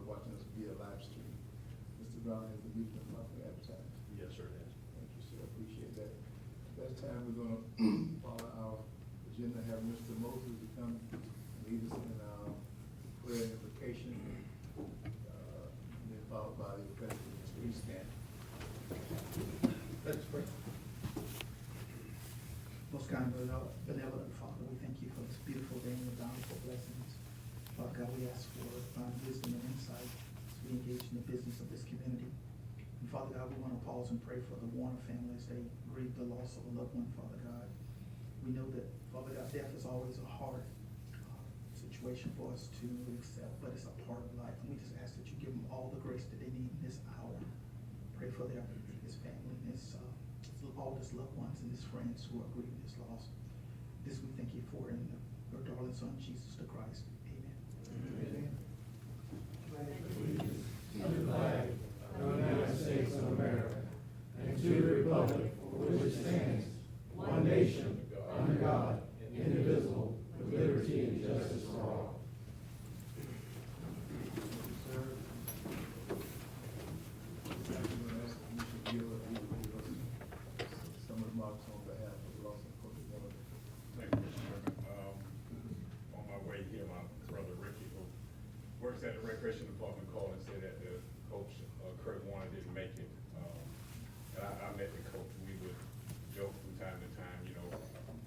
are watching us via live stream. Mr. Brown, has the meeting been properly advertised? Yes, sir, it is. Thank you, sir, appreciate that. This time, we're gonna follow our agenda, have Mr. Moses to come lead us in our prayer and invocation, and then followed by the president's please stand. Let us pray. Most kind, benevolent Father, we thank you for this beautiful day and your bountiful blessings. Father God, we ask for wisdom and insight as we engage in the business of this community. And Father God, we want to pause and pray for the Warner family as they grieve the loss of a loved one, Father God. We know that, Father God, death is always a hard situation for us to accept, but it's a part of life. And we just ask that you give them all the grace that they need in this hour. Pray for his family and all his loved ones and his friends who are grieving his loss. This we thank you for in your darling Son, Jesus the Christ. Amen. Allegiance to the flag of the United States of America and to the republic for which it stands, one nation, under God, indivisible, with liberty and justice for all. Some remarks on behalf of the loss of Coach Miller. Thank you, Mr. Chairman. On my way here, my brother Ricky, who works at the Recreation Department, called and said that the coach, Kurt Warner, didn't make it. And I met the coach. We would joke from time to time, you know,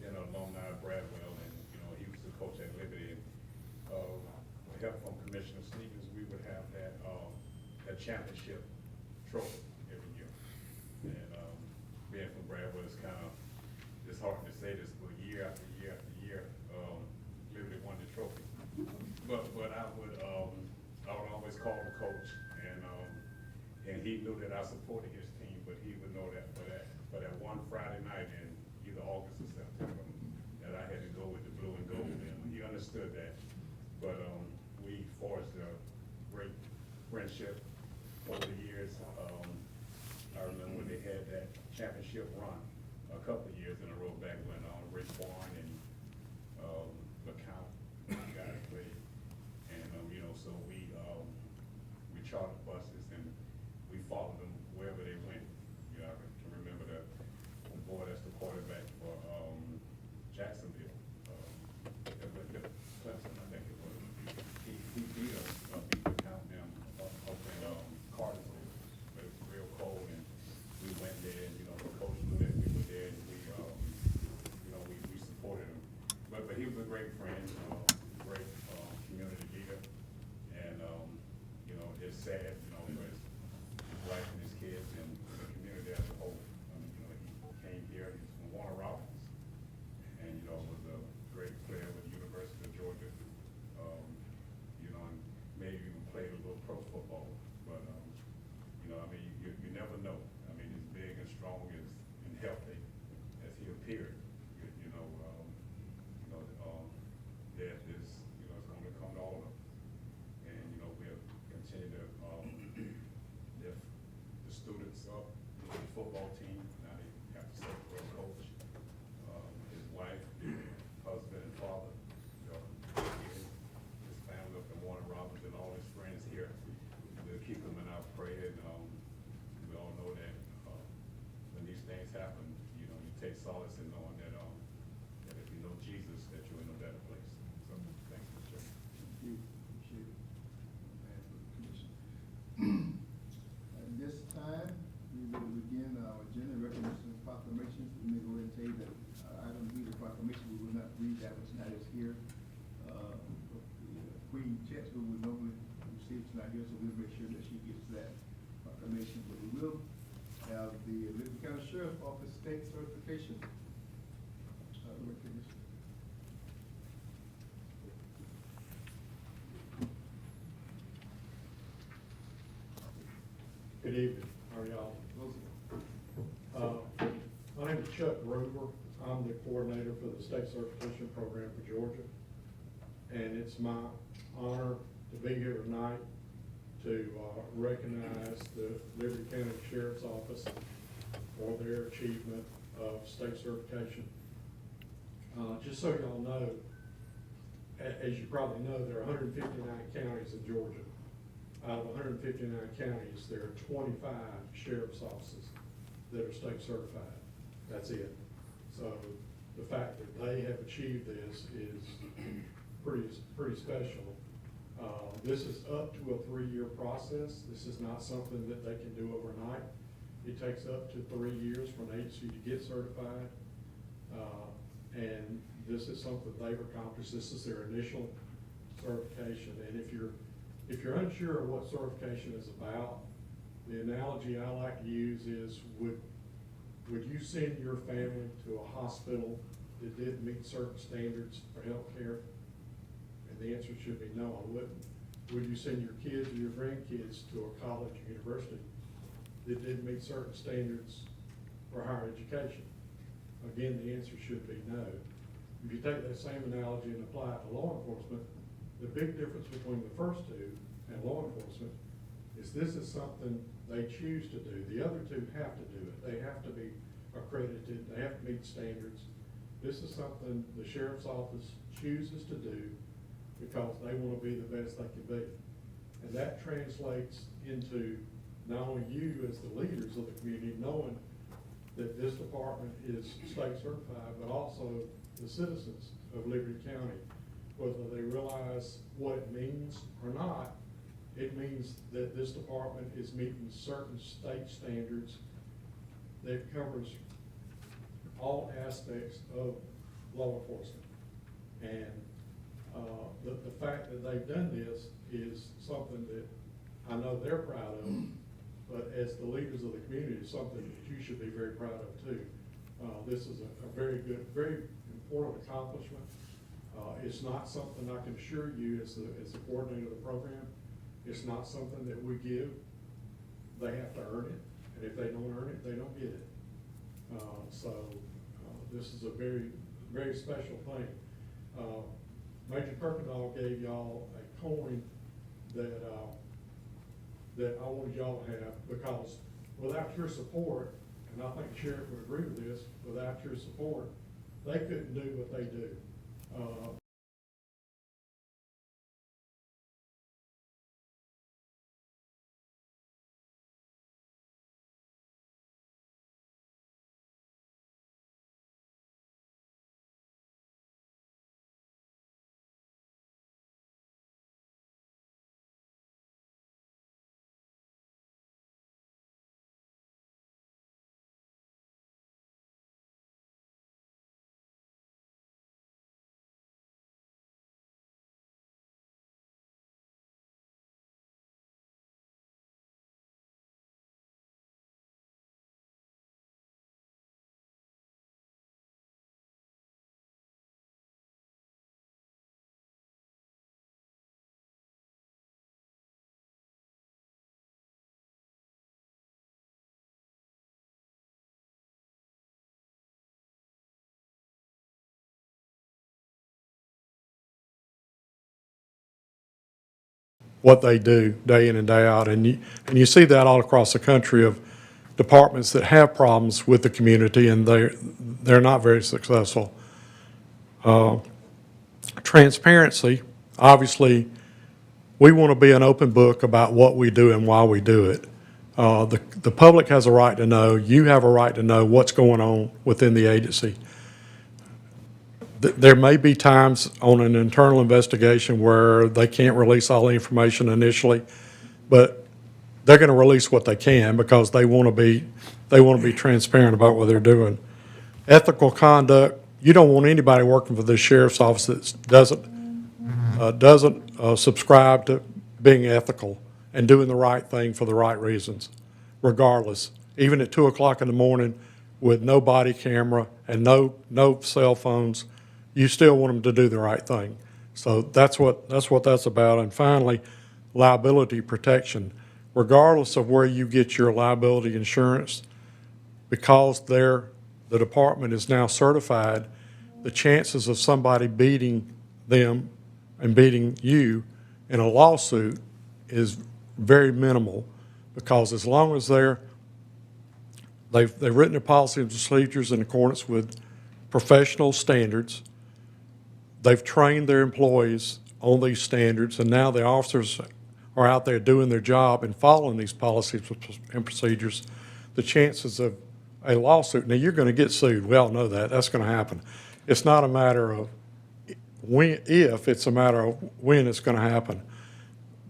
in alumni of Bradwell, and, you know, he was the coach at Liberty. And with help from Commissioner Stevens, we would have that championship trophy every year. And being from Bradwell, it's kind of, it's hard to say this, but year after year after year, Liberty won the trophy. But I would always call the coach, and he knew that I supported his team, but he would know that for that one Friday night in either August or September, that I had to go with the blue and gold, and he understood that. But we forged a great friendship over the years. I remember when they had that championship run a couple of years in a row back when Rick Warren and LeCount guys played. And, you know, so we chartered buses and we followed them wherever they went. You know, I can remember the boy that's the quarterback for Jacksonville, Clemson, I think it was. He beat us, beat LeCount them up in Cartersville, but it was real cold, and we went there, and, you know, the coach knew that we were there, and we, you know, we supported him. But he was a great friend, great community leader, and, you know, it's sad, you know, for his wife and his kids and the community as a whole. I mean, you know, he came here, he's from Warner Robins, and, you know, was a great player with the University of Georgia. You know, and maybe even played a little pro football, but, you know, I mean, you never know. I mean, as big and strong and healthy as he appeared, you know, death is, you know, it's going to come to all of them. And, you know, we'll continue to lift the students up, the football team. Now they have to serve for a coach, his wife, husband and father, you know, his family up in Warner Robins and all his friends here. We'll keep them in our prayer, and we all know that when these things happen, you know, you take solace in knowing that that if you know Jesus, that you're in a better place. So, thanks, Mr. Chairman. Thank you, appreciate it. Man, for the commission. At this time, we will begin our agenda recognition and proclamations. We may go ahead and say that item B, the proclamation, we will not read that which not is here. The Queen Checks, who we normally receive, is not here, so we'll make sure that she gets that proclamation. But we will have the Liberty County Sheriff's Office state certification recognition. Good evening, how are y'all? My name is Chuck Grover. I'm the coordinator for the state certification program for Georgia. And it's my honor to be here tonight to recognize the Liberty County Sheriff's Office for their achievement of state certification. Just so y'all know, as you probably know, there are 159 counties in Georgia. out of 159 counties, there are 25 sheriff's offices that are state certified. That's it. So the fact that they have achieved this is pretty special. This is up to a 3-year process. This is not something that they can do overnight. It takes up to 3 years for an agency to get certified. And this is something they've accomplished. This is their initial certification. And if you're unsure of what certification is about, the analogy I like to use is, would you send your family to a hospital that didn't meet certain standards for health care? And the answer should be no, I wouldn't. Would you send your kids or your grandkids to a college or university that didn't meet certain standards for higher education? Again, the answer should be no. If you take that same analogy and apply it to law enforcement, the big difference between the first two and law enforcement is this is something they choose to do. The other two have to do it. They have to be accredited. They have to meet standards. This is something the sheriff's office chooses to do because they want to be the best they can be. And that translates into not only you as the leaders of the community knowing that this department is state certified, but also the citizens of Liberty County, whether they realize what it means or not. It means that this department is meeting certain state standards that covers all aspects of law enforcement. And the fact that they've done this is something that I know they're proud of, but as the leaders of the community, it's something that you should be very proud of too. This is a very good, very important accomplishment. It's not something I can assure you as the coordinator of the program. It's not something that we give. They have to earn it, and if they don't earn it, they don't get it. This is a very, very special thing. Major Kirkendall gave y'all a coin that I wanted y'all to have, because without your support, and I think the sheriff would agree with this, without your support, they couldn't do what they do. What they do day in and day out. And you see that all across the country of departments that have problems with the community and they're not very successful. Transparency, obviously, we want to be an open book about what we do and why we do it. The public has a right to know, you have a right to know what's going on within the agency. There may be times on an internal investigation where they can't release all the information initially, but they're going to release what they can because they want to be transparent about what they're doing. Ethical conduct, you don't want anybody working for the sheriff's office that doesn't subscribe to being ethical and doing the right thing for the right reasons, regardless. Even at 2 o'clock in the morning with no body camera and no cell phones, you still want them to do the right thing. So that's what that's about. And finally, liability protection. Regardless of where you get your liability insurance, because the department is now certified, the chances of somebody beating them and beating you in a lawsuit is very minimal, because as long as they've written their policy and procedures in accordance with professional standards, they've trained their employees on these standards, and now the officers are out there doing their job and following these policies and procedures, the chances of a lawsuit, now you're going to get sued. We all know that. That's going to happen. It's not a matter of when, if, it's a matter of when it's going to happen.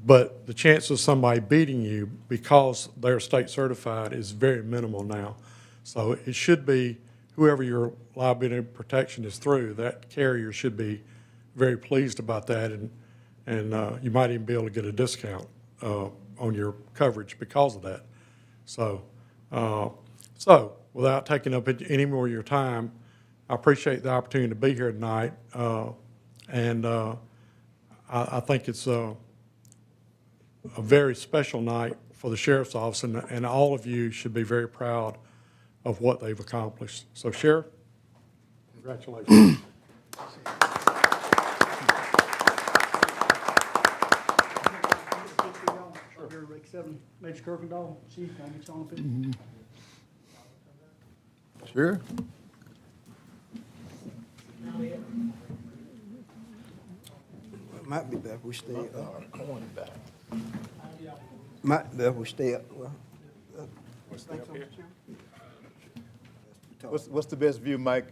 But the chance of somebody beating you because they're state certified is very minimal now. So it should be whoever your liability protection is through, that carrier should be very pleased about that, and you might even be able to get a discount on your coverage because of that. So, without taking up any more of your time, I appreciate the opportunity to be here tonight, and I think it's a very special night for the Sheriff's Office, and all of you should be very proud of what they've accomplished. So, Sheriff, congratulations. Major Kirkendall, Chief, can I get you on the picture? Sure. Might be better if we stay, might be better if we stay up, well. What's the best view, Mike?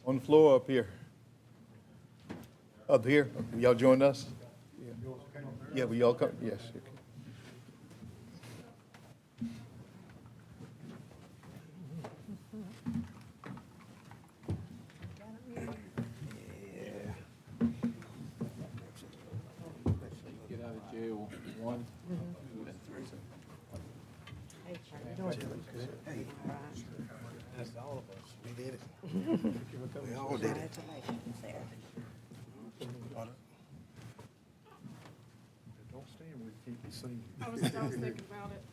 On the floor or up here? Up here? Y'all join us? Yeah, will y'all come? Yes. Okay. Get out of jail, 1, 2, and 3. That's all of us, we did it. We all did it. Don't stand where you can't be seen. I was thinking about it.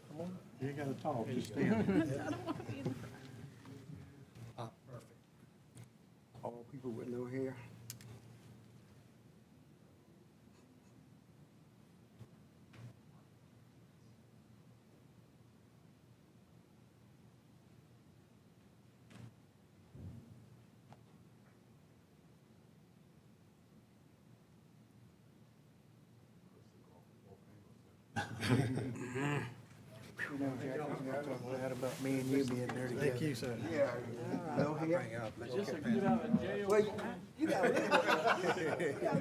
Come on, you ain't got to talk, just stand. I don't want to be in Perfect. All people with no hair. That about me and you being there together. Thank you, sir. Yeah. No hair? Well, you got a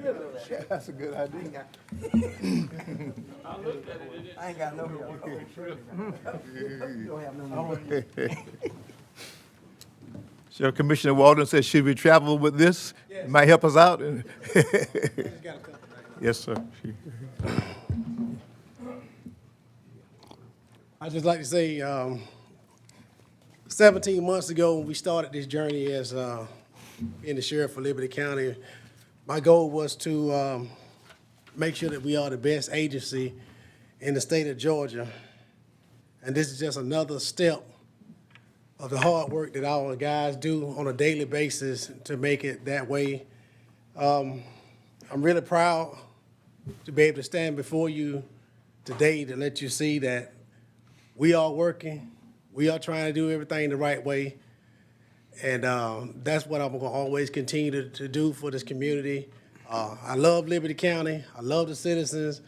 little. That's a good idea. I ain't got no hair. You don't have no hair. Sheriff Commissioner Walden says, should we travel with this? It might help us out. Yes, sir. I'd just like to say, 17 months ago, when we started this journey as being the sheriff for Liberty County, my goal was to make sure that we are the best agency in the state of Georgia. And this is just another step of the hard work that our guys do on a daily basis to make it that way. I'm really proud to be able to stand before you today to let you see that we are working. We are trying to do everything the right way. And that's what I'm going to always continue to do for this community. I love Liberty County. I love the citizens.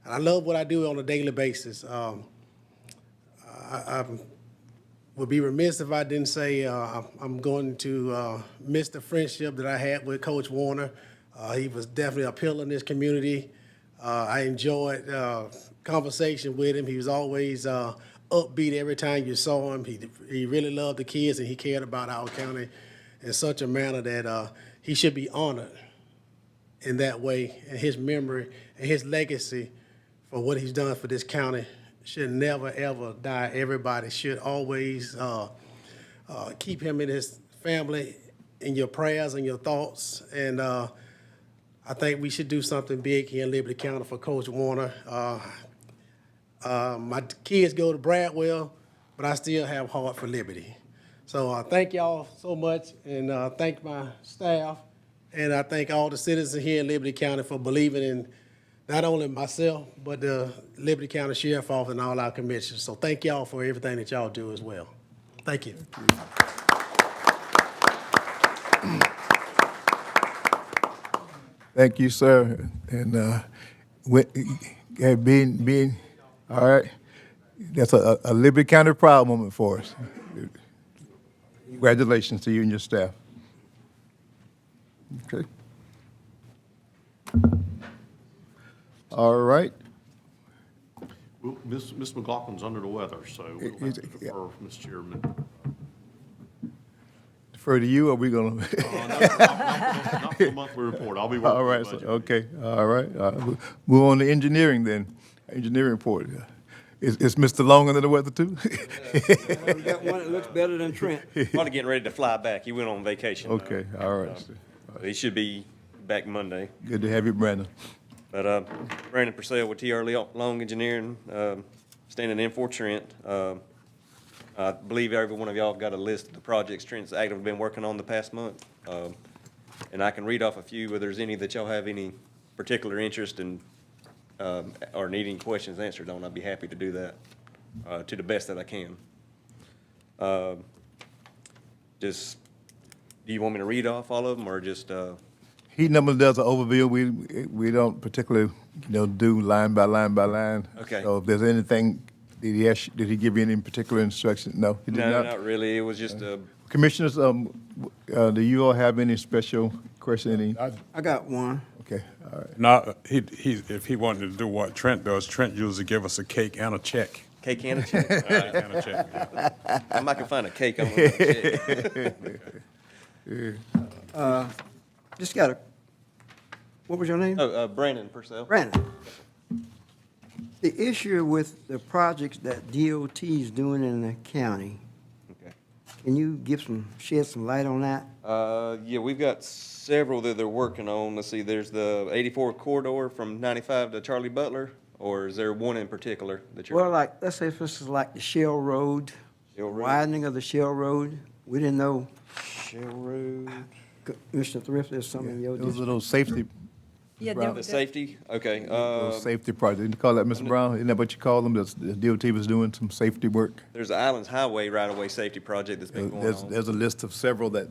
And I love what I do on a daily basis. I would be remiss if I didn't say I'm going to miss the friendship that I had with Coach Warner. He was definitely a pillar in this community. I enjoyed conversation with him. He was always upbeat every time you saw him. He really loved the kids, and he cared about our county in such a manner that he should be honored in that way. And his memory and his legacy for what he's done for this county should never, ever die. Everybody should always keep him and his family in your prayers and your thoughts. And I think we should do something big here in Liberty County for Coach Warner. My kids go to Bradwell, but I still have heart for Liberty. So thank y'all so much, and thank my staff, and I thank all the citizens here in Liberty County for believing in not only myself, but the Liberty County Sheriff's Office and all our commissioners. So thank y'all for everything that y'all do as well. Thank you. Thank you, sir. And being, all right, that's a Liberty County proud moment for us. Congratulations to you and your staff. Okay. All right. Well, Ms. McLaughlin's under the weather, so we'll have to defer, Mr. Chairman. Defer to you, or are we gonna? Not for the monthly report. I'll be working All on right, the budget. okay, all right. Move on to engineering then. Engineering report. Is Mr. Long under the weather too? We got one that looks better than Trent. Probably getting ready to fly back. He went on vacation. Okay, all right. He should be back Monday. Good to have you, Brandon. But Brandon Purcell with TR Long Engineering, standing in for Trent. I believe every one of y'all got a list of the projects Trent's actively been working on the past month. And I can read off a few, if there's any that y'all have any particular interest in, or need any questions answered on, I'd be happy to do that, to the best that I can. Just, do you want me to read off all of them, or just, He normally does an overview. We don't particularly, do line by line by line. Okay. So if there's anything, did he give you any particular instruction? No, he did no, not. not really. It was just Commissioners, do you all have any special question? I got one. Okay, all right. No, if he wanted to do what Trent does, Trent usually give us a cake and a check. cake and a check. Cake and a check, yeah. I might can find a cake on a check. Just got a, what was your name? Oh, Brandon Purcell. Brandon. The issue with the projects that DOT is doing in the county, Okay. can you shed some light on that? Yeah, we've got several that they're working on. Let's see, there's the 84 corridor from 95 to Charlie Butler, or is there one in particular that you're? Well, like, let's say if this is like the Shell Road, Shell Road. widening of the Shell Road, we didn't know, Shell Road. Commissioner Thrift, there's some in your Those are district. those safety, Yeah, The safety, okay. those safety projects. You call that, Mr. Brown? Isn't that what you call them? The DOT was doing some safety work? There's the Islands Highway right-of-way safety project that's been going on. There's a list of several that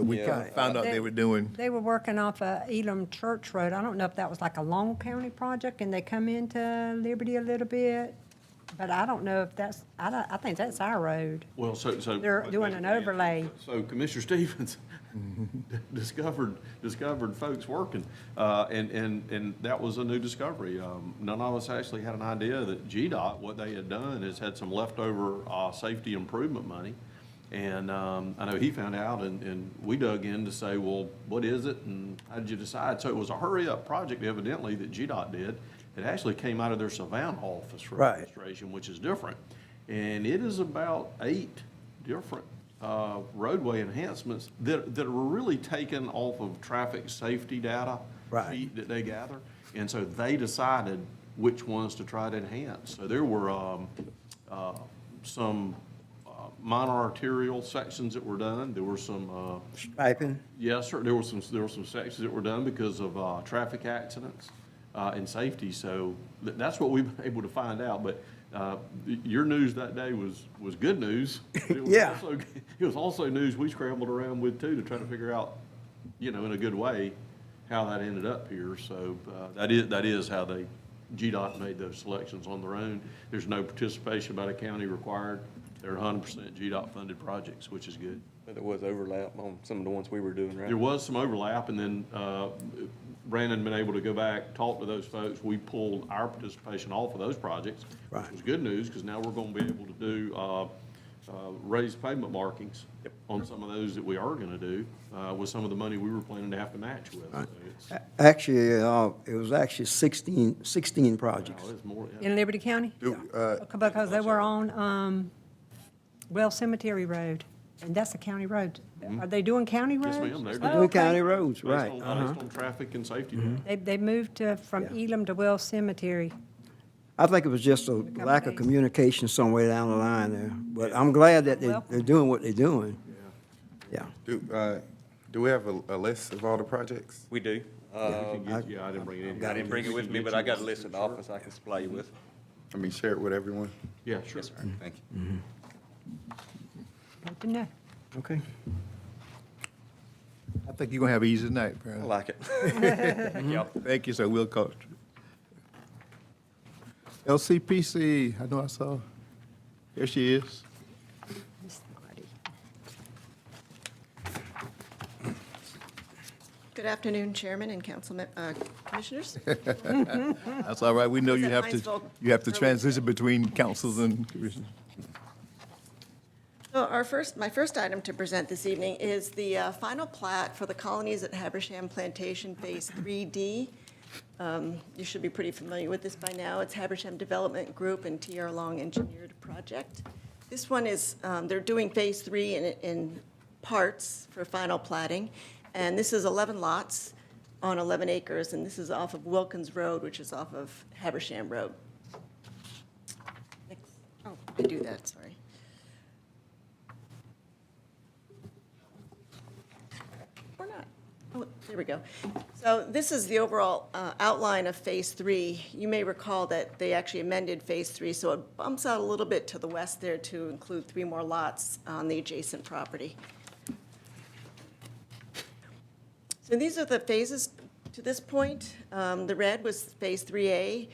we Yeah. kind of found out they were doing. They were working off Elam Church Road. I don't know if that was like a Long County project and they come into Liberty a little bit. But I don't know if that's, I think that's our road. Well, so. They're doing an overlay. So Commissioner Stevens discovered folks working, and that was a new discovery. None of us actually had an idea that GDOT, what they had done is had some leftover, safety improvement money. And, I know he found out and we dug in to say, well, what is it and how did you decide? So it was a hurry-up project evidently that GDOT did. It actually came out of their Savannah office for Right. administration, which is different. And it is about 8 different roadway enhancements that are really taken off of traffic safety data Right. sheet that they gather. And so they decided which ones to try to enhance. So there were some minor arterial sections that were done. There were some Striping, yes, sir. There were some sections that were done because of traffic accidents and safety. So that's what we've been able to find out. But your news that day was good news. It was Yeah. it was also news we scrambled around with too to try to figure out, in a good way, how that ended up here. So that is how GDOT made those selections on their own. There's no participation by the county required. They're 100% GDOT funded projects, which is good. But there was overlap on some of the ones we were doing, right? There was some overlap, and then Brandon been able to go back, talk to those folks. We pulled our participation off of those projects, which Right. was good news, because now we're going to be able to do raised pavement markings on some of those that we are going to do with some of the money we were planning to have to match with. So it's, actually, it was actually 16 projects. it's more, yeah. In Liberty County? Because they were on Well Cemetery Road, and that's a county road. Are they doing county roads? Yes, ma'am, they're We're doing doing okay. county roads, based right. on traffic and safety. They moved from Elam to Well Cemetery. I think it was just a lack of communication somewhere down the line there. But I'm glad that they're doing what they're doing. Yeah. Do we have a list of all the projects? We do. I didn't bring it in. I didn't bring it with me, but I got a list at the office I can supply you with. I mean, share it with everyone? Yeah, sure. Yes, sir. Thank you. Good to know. Okay. I think you're gonna have an easy night, I Brandon. like it. Thank y'all. Thank you, sir. We'll call. LCPC, I know I saw, there she is. Miss Marty. Good afternoon, Chairman and Council Commissioners. That's all right, we know Was you at have Hinesville to earlier transition between councils and commissions. So my first item to present this evening is the final plat for the colonies at Habersham Plantation Phase 3D. You should be pretty familiar with this by now. It's Habersham Development Group and T.R. Long Engineered Project. This one is, they're doing Phase 3 in parts for final platting. And this is 11 lots on 11 acres, and this is off of Wilkins Road, which is off of Habersham Road. Next. Oh, I do that, sorry. Or not. Oh, there we go. So this is the overall outline of Phase 3. You may recall that they actually amended Phase 3, so it bumps out a little bit to the west there to include 3 more lots on the adjacent property. So these are the phases to this point. The red was Phase 3A,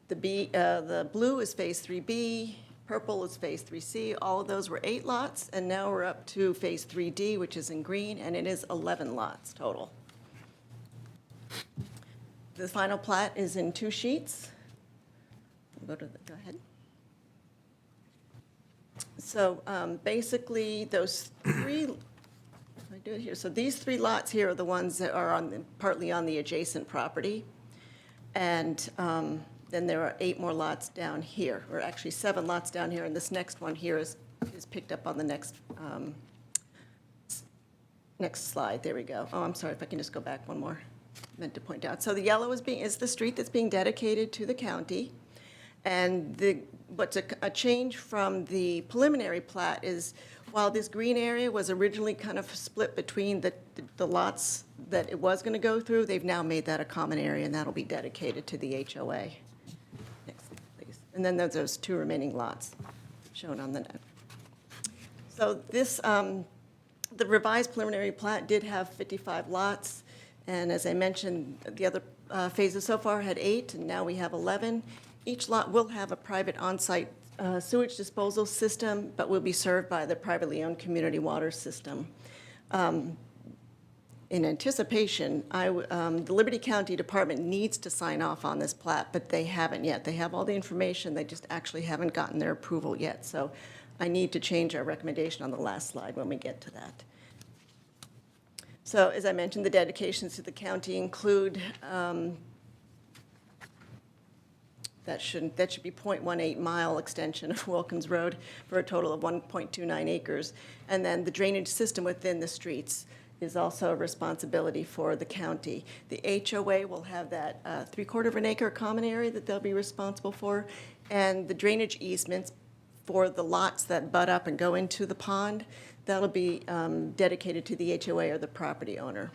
the blue is Phase 3B, purple is Phase 3C. All of those were 8 lots, and now we're up to Phase 3D, which is in green, and it is 11 lots total. The final plat is in 2 sheets. Go ahead. So basically, those 3. I do it here. So these 3 lots here are the ones that are partly on the adjacent property. And then there are 8 more lots down here, or actually 7 lots down here, and this next one here is picked up on the next slide. There we go. Oh, I'm sorry, if I can just go back one more. I meant to point out. So the yellow is the street that's being dedicated to the county. And what's a change from the preliminary plat is, while this green area was originally kind of split between the lots that it was going to go through, they've now made that a common area, and that'll be dedicated to the HOA. Next, please. And then there's those 2 remaining lots shown on the net. So this, the revised preliminary plat did have 55 lots, and as I mentioned, the other phases so far had 8, and now we have 11. Each lot will have a private on-site sewage disposal system, but will be served by the privately owned community water system. In anticipation, the Liberty County Department needs to sign off on this plat, but they haven't yet. They have all the information, they just actually haven't gotten their approval yet. So I need to change our recommendation on the last slide when we get to that. So as I mentioned, the dedications to the county include that should be 0.18 mile extension of Wilkins Road for a total of 1.29 acres. And then the drainage system within the streets is also a responsibility for the county. The HOA will have that 3/4 of an acre common area that they'll be responsible for. And the drainage easements for the lots that butt up and go into the pond, that'll be dedicated to the HOA or the property owner.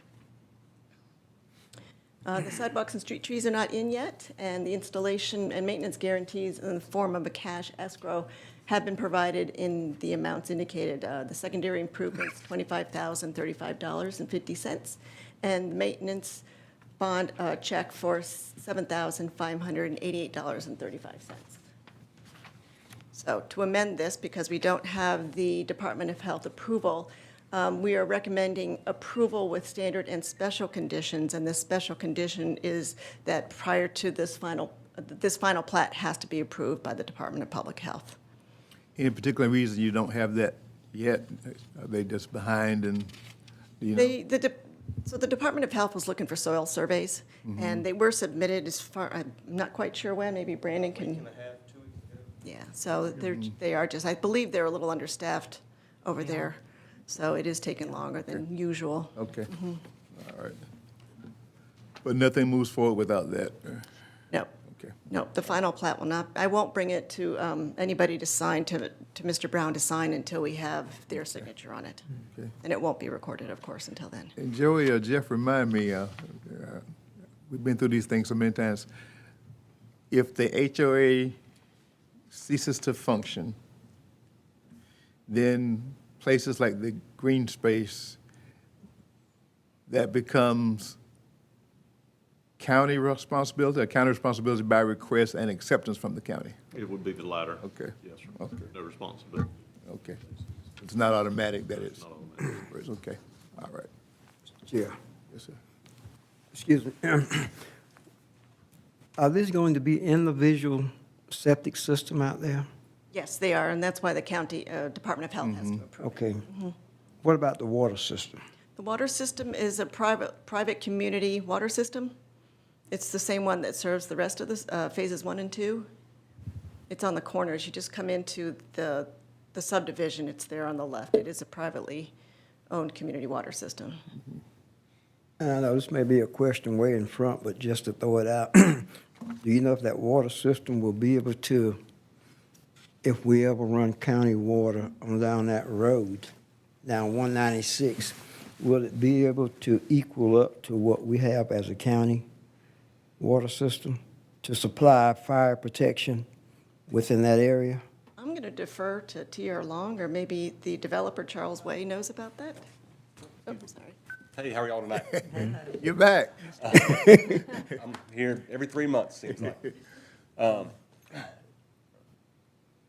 The sidewalks and street trees are not in yet, and the installation and maintenance guarantees in the form of a cash escrow have been provided in the amounts indicated. The secondary improvements, $25,035.50, and the maintenance bond check for $7,588.35. So to amend this, because we don't have the Department of Health approval, we are recommending approval with standard and special conditions, and this special condition is that prior to this final plat has to be approved by the Department of Public Health. Any particular reason you don't have that yet? Are they just behind and, you know? So the Department of Health was looking for soil surveys, and they were submitted I'm not quite sure when, maybe Brandon can. 1.5 weeks, 2 weeks ago. Yeah, so they are just, I believe they're a little understaffed over there. So it is taking longer than usual. Okay, all right. But nothing moves forward without that? No. Okay. No, the final plat will not, I won't bring it to anybody to sign, to Mr. Brown to sign until we have their signature on it. Okay. And it won't be recorded, of course, until then. And Joey or Jeff, remind me, we've been through these things so many times. If the HOA ceases to function, then places like the green space, that becomes county responsibility, or county responsibility by request and acceptance from the county? It would be the latter. Okay. Yes, sir. Okay. No responsibility. Okay. It's not automatic that it's, Not automatic. it's okay. All right. Chair, Yes, sir. excuse me. Are these going to be individual septic system out there? Yes, they are, and that's why the county Department of Health has to Mm-hmm. approve. Okay. What about the water system? The water system is a private community water system. It's the same one that serves the rest of the phases 1 and 2. It's on the corners. You just come into the subdivision. It's there on the left. It is a privately owned community water system. And I know this may be a question way in front, but just to throw it out, do you know if that water system will be able to, if we ever run county water on down that road, down 196, will it be able to equal up to what we have as a county water system to supply fire protection within that area? I'm going to defer to T.R. Long, or maybe the developer, Charles Way, knows about that. Oh, sorry. Hey, how are y'all tonight? You're back. I'm here every 3 months, seems like.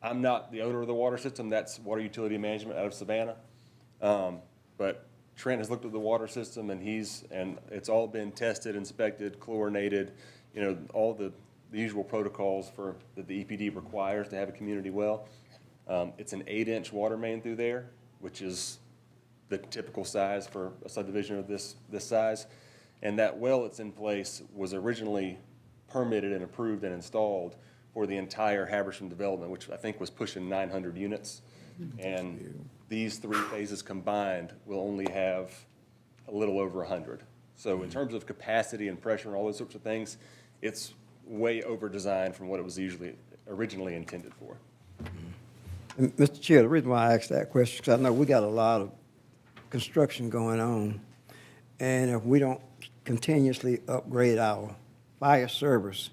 I'm not the owner of the water system. That's Water Utility Management out of Savannah. But Trent has looked at the water system, and it's all been tested, inspected, chlorinated, all the usual protocols that the EPD requires to have a community well. It's an 8-inch water main through there, which is the typical size for a subdivision of this size. And that well that's in place was originally permitted and approved and installed for the entire Habersham development, which I think was pushing 900 units. And these 3 phases combined will only have a little over 100. So in terms of capacity and pressure and all those sorts of things, it's way over-designed from what it was originally intended for. And Mr. Chair, the reason why I asked that question, because I know we got a lot of construction going on, and if we don't continuously upgrade our fire service,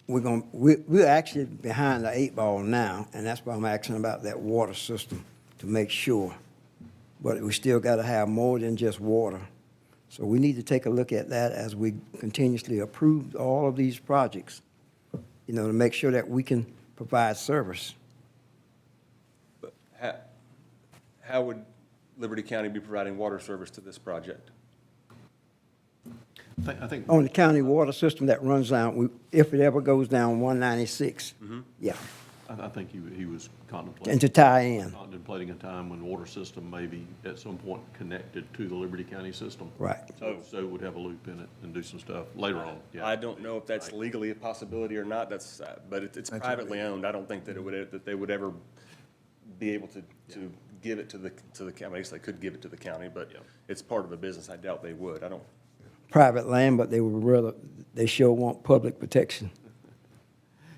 we're actually behind the 8 ball now, and that's why I'm asking about that water system to make sure. But we still got to have more than just water. So we need to take a look at that as we continuously approve all of these projects, to make sure that we can provide service. But how would Liberty County be providing water service to this project? I think. On the county water system that runs down, if it ever goes down 196, yeah, I think he was contemplating. and to tie in. Contemplating a time when water system may be at some point connected to the Liberty County system. Right. So it would have a loop in it and do some stuff later on. Yeah. I don't know if that's legally a possibility or not. But it's privately owned. I don't think that they would ever be able to give it to the county. I guess they could give it to the county, but it's part of a business. I doubt they would. I don't. Private land, but they sure want public protection.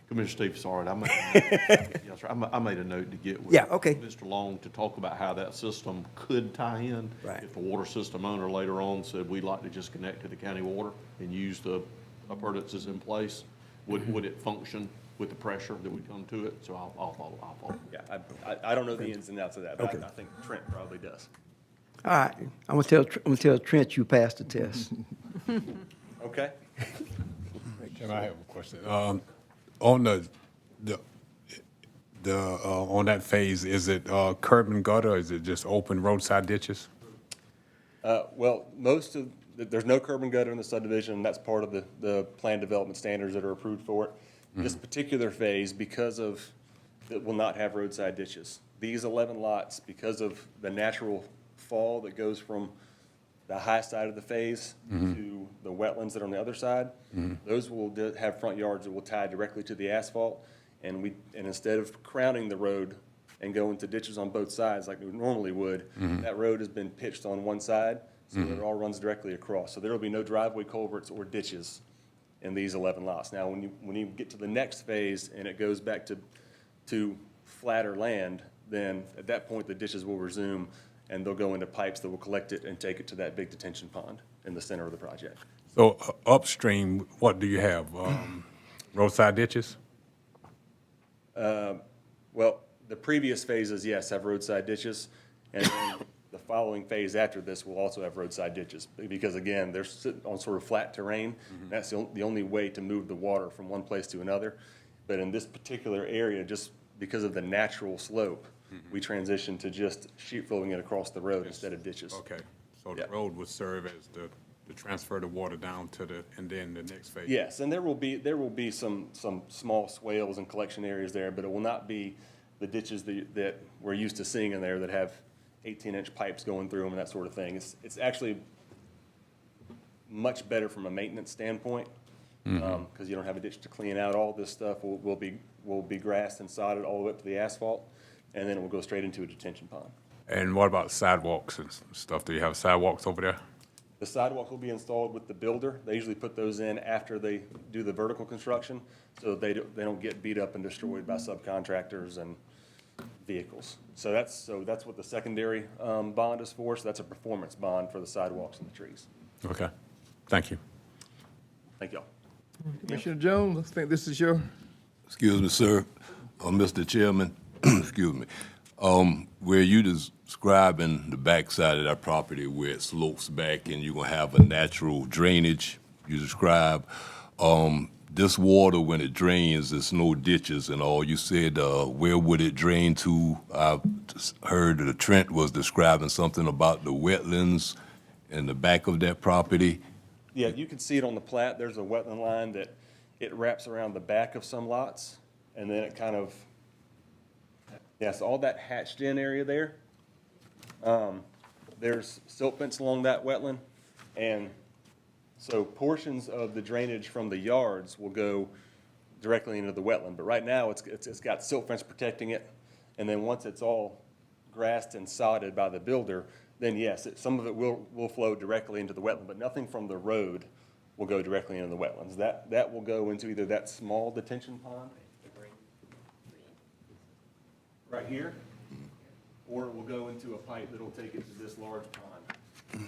Commissioner Steve, sorry, I made a note to get with Mr. Long to talk about how that system could tie in. Right. If the water system owner later on said, we'd like to just connect to the county water and use the appurtenances in place, would it function with the pressure that would come to it? So I'll follow. Yeah, I don't know the ins and outs of that, but I think Trent probably does. All right, I'm gonna tell Trent you passed the test. Okay. Can I have a question? On on that phase, is it curb and gutter, or is it just open roadside ditches? Well, there's no curb and gutter in the subdivision, and that's part of the plan development standards that are approved for it. This particular phase, it will not have roadside ditches. These 11 lots, because of the natural fall that goes from the high side of the phase to the wetlands that are on the other side, those will have front yards that will tie directly to the asphalt. And instead of crowning the road and going to ditches on both sides like we normally would, that road has been pitched on one side, so that it all runs directly across. So there will be no driveway culverts or ditches in these 11 lots. Now, when you get to the next phase and it goes back to flatter land, then at that point the ditches will resume, and they'll go into pipes that will collect it and take it to that big detention pond in the center of the project. So upstream, what do you have? Roadside ditches? Well, the previous phases, yes, have roadside ditches. And then the following phase after this will also have roadside ditches, because again, they're sitting on sort of flat terrain. That's the only way to move the water from one place to another. But in this particular area, just because of the natural slope, we transitioned to just sheet flowing it across the road instead of ditches. Okay, so the Yep. road would serve as the transfer the water down to and then the next phase? Yes, and there will be some small swales and collection areas there, but it will not be the ditches that we're used to seeing in there that have 18-inch pipes going through them and that sort of thing. It's actually much better from a maintenance standpoint, because you don't have a ditch to clean out. All this stuff will be grassed and sodded all the way up to the asphalt, and then it will go straight into a detention pond. And what about sidewalks and stuff? Do you have sidewalks over there? The sidewalk will be installed with the builder. They usually put those in after they do the vertical construction, so they don't get beat up and destroyed by subcontractors and vehicles. So that's what the secondary bond is for. So that's a performance bond for the sidewalks and the trees. Okay, thank you. Thank y'all. Commissioner Jones, I think this is your. Excuse me, sir. Mr. Chairman, excuse me. Where you describing the backside of that property where it slopes back and you're gonna have a natural drainage you describe, this water, when it drains, there's no ditches and all. You said, where would it drain to? I heard that Trent was describing something about the wetlands in the back of that property. Yeah, you can see it on the plat. There's a wetland line that it wraps around the back of some lots, and then it kind of, yes, all that hatched in area there. There's silt fence along that wetland, and so portions of the drainage from the yards will go directly into the wetland. But right now, it's got silt fence protecting it, and then once it's all grassed and sodded by the builder, then yes, some of it will flow directly into the wetland, but nothing from the road will go directly into the wetlands. That will go into either that small detention pond right here, or it will go into a pipe that'll take it to this large pond.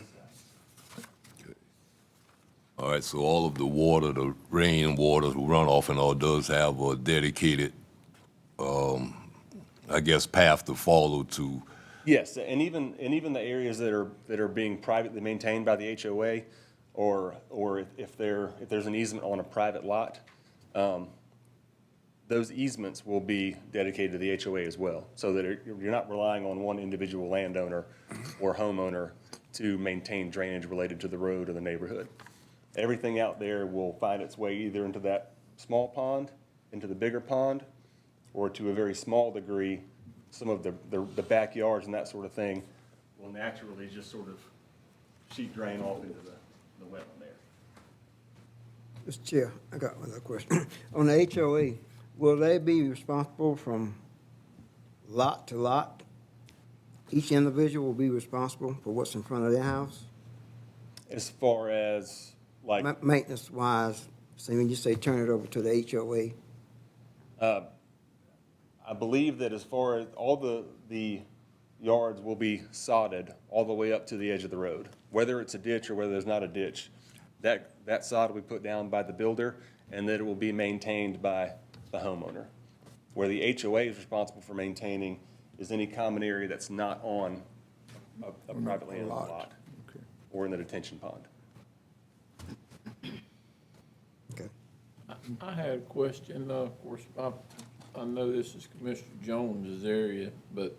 All right, so all of the water, the rain water, runoff and all does have a dedicated, I guess, path to follow to. Yes, and even the areas that are being privately maintained by the HOA, or if there's an easement on a private lot, those easements will be dedicated to the HOA as well, so that you're not relying on one individual landowner or homeowner to maintain drainage related to the road or the neighborhood. Everything out there will find its way either into that small pond, into the bigger pond, or to a very small degree, some of the backyards and that sort of thing will naturally just sort of sheet drain off into the wetland there. Mr. Chair, I got another question. On the HOA, will they be responsible from lot to lot? Each individual will be responsible for what's in front of their house? As far as like maintenance-wise, so when you say turn it over to the HOA? I believe that as far as all the yards will be sodded all the way up to the edge of the road, whether it's a ditch or whether there's not a ditch. That sod will be put down by the builder, and then it will be maintained by the homeowner. Where the HOA is responsible for maintaining is any common area that's not on a privately owned lot or in the detention pond. Okay. I had a question, of course, I know this is Commissioner Jones's area, but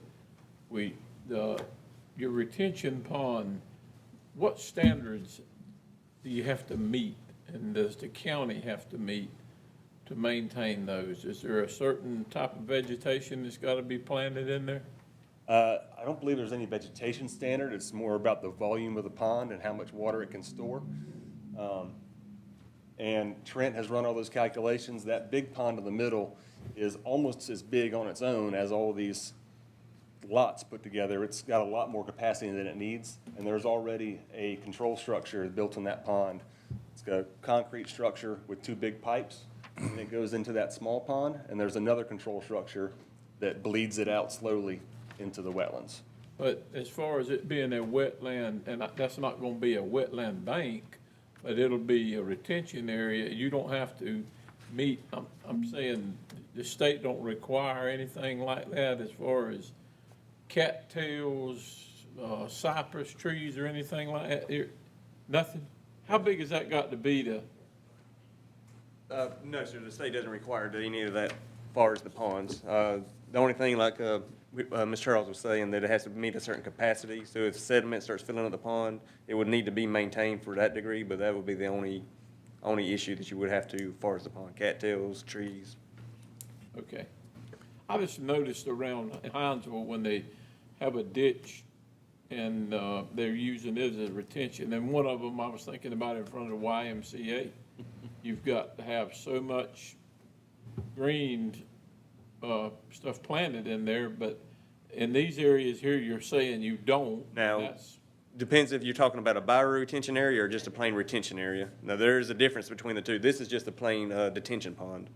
your retention pond, what standards do you have to meet, and does the county have to meet to maintain those? Is there a certain type of vegetation that's got to be planted in there? I don't believe there's any vegetation standard. It's more about the volume of the pond and how much water it can store. And Trent has run all those calculations. That big pond in the middle is almost as big on its own as all these lots put together. It's got a lot more capacity than it needs, and there's already a control structure built in that pond. It's got a concrete structure with two big pipes, and it goes into that small pond, and there's another control structure that bleeds it out slowly into the wetlands. But as far as it being a wetland, and that's not going to be a wetland bank, but it'll be a retention area, you don't have to meet, I'm saying the state don't require anything like that as far as cattails, cypress trees or anything like that here? Nothing? How big has that got to be to? No, sir, the state doesn't require any of that as far as the ponds. The only thing, like Ms. Charles was saying, that it has to meet a certain capacity. So if sediment starts filling up the pond, it would need to be maintained for that degree, but that would be the only issue that you would have to, as far as the pond, cattails, trees. Okay. I just noticed around Hinesville when they have a ditch and they're using it as a retention, and one of them I was thinking about in front of the YMCA. You've got to have so much green stuff planted in there, but in these areas here, you're saying you don't. Now, depends if you're talking about a bio-retention area or just a plain retention area. Now, there is a difference between the two. This is just a plain detention pond.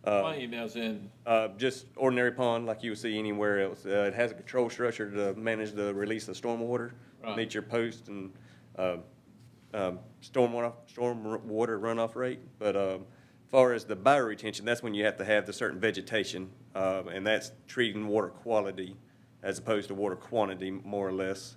Plain as in? Just ordinary pond like you would see anywhere else. It has a control structure to manage the release of stormwater, meet your post and stormwater runoff rate. But as far as the bioretention, that's when you have to have the certain vegetation, and that's treating water quality as opposed to water quantity, more or less,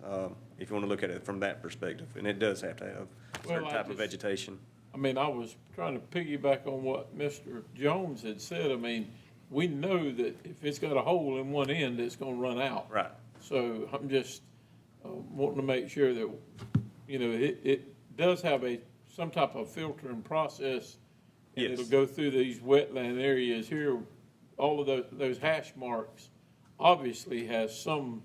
if you want to look at it from that perspective. And it does have to have a certain type of vegetation. I mean, I was trying to piggyback on what Mr. Jones had said. I mean, we know that if it's got a hole in one end, it's gonna run out. Right. So I'm just wanting to make sure that, you know, it does have some type of filtering process. And Yes. it'll go through these wetland areas here. All of those hash marks obviously has some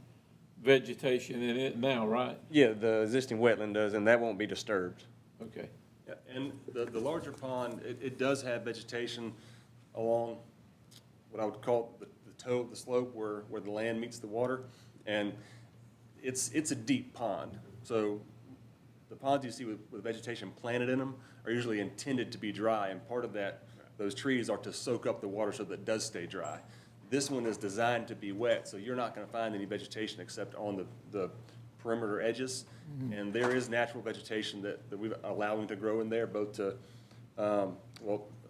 vegetation in it now, right? Yeah, the existing wetland does, and that won't be disturbed. Okay. Yeah, and the larger pond, it does have vegetation along what I would call the toe of the slope where the land meets the water. And it's a deep pond. So the ponds you see with vegetation planted in them are usually intended to be dry. And part of that, those trees are to soak up the water so that it does stay dry. This one is designed to be wet, so you're not going to find any vegetation except on the perimeter edges. And there is natural vegetation that we're allowing to grow in there, both to,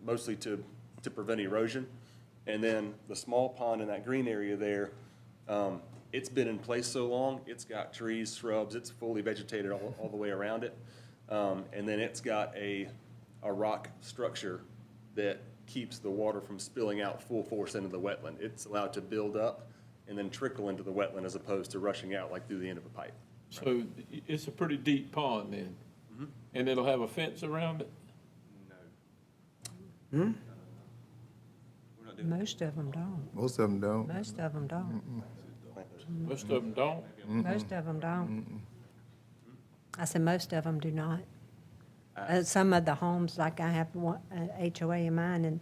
mostly to prevent erosion. And then the small pond in that green area there, it's been in place so long, it's got trees, shrubs, it's fully vegetated all the way around it. And then it's got a rock structure that keeps the water from spilling out full force into the wetland. It's allowed to build up and then trickle into the wetland as opposed to rushing out like through the end of a pipe. So it's a pretty deep pond then? Mm-hmm. And it'll have a fence around it? Most of them don't. Most of them don't. Most of them don't. Most of them don't? Most of them don't. I said most of them do not. Some of the homes, like I have one, HOA in mine, and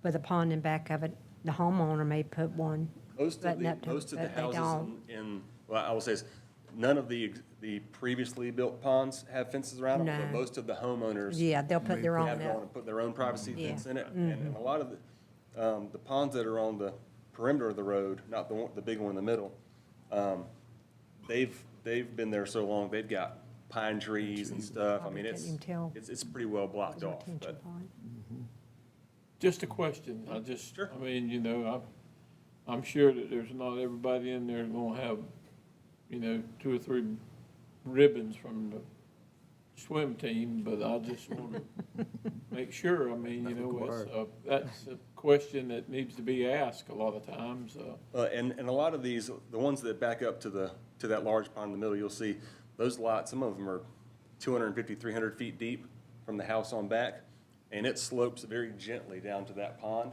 with a pond in back of it, the homeowner may put one. Most of the houses well, I will say this, none of the previously built ponds have fences around them, but No. most of the homeowners. Yeah, they'll put their own have up. and put their own privacy Yeah. fence in it. And a lot of the ponds that are on the perimeter of the road, not the big one in the middle, they've been there so long, they've got pine trees and stuff. I mean, Probably couldn't tell. it's pretty well blocked off. Retention But pond. Just a question. I mean, you know, I'm sure that there's not everybody in there gonna have, you know, 2 or 3 ribbons from the swim team, but I just want to make sure. I mean, you know, that's a question that needs to be asked a lot of times. And a lot of these, the ones that back up to that large pond in the middle, you'll see those lots, some of them are 250, 300 feet deep from the house on back, and it slopes very gently down to that pond.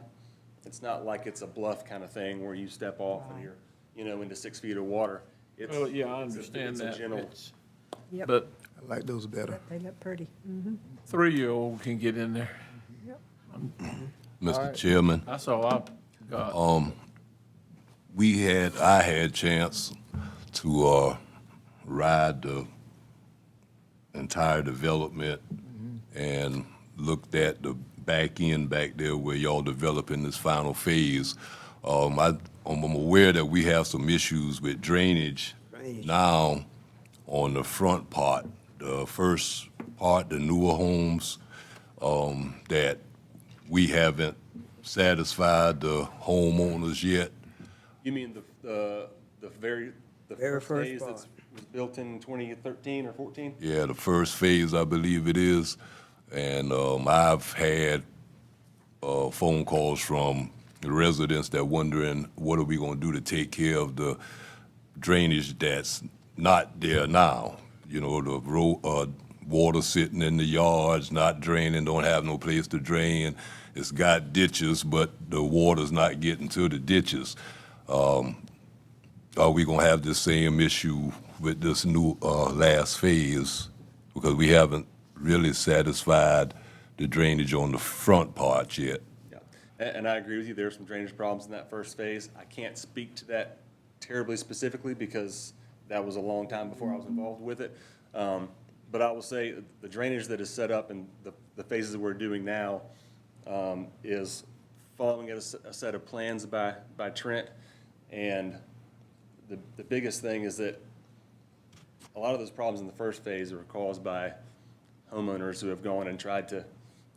It's not like it's a bluff kind of thing where you step off and you're, you know, into 6 feet of water. Well, yeah, I understand that. It's a gentle. Yep. But I like those better. They look pretty. Mm-hmm. 3-year-old can get in there. Mr. Chairman, That's all I've got. I had chance to ride the entire development and looked at the back end back there where y'all developing this final phase. I'm aware that we have some issues with drainage now on the front part, the first part, the newer homes, that we haven't satisfied the homeowners yet. You mean the very the Very first first phase part. that was built in 2013 or 14? Yeah, the first phase, I believe it is. And I've had phone calls from the residents that wondering, what are we going to do to take care of the drainage that's not there now? You know, the water sitting in the yards, not draining, don't have no place to drain. It's got ditches, but the water's not getting to the ditches. Are we going to have the same issue with this new last phase? Because we haven't really satisfied the drainage on the front part yet. Yeah, and I agree with you. There are some drainage problems in that first phase. I can't speak to that terribly specifically because that was a long time before I was involved with it. But I will say the drainage that is set up in the phases that we're doing now is following a set of plans by Trent. And the biggest thing is that a lot of those problems in the first phase were caused by homeowners who have gone and tried to,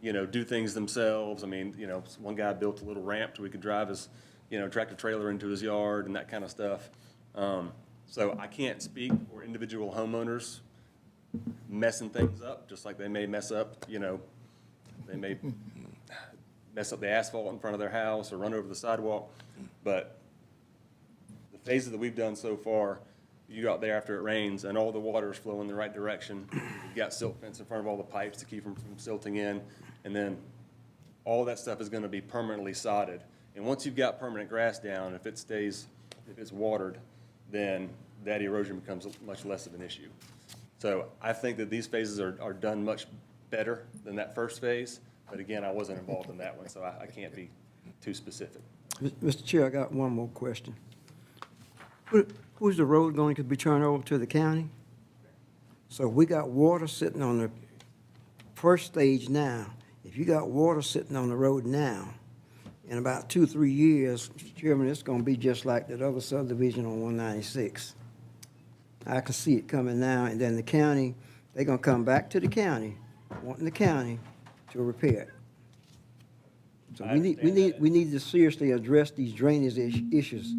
you know, do things themselves. I mean, you know, one guy built a little ramp so we could drive his, you know, tractor trailer into his yard and that kind of stuff. So I can't speak for individual homeowners messing things up, just like they may mess up, you know, they may mess up the asphalt in front of their house or run over the sidewalk. But the phases that we've done so far, you go out there after it rains and all the water is flowing in the right direction. You've got silt fence in front of all the pipes to keep them from silting in. And then all that stuff is going to be permanently sodded. And once you've got permanent grass down, if it's watered, then that erosion becomes much less of an issue. So I think that these phases are done much better than that first phase. But again, I wasn't involved in that one, so I can't be too specific. Mr. Chair, I got one more question. Who's the road going to be turned over to the county? So we got water sitting on the first stage now. If you got water sitting on the road now, in about 2 or 3 years, Mr. Chairman, it's going to be just like that other subdivision on 196. I can see it coming now, and then the county, they're going to come back to the county, wanting the county to repair it. So we need to seriously address these drainage issues.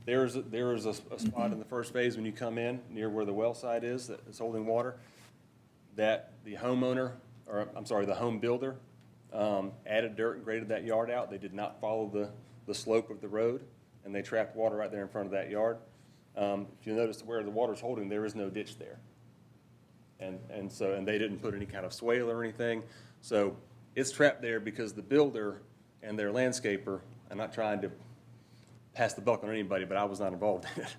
There is a spot in the first phase when you come in, near where the well site is, that is holding water, that the homeowner, or I'm sorry, the home builder, added dirt and graded that yard out. They did not follow the slope of the road, and they trapped water right there in front of that yard. If you notice where the water's holding, there is no ditch there. And they didn't put any kind of swale or anything. So it's trapped there because the builder and their landscaper, I'm not trying to pass the buck on anybody, but I was not involved in it.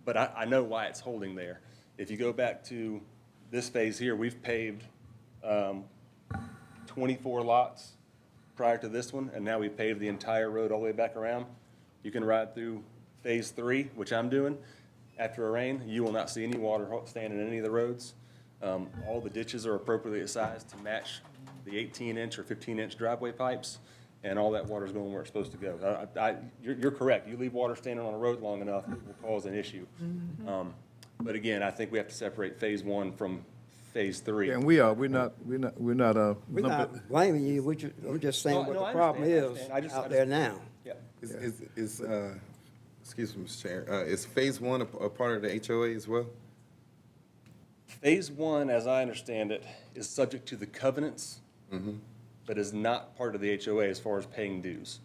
But I know why it's holding there. If you go back to this phase here, we've paved 24 lots prior to this one, and now we've paved the entire road all the way back around. You can ride through phase 3, which I'm doing. After a rain, you will not see any water standing in any of the roads. All the ditches are appropriately sized to match the 18-inch or 15-inch driveway pipes, and all that water is going where it's supposed to go. You're correct. You leave water standing on a road long enough, it will cause an issue. But again, I think we have to separate phase 1 from phase 3. And we're not We're not blaming you, we're just saying what the problem is out there now. Yeah. Excuse me, Mr. Chair, is phase 1 a part of the HOA as well? Phase 1, as I understand it, is subject to the covenants, but is not part of the HOA as far as paying dues.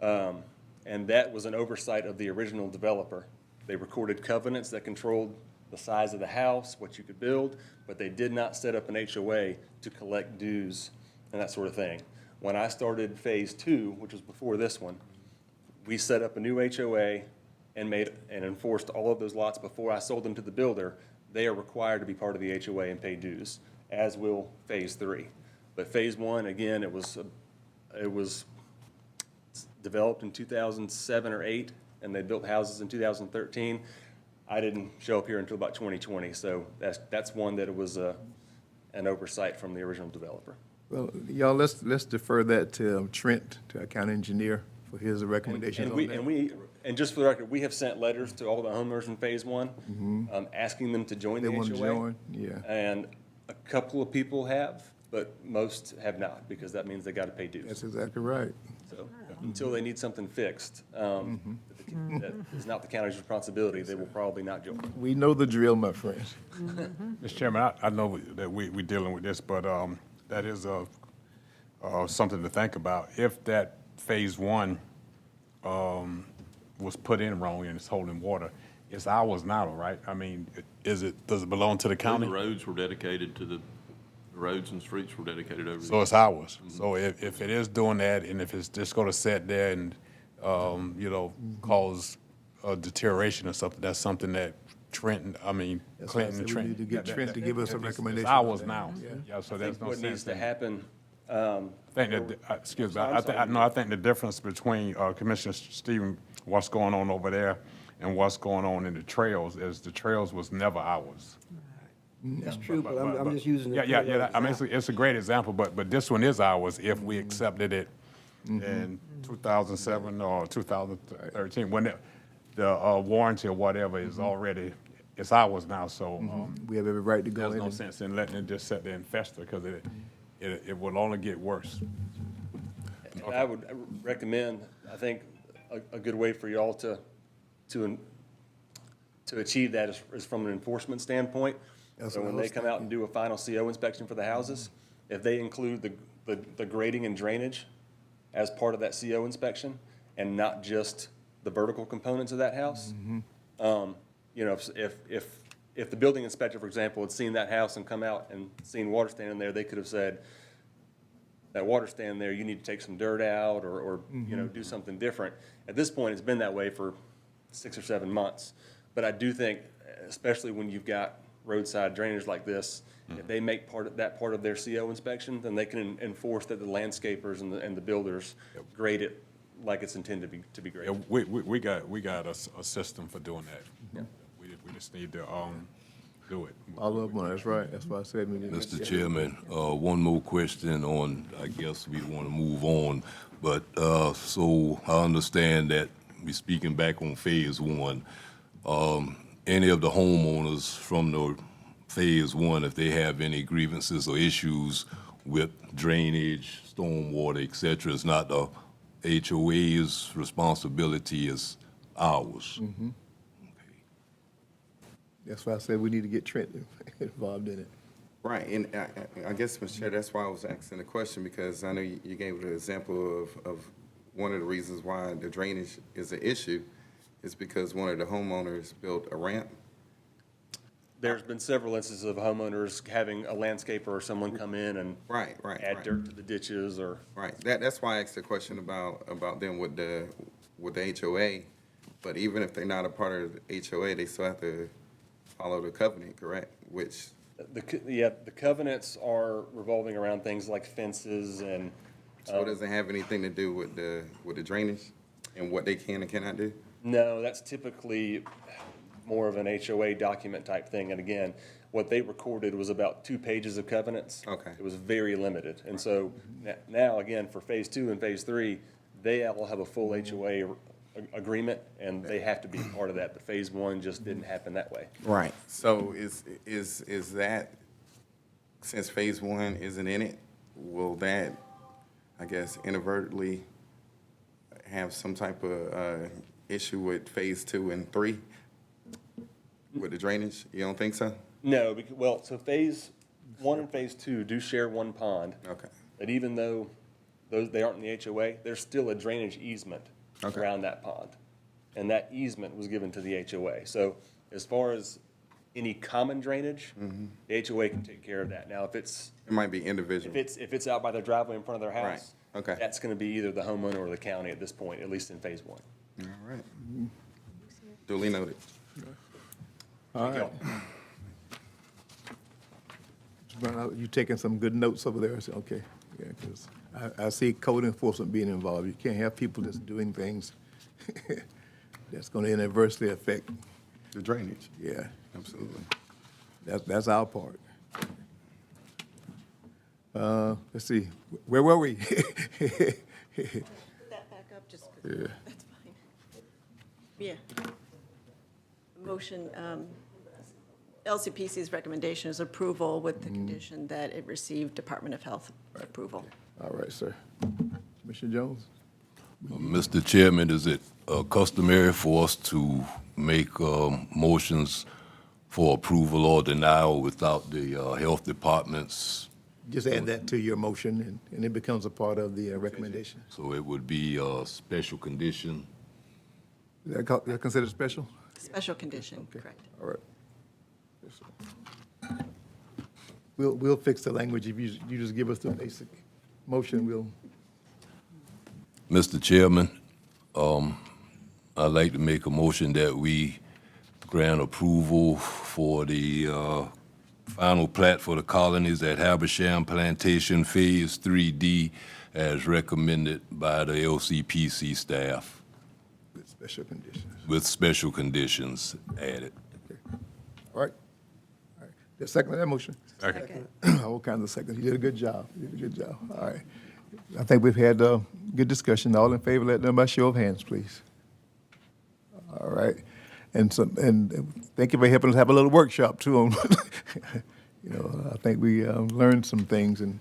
And that was an oversight of the original developer. They recorded covenants that controlled the size of the house, what you could build, but they did not set up an HOA to collect dues and that sort of thing. When I started phase 2, which was before this one, we set up a new HOA and enforced all of those lots before I sold them to the builder. They are required to be part of the HOA and pay dues, as will phase 3. But phase 1, again, it was developed in 2007 or 8, and they built houses in 2013. I didn't show up here until about 2020, so that's one that it was an oversight from the original developer. Well, y'all, let's defer that to Trent, to our county engineer, for his recommendations on that. And just for the record, we have sent letters to all the homeowners in phase 1, asking them to join the HOA. They want to join, yeah. And a couple of people have, but most have not, because that means they got to pay dues. That's exactly right. So until they need something fixed, that the that is not the county's responsibility, they will probably not join. We know the drill, my friends. Mr. Chairman, I know that we're dealing with this, but that is something to think about. If that phase one was put in wrong and it's holding water, it's ours now, right? I mean, does it belong to the county? The roads were dedicated to the roads and streets were dedicated over. So it's ours. So if it is doing that, and if it's just gonna sit there and, cause a deterioration or something, that's something that Clinton That's why I and said we Trenton. need to get Trent to give us a It's recommendation. ours on that. now. Yeah. Yeah, so I there's think no what sense needs to in. happen, I think that, excuse me, I'm sorry. I think the difference between Commissioner Stephen, what's going on over there and what's going on in the trails is the trails was never ours. That's true, but I'm just using it. Yeah. I mean, it's a great example, but this one is ours if we accepted it in 2007 or 2013, when the warranty or whatever is already, it's ours now, so. We have every right to go There's in no and- sense in letting it just sit there and fester, because it will only get worse. and I would recommend, I think, a good way for y'all to achieve that is from an enforcement standpoint. That's So what I when they was come out and do a final CO inspection for the houses, if they include the grading and drainage as part of that CO inspection, and not just the vertical components of that house, if the building inspector, for example, had seen that house and come out and seen water standing there, they could have said, that water standing there, you need to take some dirt out or do something different. At this point, it's been that way for 6 or 7 months. But I do think, especially when you've got roadside drainage like this, if they make that part of their CO inspection, then they can enforce that the landscapers and the builders grade it like it's intended to be Yeah, graded. we got a system for doing that. Yeah. We just need to do it. All of them, that's right. That's why I said we need to. Mr. Chairman, one more question on, I guess we want to move on, but, so I understand that we're speaking back on phase one. Any of the homeowners from the phase one, if they have any grievances or issues with drainage, stormwater, et cetera, it's not the HOA's responsibility, it's ours. That's why I said we need to get Trent involved in it. Right, and I guess, Mr. Chair, that's why I was asking the question, because I know you gave an example of one of the reasons why the drainage is an issue is because one of the homeowners built a ramp. There's been several instances of homeowners having a landscaper or someone come in and add dirt to the ditches or. Right, that's why I asked the question about them with the HOA, but even if they're not a part of the HOA, they still have to follow the covenant, correct? Which. The covenants are revolving around things like fences and. So it doesn't have anything to do with the drainage and what they can and cannot do? No, that's typically more of an HOA document type thing. And again, what they recorded was about 2 pages of covenants. Okay. It was very limited. And so now, again, for phase 2 and phase 3, they all have a full HOA agreement and they have to be part of that. But phase 1 just didn't happen that way. Right, so is that, since phase 1 isn't in it, will that, I guess, inadvertently have some type of issue with phase 2 and 3 with the drainage? You don't think so? No, well, so phase 1 and phase 2 do share one pond. Okay. But even though they aren't in the HOA, there's still a drainage easement around that pond. And that easement was given to the HOA. So as far as any common drainage, the HOA can take care of that. Now, if it's. It might be individual. If it's out by their driveway in front of their house. Right. Okay. That's gonna be either the homeowner or the county at this point, at least in phase 1. All right. Duly noted. All right. You taking some good notes over there? Okay, yeah, because I see code enforcement being involved. You can't have people just doing things that's going to inadvertently affect the drainage. Yeah, absolutely. That's our part. Let's see, where were we? Put that back up, just, Yeah. that's fine. Yeah. Motion, LCPC's recommendation is approval with the condition that it received Department of Health approval. All right, sir. Commissioner Jones? Mr. Chairman, is it customary for us to make motions for approval or denial without the health department's? Just add that to your motion, and it becomes a part of the recommendation. So it would be a special condition? Is that considered special? Special condition, correct. All right. We'll fix the language. If you just give us the basic motion, we'll. Mr. Chairman, I'd like to make a motion that we grant approval for the final plat for the colonies at Habersham Plantation Phase 3D as recommended by the LCPC staff. With special conditions. With special conditions added. Okay. All right. All right. The second of that motion? Second. All kinds of seconds. You did a good job. You did a good job. All right. I think we've had a good discussion. All in favor, let them by show of hands, please. All right. And thank you for helping us have a little workshop too on, I think we learned some things and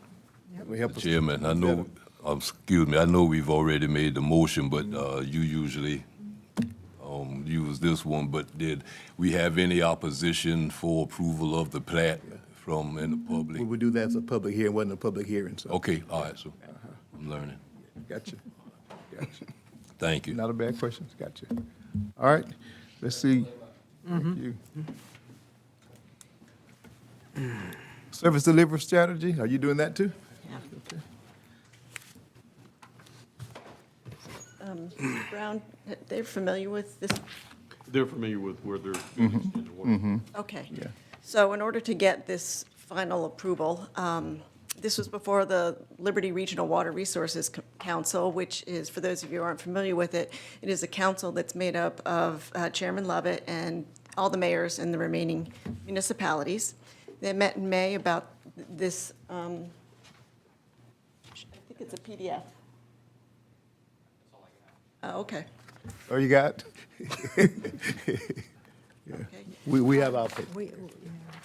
we helped us. Chairman, I know, excuse me, I know we've already made the motion, but you usually use this one, but did we have any opposition for approval of the plat from in the public? We would do that as a public hearing, wasn't a public hearing, so. Okay, all right, so I'm learning. Gotcha. Thank you. Not a bad question. Gotcha. All right. Let's see. Thank you. Service delivery strategy, are you doing that too? Yeah. Okay. Brown, they're familiar with this? They're familiar with where they're doing extended work. Okay. Yeah. So in order to get this final approval, this was before the Liberty Regional Water Resources Council, which is, for those of you who aren't familiar with it, it is a council that's made up of Chairman Lovett and all the mayors in the remaining municipalities. They met in May about this, I think it's a PDF. Oh, okay. Oh, you got? Okay. We have our paper.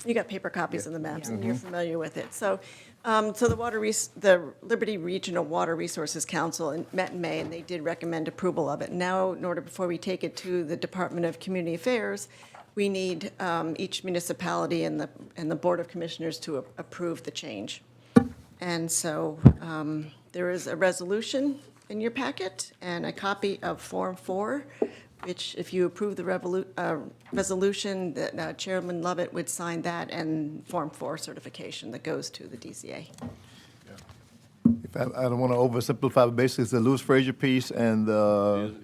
You got paper copies of the maps, and you're familiar with it. So, the Liberty Regional Water Resources Council met in May, and they did recommend approval of it. Now, before we take it to the Department of Community Affairs, we need each municipality and the Board of Commissioners to approve the change. And so, there is a resolution in your packet and a copy of Form 4, which, if you approve the resolution, that Chairman Lovett would sign that, and Form 4 certification that goes to the DCA. If I don't want to oversimplify, but basically it's the Lewis Frazier piece and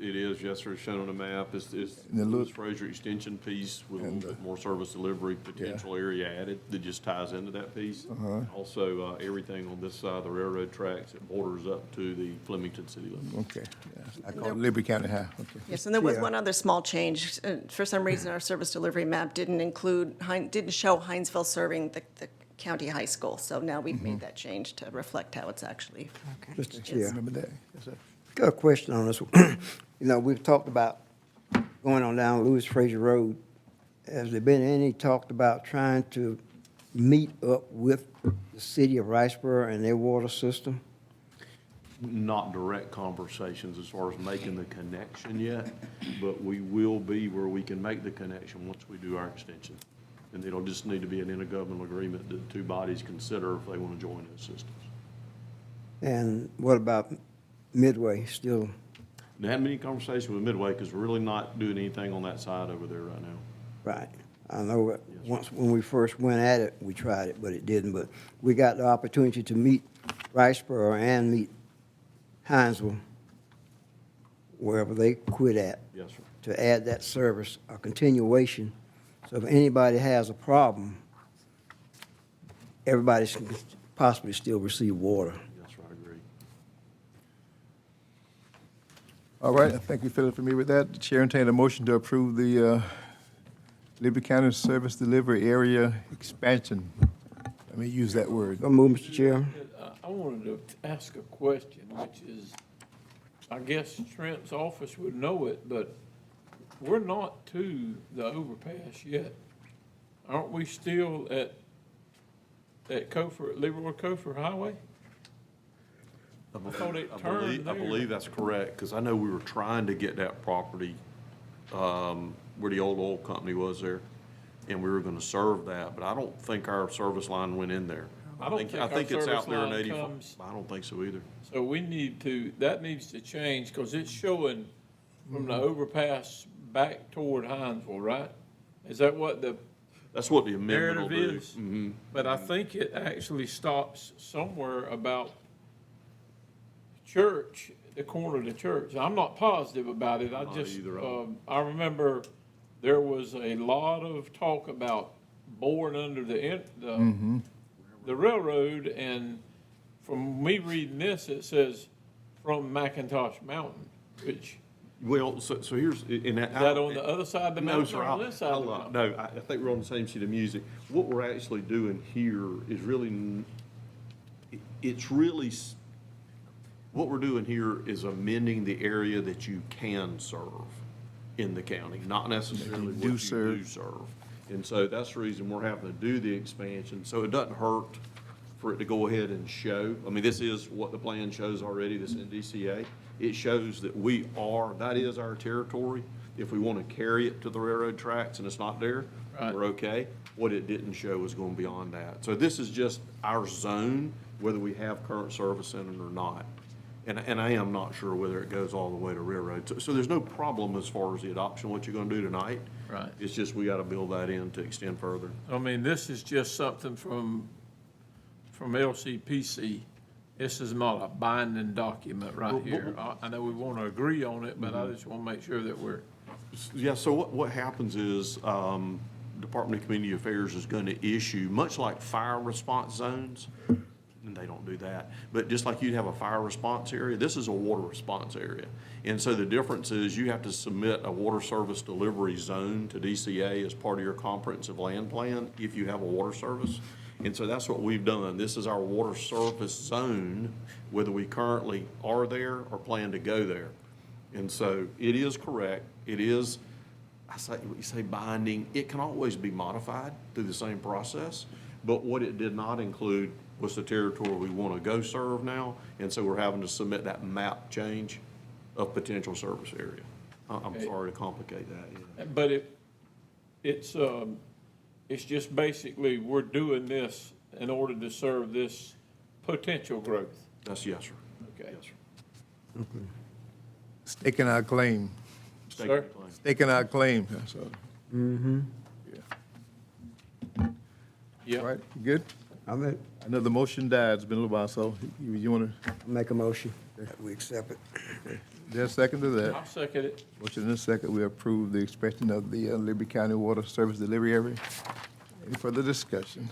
It is, yes, sir, shown on the map. It's the Lewis Frazier extension piece with a little bit more service delivery potential area added that just ties into that piece. Also, everything on this side of the railroad tracks, it borders up to the Flemington city limit. okay. Yeah. I call it Liberty County High. Okay. Yes, and there was one other small change. For some reason, our service delivery map didn't show Hinesville serving the county high school. So now we've made that change to reflect how it's actually. Mr. Chair, Remember that? Yes, sir. got a question on this. We've talked about going on down Lewis Frazier Road. Has there been any talk about trying to meet up with the city of Riceboro and their water system? Not direct conversations as far as making the connection yet, but we will be where we can make the connection once we do our extension. And it'll just need to be an intergovernmental agreement that two bodies consider if they want to join those systems. And what about Midway still? There haven't been any conversation with Midway because we're really not doing anything on that side over there right now. Right. I know that once, when we first went at it, we tried it, but it didn't. But we got the opportunity to meet Riceboro and meet Hinesville, wherever they quit at. Yes, sir. To add that service, a continuation. So if anybody has a problem, everybody can possibly still receive water. Yes, sir, I agree. All right, I think you're feeling familiar with that. The chair entertained a motion to approve the Liberty County Service Delivery Area Expansion. Let me use that word. Go move, Mr. Chairman. I wanted to ask a question, which is, I guess Trent's office would know it, but we're not to the overpass yet. Aren't we still at Leroy Cofer Highway? I thought it I turned there. believe that's correct, because I know we were trying to get that property, where the old oil company was there, and we were gonna serve that, but I don't think our service line went in there. I don't think I our think it's service out there in line 85. comes- I don't think so either. So we need to, that needs to change, because it's showing from the overpass back toward Hinesville, right? Is that what the That's what the amendment will narrative do. is? Mhm. But I think it actually stops somewhere about church, the corner of the church. I'm not positive about it. Not either. I remember there was a lot of talk about boring under the railroad, and from me reading this, it says from McIntosh Mountain, which, Well, so here's, in that. is that on the other side of the No, mountain sir, or on this side of the mountain? No, I think we're on the same sheet of music. What we're actually doing here is really, it's really, what we're doing here is amending the area that you can serve in the county, not necessarily what you do serve. And so that's the reason we're having to do the expansion, so it doesn't hurt for it to go ahead and show. I mean, this is what the plan shows already, this NDCA. It shows that that is our territory. If we want to carry it to the railroad tracks and it's not there, Right. we're okay. What it didn't show was going beyond that. So this is just our zone, whether we have current service in it or not. And I am not sure whether it goes all the way to railroad. So there's no problem as far as the adoption, what you're going to do tonight. Right. It's just we got to build that in to extend further. I mean, this is just something from LCPC. This is not a binding document right here. I know we want to agree on it, but I just want to make sure that we're, Yeah, so what happens is, Department of Community Affairs is going to issue, much like fire response zones, and they don't do that, but just like you'd have a fire response area, this is a water response area. And so the difference is you have to submit a water service delivery zone to DCA as part of your comprehensive land plan if you have a water service. And so that's what we've done. This is our water service zone, whether we currently are there or plan to go there. And so it is correct. It is, you say binding, it can always be modified through the same process. But what it did not include was the territory we want to go serve now. And so we're having to submit that map change of potential service area. I'm Okay. sorry to complicate that. Yeah. but it's just basically, we're doing this in order to serve this potential growth. That's yes, sir. Okay. Yes, sir. Staking our claim. Sir? Staking our claim, that's all. Yeah. All right, you good? I'm it. Another motion died, it's been a little while, so you want to, Make a motion that we accept it. there's a second to that? I'll second it. Motion and a second, we approve the expansion of the Liberty County Water Service Delivery Area. Any further discussion?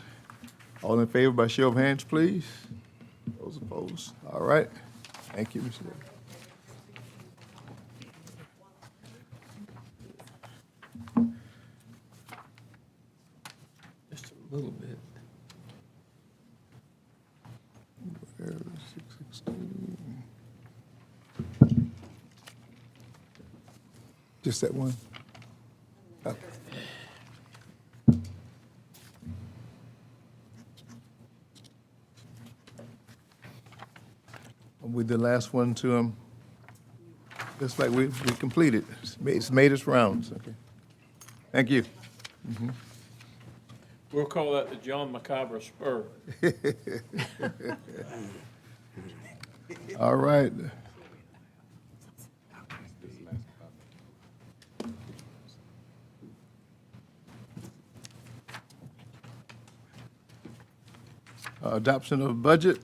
All in favor by show of hands, please. Those opposed? All right. Thank you, Mr. Davis. Just a little bit. There's 616. Just that one? Okay. With the last one to, looks like we completed. It's made its rounds, okay. Thank you. We'll call that the John McIver Spur. All right. Adoption of budget.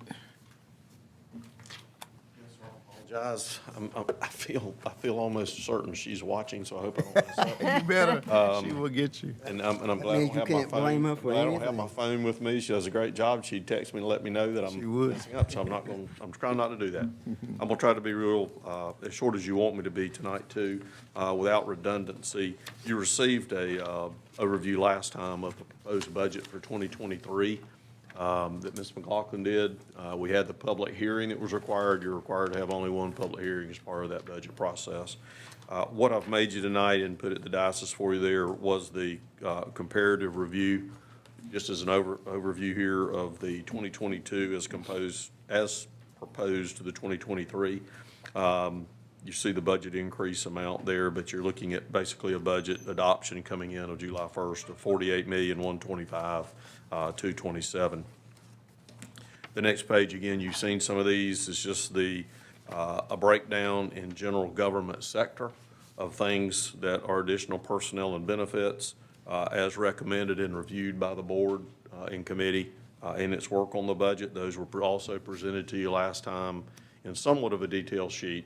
Apologize. I feel almost certain she's watching, so I hope I don't mess up. You better, she will get you. And I'm glad I means don't you have my can't blame her phone. for Glad I don't have anything. my phone with me. She does a great job. She'd text me and let me know that She I'm would. messing up, so I'm trying not to do that. I'm gonna try to be real, as short as you want me to be tonight too, without redundancy. You received a review last time of the proposed budget for 2023. That Ms. McLaughlin did. We had the public hearing that was required. You're required to have only one public hearing as part of that budget process. What I've made you tonight and put at the diocese for you there was the comparative review, just as an overview here of the 2022 as proposed to the 2023. You see the budget increase amount there, but you're looking at basically a budget adoption coming in of July 1st of $48,125,227. The next page, again, you've seen some of these, is just a breakdown in general government sector of things that are additional personnel and benefits as recommended and reviewed by the board in committee in its work on the budget. Those were also presented to you last time in somewhat of a detail sheet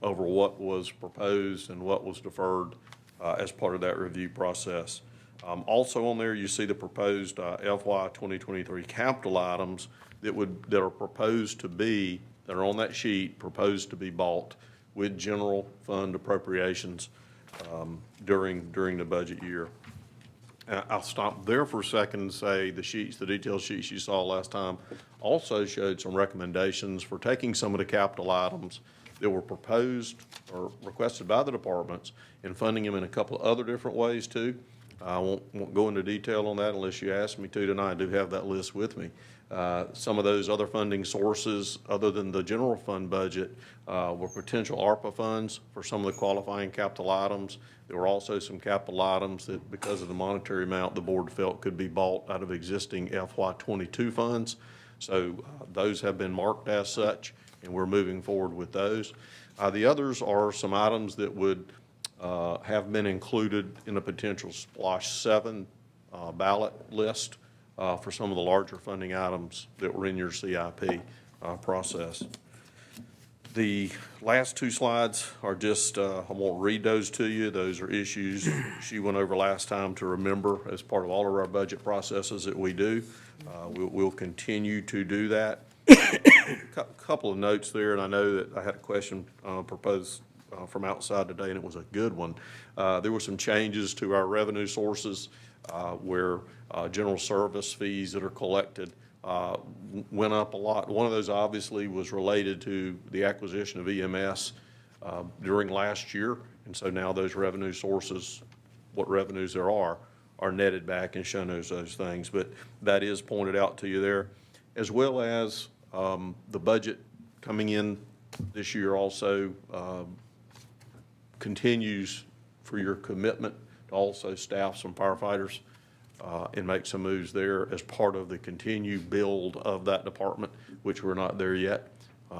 over what was proposed and what was deferred as part of that review process. Also on there, you see the proposed FY 2023 capital items that are proposed to be, that are on that sheet, proposed to be bought with general fund appropriations during the budget year. I'll stop there for a second and say the sheets, the detailed sheets you saw last time also showed some recommendations for taking some of the capital items that were proposed or requested by the departments and funding them in a couple of other different ways too. I won't go into detail on that unless you ask me to tonight. I do have that list with me. Some of those other funding sources, other than the general fund budget, were potential ARPA funds for some of the qualifying capital items. There were also some capital items that, because of the monetary amount, the board felt could be bought out of existing FY22 funds. So those have been marked as such, and we're moving forward with those. The others are some items that would have been included in a potential SPLOSH 7 ballot list for some of the larger funding items that were in your CIP process. The last two slides are just, I won't read those to you. Those are issues she went over last time to remember as part of all of our budget processes that we do. We'll continue to do that. A couple of notes there, and I know that I had a question proposed from outside today, and it was a good one. There were some changes to our revenue sources where general service fees that are collected went up a lot. One of those obviously was related to the acquisition of EMS during last year, and so now those revenue sources, what revenues there are netted back and shown as those things. But that is pointed out to you there, as well as the budget coming in this year also continues for your commitment to also staff some firefighters and make some moves there as part of the continued build of that department, which we're not there yet.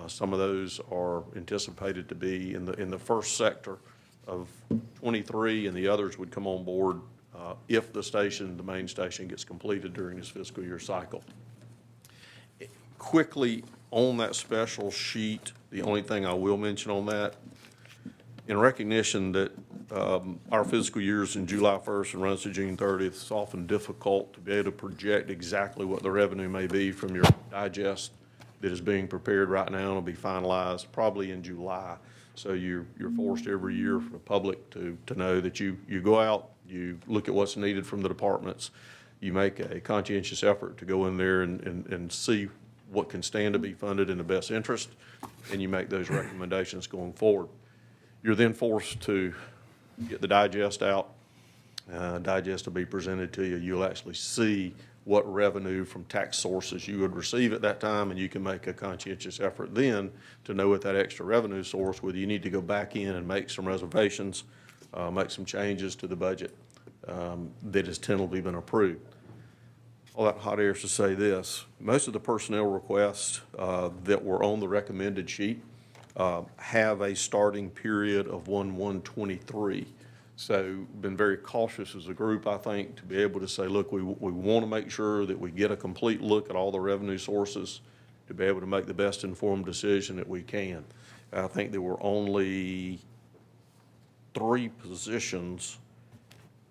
Some of those are anticipated to be in the first sector of 23, and the others would come on board if the main station gets completed during this fiscal year cycle. Quickly on that special sheet, the only thing I will mention on that, in recognition that our fiscal year is in July 1st and runs to June 30th, it's often difficult to be able to project exactly what the revenue may be from your digest that is being prepared right now and will be finalized probably in July. So you're forced every year for the public to know that you go out, you look at what's needed from the departments, you make a conscientious effort to go in there and see what can stand to be funded in the best interest, and you make those recommendations going forward. You're then forced to get the digest out. Digest will be presented to you. You'll actually see what revenue from tax sources you would receive at that time, and you can make a conscientious effort then to know what that extra revenue source, whether you need to go back in and make some reservations, make some changes to the budget that has tentatively been approved. All that hot air is to say this: most of the personnel requests that were on the recommended sheet have a starting period of 1/1/23. So been very cautious as a group, I think, to be able to say, look, we want to make sure that we get a complete look at all the revenue sources to be able to make the best informed decision that we can. I think there were only 3 positions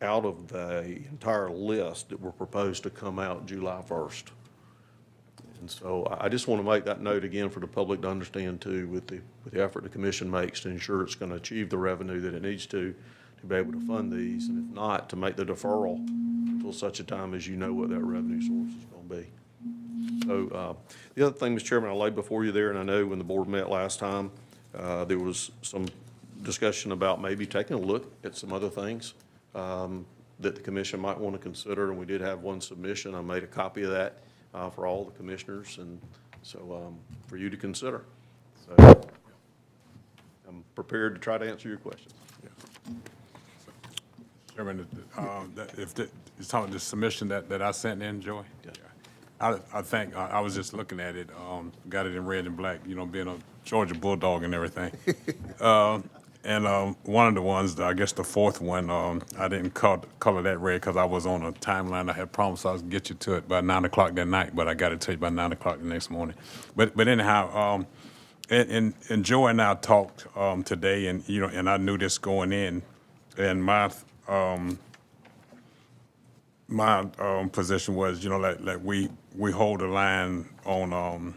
out of the entire list that were proposed to come out July 1st. And so I just want to make that note again for the public to understand too, with the effort the commission makes to ensure it's going to achieve the revenue that it needs to be able to fund these, and if not, to make the deferral until such a time as you know what that revenue source is going to be. So the other thing, Mr. Chairman, I laid before you there, and I know when the board met last time, there was some discussion about maybe taking a look at some other things that the commission might want to consider, and we did have one submission. I made a copy of that for all the commissioners, and So, for you to consider. So, I'm prepared to try to answer your questions. Chairman, if you're talking the submission that I sent in, Joy? I think, I was just looking at it, got it in red and black, you know, being a Georgia Bulldog and everything. And one of the ones, I guess the fourth one, I didn't color that red because I was on a timeline. I had promised I was get you to it by 9 o'clock that night, but I got it to you by 9 o'clock the next morning. But anyhow, and Joy and I talked today, and you know, and I knew this going in, and my position was, you know, like we hold the line on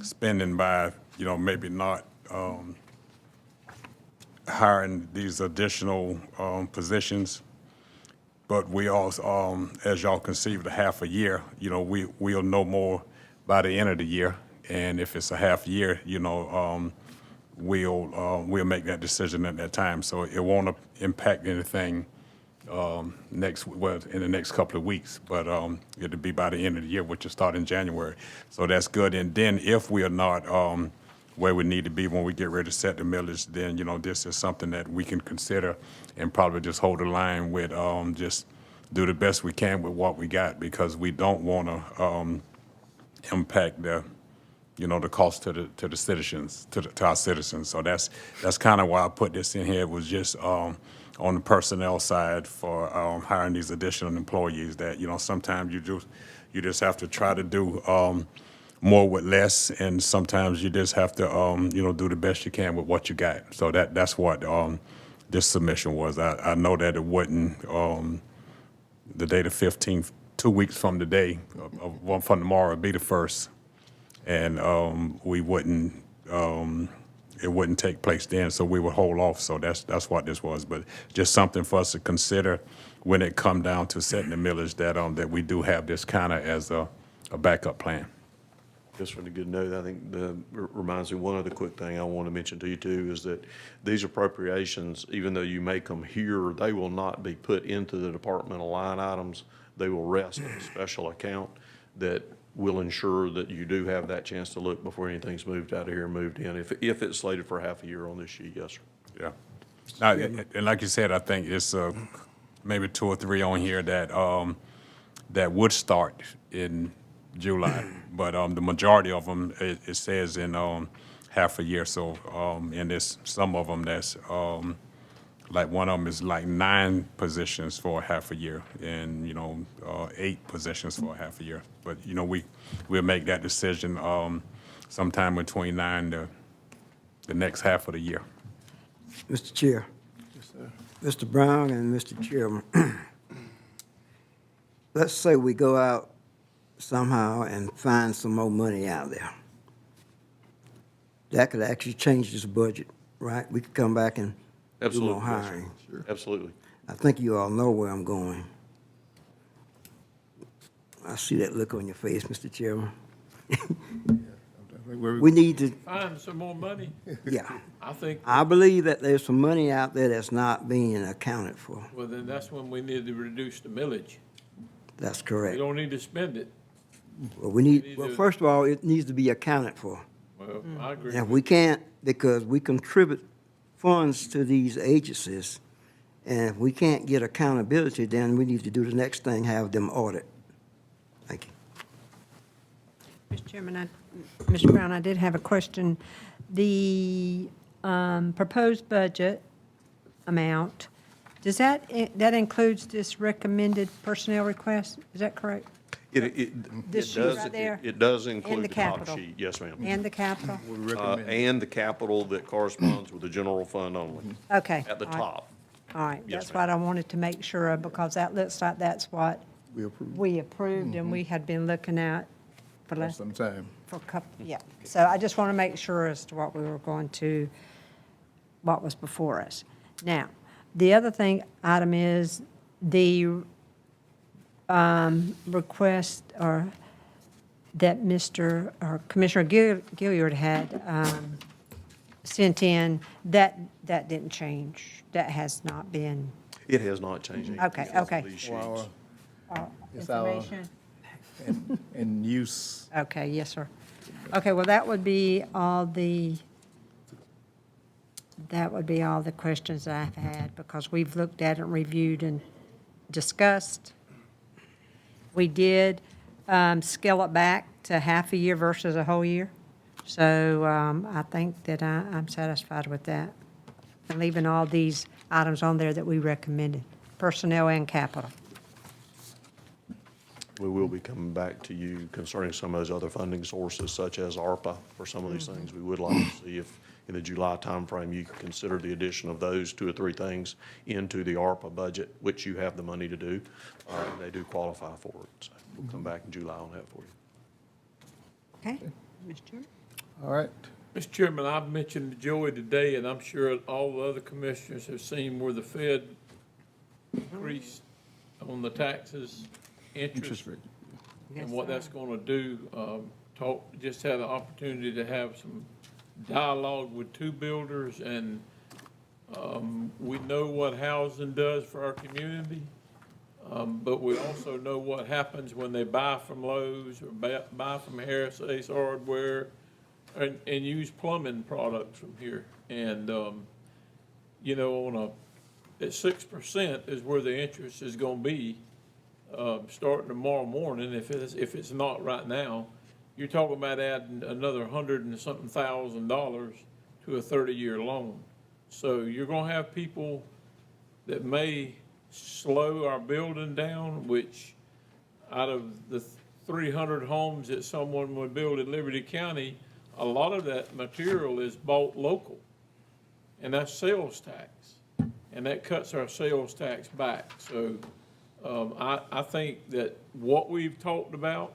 spending by, you know, maybe not hiring these additional positions, but we also, as y'all can see, the half a year, you know, we'll know more by the end of the year, and if it's a half year, you know, we'll make that decision at that time. So it won't impact anything in the next couple of weeks, but it'll be by the end of the year, which will start in January. So that's good. And then if we are not where we need to be when we get ready to set the millage, then, you know, this is something that we can consider and probably just hold the line with, just do the best we can with what we got, because we don't want to impact the, you know, the cost to the citizens, to our citizens. So that's kind of why I put this in here. It was just on the personnel side for hiring these additional employees that, you know, sometimes you just have to try to do more with less, and sometimes you just have to, you know, do the best you can with what you got. So that's what this submission was. I know that it wouldn't, the day the 15th, 2 weeks from today, one from tomorrow would be the first, and we wouldn't, it wouldn't take place then, so we would hold off. So that's what this was, but just something for us to consider when it come down to setting the millage, that we do have this kind of as a backup plan. Just from a good note, I think reminds me, one other quick thing I want to mention to you too is that these appropriations, even though you make them here, they will not be put into the departmental line items. They will rest in a special account that will ensure that you do have that chance to look before anything's moved out of here and moved in. If it's slated for half a year on this sheet, yes, sir. Yeah. Now, and like you said, I think it's maybe 2 or 3 on here that would start in July, but the majority of them, it says in half a year. So, and there's some of them that's like one of them is like 9 positions for half a year, and you know 8 positions for half a year. But you know we'll make that decision sometime between 9 to the next half of the year. Mr. Chair. Yes, sir. Mr. Brown and Mr. Chairman, let's say we go out somehow and find some more money out there. That could actually change this budget, right? We could come back and do more hiring. Sure. Absolutely. I think you all know where I'm going. I see that look on your face, Mr. Chairman. We need to, Find some more money. yeah. I believe that there's some money out there that's not being accounted for. Well, then that's when we need to reduce the millage. That's We correct. don't need to spend it. Well, need well, to- first of all, it needs to be accounted for. Well, I agree. And if we can't, because we contribute funds to these agencies, and if we can't get accountability, then we need to do the next thing, have them audit. Thank you. Mr. Chairman, Mr. Brown, I did have a question. The proposed budget amount, does that includes this recommended personnel request? Is that correct? This sheet right there? It does And include the the top capital. sheet, yes, ma'am. And the capital? And the capital that corresponds with the general fund only, Okay. at the all right. top. All right, Yes, that's ma'am. what I wanted to make sure of, because that looks like that's what we approved, and we had been looking at for less, Some time. for a couple, yeah. So I just want to make sure as to what we were going to, what was before us. Now, the other item is the request or that Commissioner Gilliard had sent in, that didn't change. That has not been, It has not changed. anything Okay, because of okay. these sheets. It's our- information? And use. Okay, yes, sir. Okay, well, that would be all the questions that I've had, because we've looked at it, reviewed, and discussed. We did scale it back to half a year versus a whole year. So I think that I'm satisfied with that. And leaving all these items on there that we recommended, personnel and capital. We will be coming back to you concerning some of those other funding sources, such as ARPA, for some of these things. We would like to see if, in the July timeframe, you could consider the addition of those 2 or 3 things into the ARPA budget, which you have the money to do. And they do qualify for it. So we'll come back in July on that for you. Okay, Mr. Chairman? All right. Mr. Chairman, I've mentioned to Joey today, and I'm sure all the other commissioners have seen where the Fed increased on the taxes, interest rate. and what that's gonna do. Just had an opportunity to have some dialogue with 2 builders, and we know what housing does for our community. But we also know what happens when they buy from Lowe's or buy from Harris Ace Hardware and use plumbing products from here. And, you know, at 6% is where the interest is gonna be, starting tomorrow morning. If it's not right now, you're talking about adding another $100 and something thousand to a 30-year loan. So you're gonna have people that may slow our building down, which out of the 300 homes that someone would build in Liberty County, a lot of that material is bought local, and that's sales tax, and that cuts our sales tax back. So I think that what we've talked about,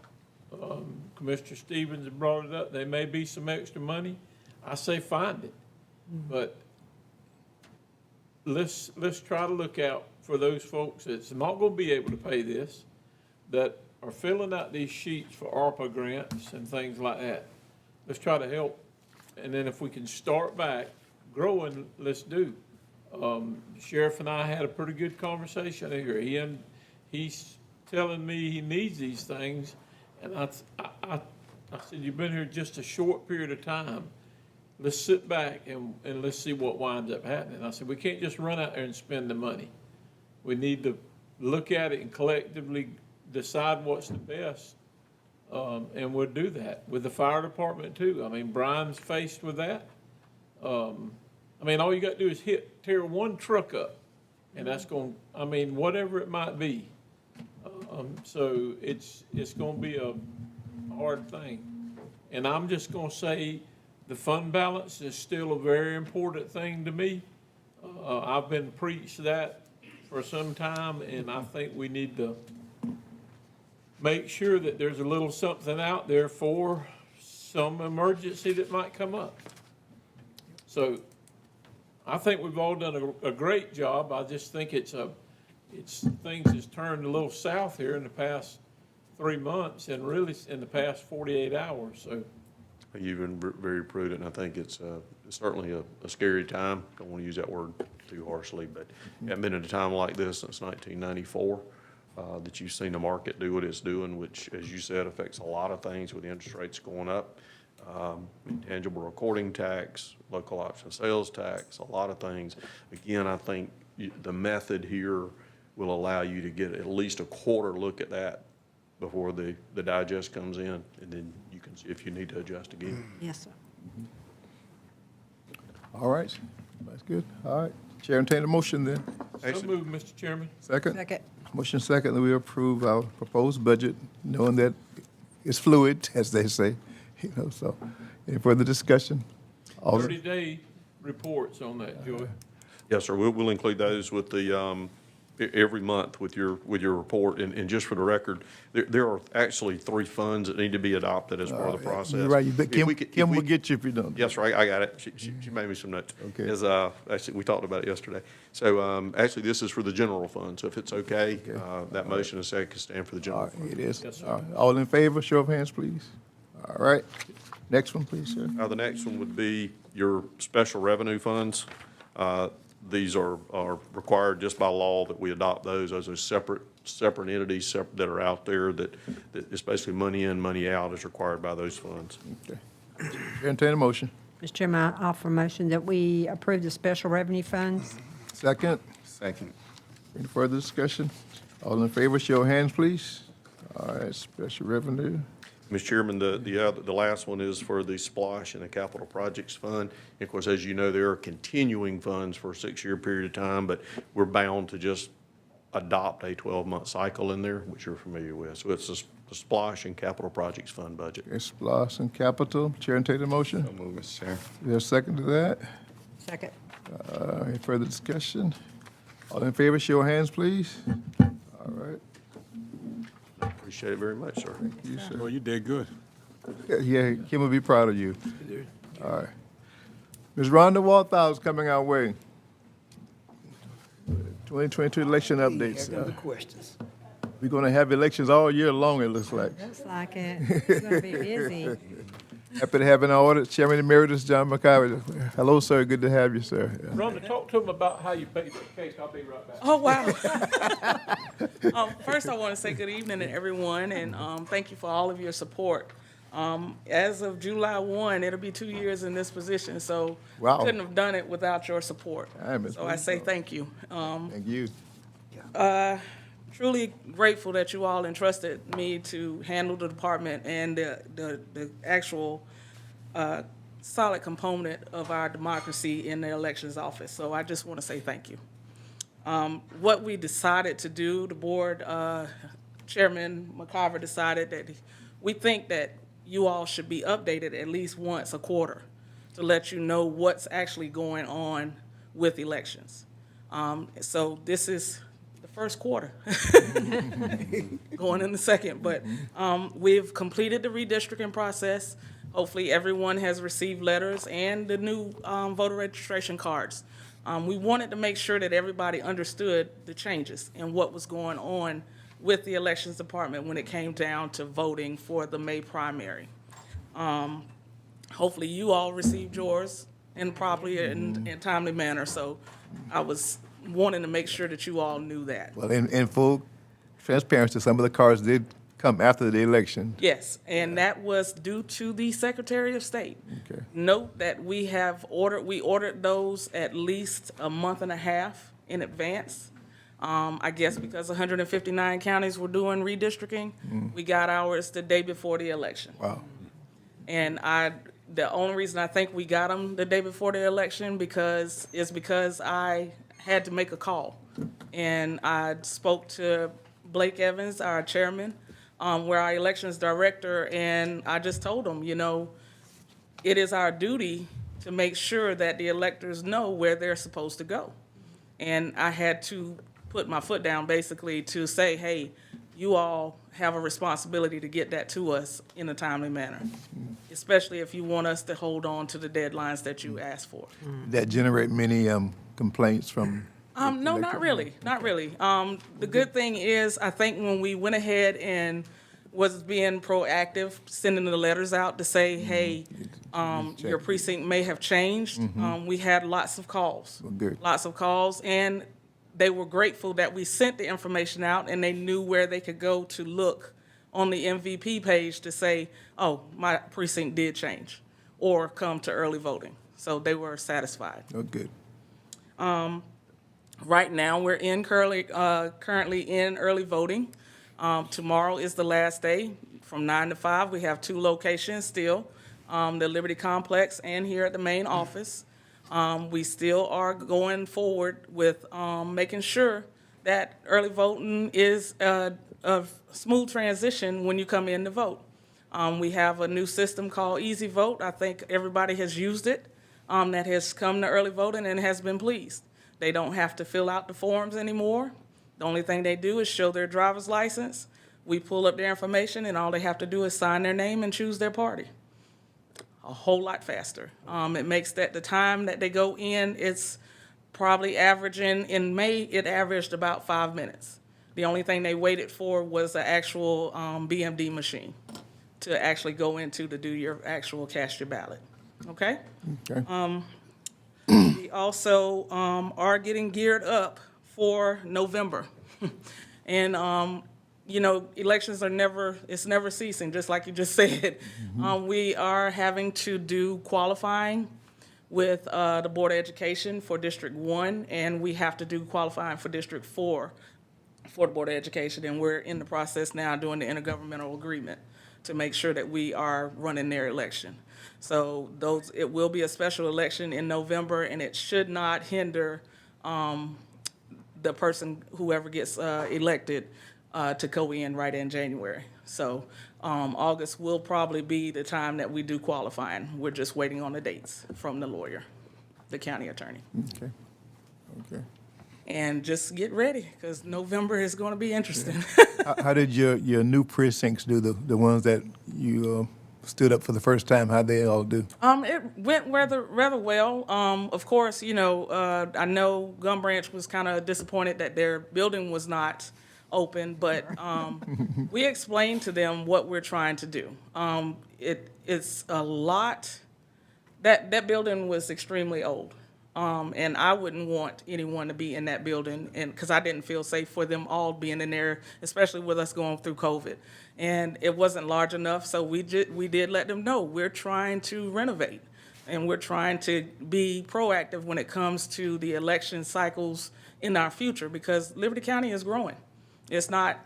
Commissioner Stevens has brought it up, there may be some extra money. I say find it, but let's try to look out for those folks that's not gonna be able to pay this, that are filling out these sheets for ARPA grants and things like that. Let's try to help, and then if we can start back growing, let's do. The sheriff and I had a pretty good conversation here. He's telling me he needs these things, and I said, you've been here just a short period of time. Let's sit back and let's see what winds up happening. I said, we can't just run out there and spend the money. We need to look at it and collectively decide what's the best. And we'll do that with the fire department too. I mean, Brian's faced with that. I mean, all you got to do is tear one truck up, and that's going, I mean, whatever it might be. So it's going to be a hard thing. And I'm just going to say the fund balance is still a very important thing to me. I've been preached that for some time, and I think we need to make sure that there's a little something out there for some emergency that might come up. So I think we've all done a great job. I just think things has turned a little south here in the past 3 months, and really in the past 48 hours, so. You've been very prudent, and I think it's certainly a scary time. Don't want to use that word too harshly, but you haven't been in a time like this since 1994. That you've seen the market do what it's doing, which, as you said, affects a lot of things with the interest rates going up. Intangible recording tax, local option sales tax, a lot of things. Again, I think the method here will allow you to get at least a quarter look at that before the digest comes in, and then you can see if you need to adjust again. Yes, sir. All right, that's good. All right, Chair, entertain a motion then. So moved, Mr. Chairman. Second? Second. Motion second that we approve our proposed budget, knowing that it's fluid, as they say, you know, so. Any further discussion? 30-day reports on that, Joey. Yes, sir. We'll include those with the, every month with your report. And just for the record, there are actually 3 funds that need to be adopted as part of the process. You're right. Kim will get you if you don't. Yes, right. I got it. She made me some notes. Okay. Actually, we talked about it yesterday. So, actually, this is for the general fund. So if it's okay, that motion and second can stand for the general fund. It is. Yes, sir. All in favor, show of hands, please. All right. Next one, please, sir. The next one would be your special revenue funds. these are required just by law that we adopt those as a separate entities that are out there that it's basically money in, money out is required by those funds. Okay. Entertain a motion. Mr. Chairman, I offer a motion that we approve the special revenue funds. Second. Second. Any further discussion? All in favor, show of hands, please. All right, special revenue. Mr. Chairman, the last one is for the SPLOSH and the Capital Projects Fund. Of course, as you know, there are continuing funds for a 6-year period of time, but we're bound to just adopt a 12-month cycle in there, which you're familiar with. So it's the SPLOSH and Capital Projects Fund budget. Okay, SPLOSH and Capital. Chair, entertain a motion. So move, Mr. Chair. Is there a second to that? Second. Any further discussion? All in favor, show of hands, please. All right. Appreciate it very much, sir. Thank you, sir. Well, you did good. Yeah, Kim will be proud of you. All right. Ms. Rhonda Walthouse is coming our way. 2022 election updates. Here come the questions. We're going to have elections all year long, it looks like. Looks like it. It's going to be busy. Happy to have in our order Chairman Emeritus John McIver. Hello, sir. Good to have you, sir. Rhonda, talk to him about how you paid for the cake. I'll be right back. Oh, wow. First, I want to say good evening to everyone, and thank you for all of your support. As of July 1, it'll be 2 years in this position, so Wow. couldn't have done it without your support. So I say thank you. Thank you. Truly grateful that you all entrusted me to handle the department and the actual solid component of our democracy in the elections office. So I just want to say thank you. What we decided to do, the board, Chairman McIver decided that we think that you all should be updated at least once a quarter to let you know what's actually going on with elections. So this is the first quarter, going in the second, but we've completed the redistricting process. Hopefully everyone has received letters and the new voter registration cards. We wanted to make sure that everybody understood the changes and what was going on with the elections department when it came down to voting for the May primary. Hopefully you all received yours in properly and timely manner, so I was wanting to make sure that you all knew that. Well, in full transparency, some of the cards did come after the election. Yes, and that was due to the Secretary of State. Okay. Note that we ordered those at least a month and a half in advance. I guess because 159 counties were doing redistricting, we got ours the day before the election. Wow. And the only reason I think we got them the day before the election is because I had to make a call. And I spoke to Blake Evans, our chairman, we're our elections director, and I just told him, it is our duty to make sure that the electors know where they're supposed to go. And I had to put my foot down basically to say, hey, you all have a responsibility to get that to us in a timely manner, especially if you want us to hold on to the deadlines that you asked for. That generate many complaints from? No, not really, not really. The good thing is, I think when we went ahead and was being proactive, sending the letters out to say, hey, your precinct may have changed, we had lots of calls. Well, good. Lots of calls, and they were grateful that we sent the information out and they knew where they could go to look on the MVP page to say, oh, my precinct did change, or come to early voting. So they were satisfied. Oh, good. Right now, we're currently in early voting. Tomorrow is the last day from 9 to 5. We have 2 locations still, the Liberty Complex and here at the main office. We still are going forward with making sure that early voting is a smooth transition when you come in to vote. We have a new system called Easy Vote. I think everybody has used it that has come to early voting and has been pleased. They don't have to fill out the forms anymore. The only thing they do is show their driver's license. We pull up their information, and all they have to do is sign their name and choose their party. A whole lot faster. It makes that the time that they go in, it's probably averaging, in May, it averaged about 5 minutes. The only thing they waited for was the actual BMD machine to actually go into to do your actual cast your ballot. Okay? Okay. The We also are getting geared up for November. And, elections are it's never ceasing, just like you just said. We are having to do qualifying with the Board of Education for District 1, and we have to do qualifying for District 4 for the Board of Education, and we're in the process now doing the intergovernmental agreement to make sure that we are running their election. So it will be a special election in November, and it should not hinder the person, whoever gets elected, to go in right in January. So August will probably be the time that we do qualifying. We're just waiting on the dates from the lawyer, the county attorney. Okay, okay. And just get ready, because November is going to be interesting. How did your new precincts do, the ones that you stood up for the first time? How'd they all do? It went rather well. Of course, I know Gum Branch was kind of disappointed that their building was not open, but we explained to them what we're trying to do. It's a lot. That building was extremely old. And I wouldn't want anyone to be in that building, and because I didn't feel safe for them all being in there, especially with us going through COVID. And it wasn't large enough, so we did let them know we're trying to renovate, and we're trying to be proactive when it comes to the election cycles in our future, because Liberty County is growing. It's not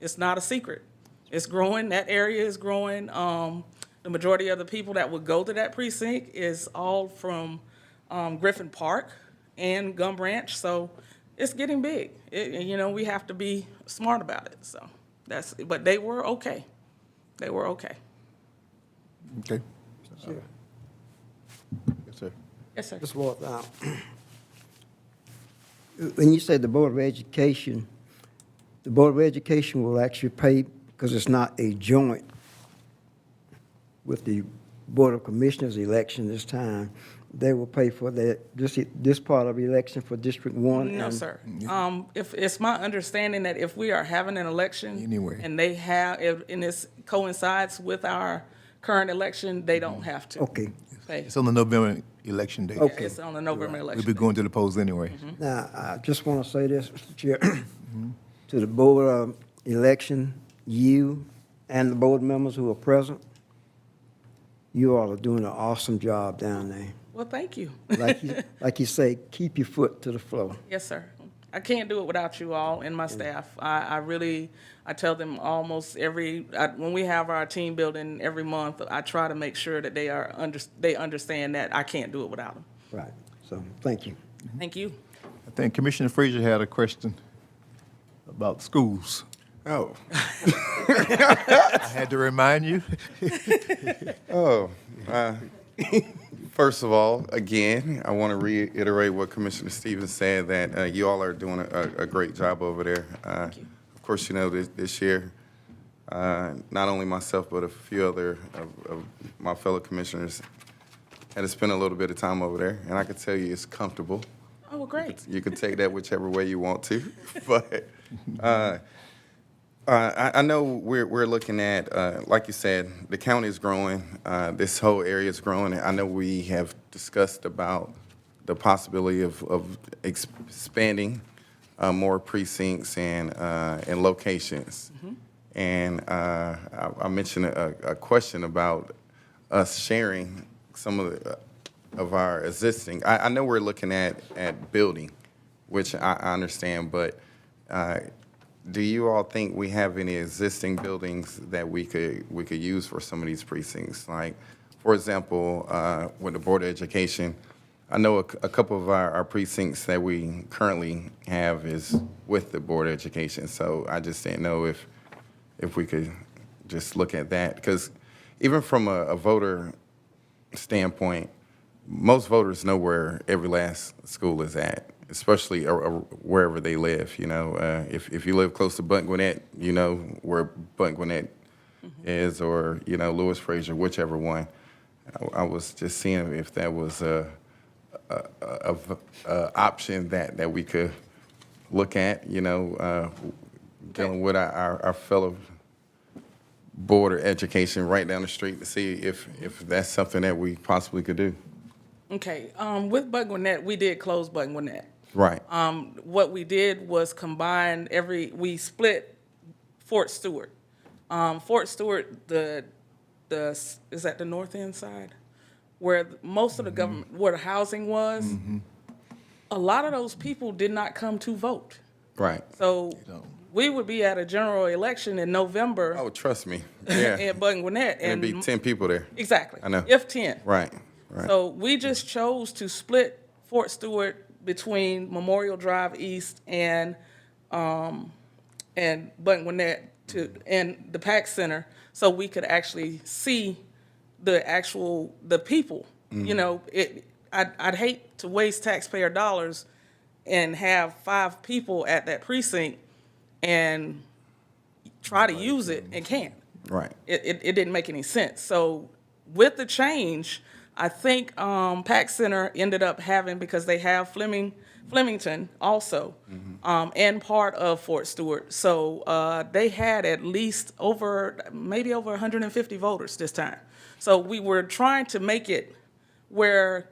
a secret. It's growing. That area is growing. The majority of the people that would go to that precinct is all from Griffin Park and Gum Branch, so it's getting big. We have to be smart about it. So but they were okay. They were okay. Okay. Yes, sir. Yes, sir. Ms. Walter, when you say the Board of Education will actually pay, because it's not a joint with the Board of Commissioners election this time, they will pay for this part of the election for District 1? No, sir. If it's my understanding that if we are having an election Anyway. and and this coincides with our current election, they don't have to. Okay. Pay. It's on the November election day. Okay. It's on the November election. We'll be going to the polls anyway. Now, I just want to say this, Mr. Chair, to the Board of Election, you and the board members who are present, you all are doing an awesome job down there. Well, thank you. Like you say, keep your foot to the floor. Yes, sir. I can't do it without you all and my staff. I tell them almost when we have our team building every month, I try to make sure that they understand that I can't do it without them. Right. So, thank you. Thank you. I think Commissioner Frazier had a question about schools. Oh. I had to remind you. First of all, again, I want to reiterate what Commissioner Stevens said, that you all are doing a great job over there. Thank you. Of course, this year, not only myself, but a few other of my fellow commissioners had to spend a little bit of time over there, and I can tell you it's comfortable. Oh, well, great. You can take that whichever way you want to, but I know we're looking at, like you said, the county is growing. This whole area is growing. I know we have discussed about the possibility of expanding more precincts and locations. And I mentioned a question about us sharing some of our existing. I know we're looking at building, which I understand, but do you all think we have any existing buildings that we could use for some of these precincts? Like, for example, with the Board of Education, I know a couple of our precincts that we currently have is with the Board of Education. So I just didn't know if we could just look at that, because even from a voter standpoint, most voters know where every last school is at, especially wherever they live. If you live close to Bunt Gwinnett, you know where Bunt Gwinnett is, or Lewis Frazier, whichever one. I was just seeing if that was a option that we could look at. Dealing with our fellow Board of Education right down the street to see if that's something that we possibly could do. Okay, with Bud Gwinnett, we did close Bud Gwinnett. Right. What we did was combine we split Fort Stewart. Fort Stewart, is that the north end side? Where most of the government, where the housing was. A lot of those people did not come to vote. Right. So we would be at a general election in November. Oh, trust me. Yeah. At Bud Gwinnett. There'd be 10 people there. Exactly. I know. If 10. Right. Right. So we just chose to split Fort Stewart between Memorial Drive East and Bud Gwinnett and the PAC Center, so we could actually see the people. You know, I'd hate to waste taxpayer dollars and have 5 people at that precinct and try to use it and can't. Right. It didn't make any sense. So with the change, I think PAC Center ended up having, because they have Flemington also, and part of Fort Stewart. So they had at least maybe over 150 voters this time. So we were trying to make it where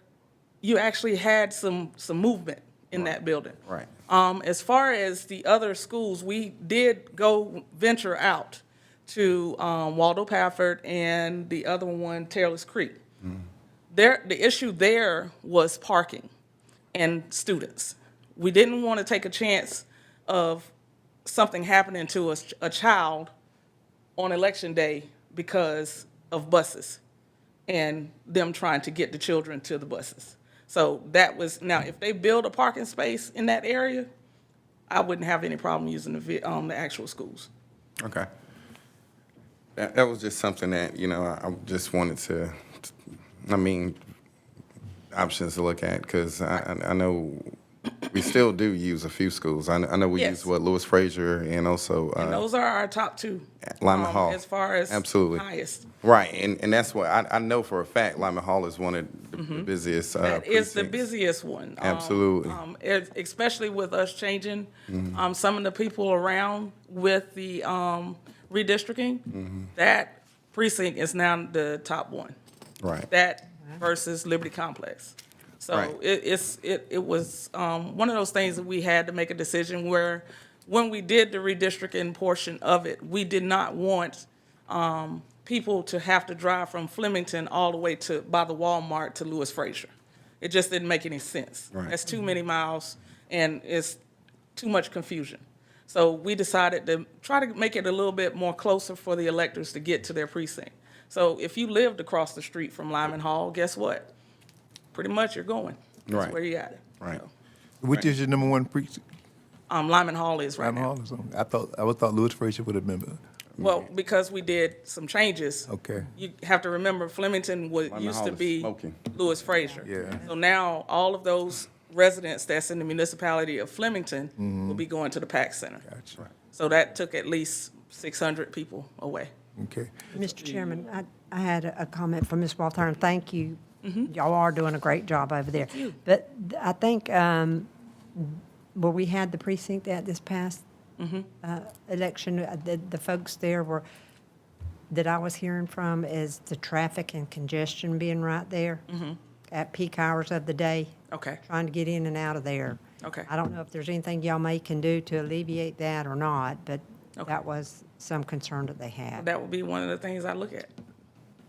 you actually had some movement in that building. Right. As far as the other schools, we did venture out to Waldo Pafford and the other one, Taylor's Creek. The issue there was parking and students. We didn't want to take a chance of something happening to a child on election day because of buses and them trying to get the children to the buses. So that was, now if they build a parking space in that area, I wouldn't have any problem using the actual schools. Okay. That was just something that, you know, I just wanted to, options to look at, because I know we still do use a few schools. I know we Yes. use, Lewis Frazier and also. And those are our top 2. Lyman Hall. As far as Absolutely. highest. Right, and that's what, I know for a fact Lyman Hall is one of the busiest That is the precincts. busiest one. Absolutely. Especially with us changing some of the people around with the redistricting, that precinct is now the top one. Right. That versus Liberty Complex. So Right. it was one of those things that we had to make a decision where, when we did the redistricting portion of it, we did not want people to have to drive from Flemington all the way by the Walmart to Lewis Frazier. It just didn't make any sense. Right. That's too many miles, and it's too much confusion. So we decided to try to make it a little bit more closer for the electors to get to their precinct. So if you lived across the street from Lyman Hall, guess what? Pretty much you're going. That's Right. where you at it. Right. Which is your number 1 precinct? Lyman Hall is right Lyman now. Hall is on. I would thought Lewis Frazier would have been. Well, because we did some changes. Okay. You have to remember Flemington Lyman used Hall to is be smoking. Lewis Frazier. Yeah. So now all of those residents that's in the municipality of Flemington will be going to the PAC Center. Gotcha. So that took at least 600 people away. Okay. Mr. Chairman, I had a comment from Ms. Walter, and thank you. Y'all are doing a great job over there. But I think where we had the precinct at this past election, the folks there that I was hearing from is the traffic and congestion being right there at peak hours of the day. Okay. Trying to get in and out of there. Okay. I don't know if there's anything y'all can do to alleviate that or not, but that was some concern that they had. That would be one of the things I look at.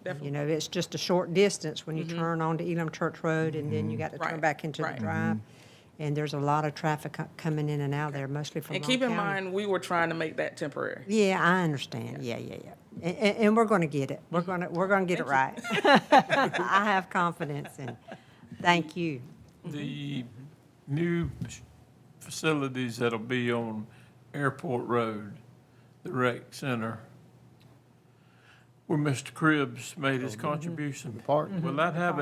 Definitely. You know, it's just a short distance when you turn onto Elam Church Road, and then you got to turn Right, back into the right. drive. And there's a lot of traffic coming in and out of there, mostly from And Long keep in County. mind, we were trying to make that temporary. Yeah, I understand. Yeah. And we're going to get it. We're going to get it right. I have confidence, and thank you. The new facilities that'll be on Airport Road, the rec center, where Mr. Cribbs made his contribution. Park? Will that have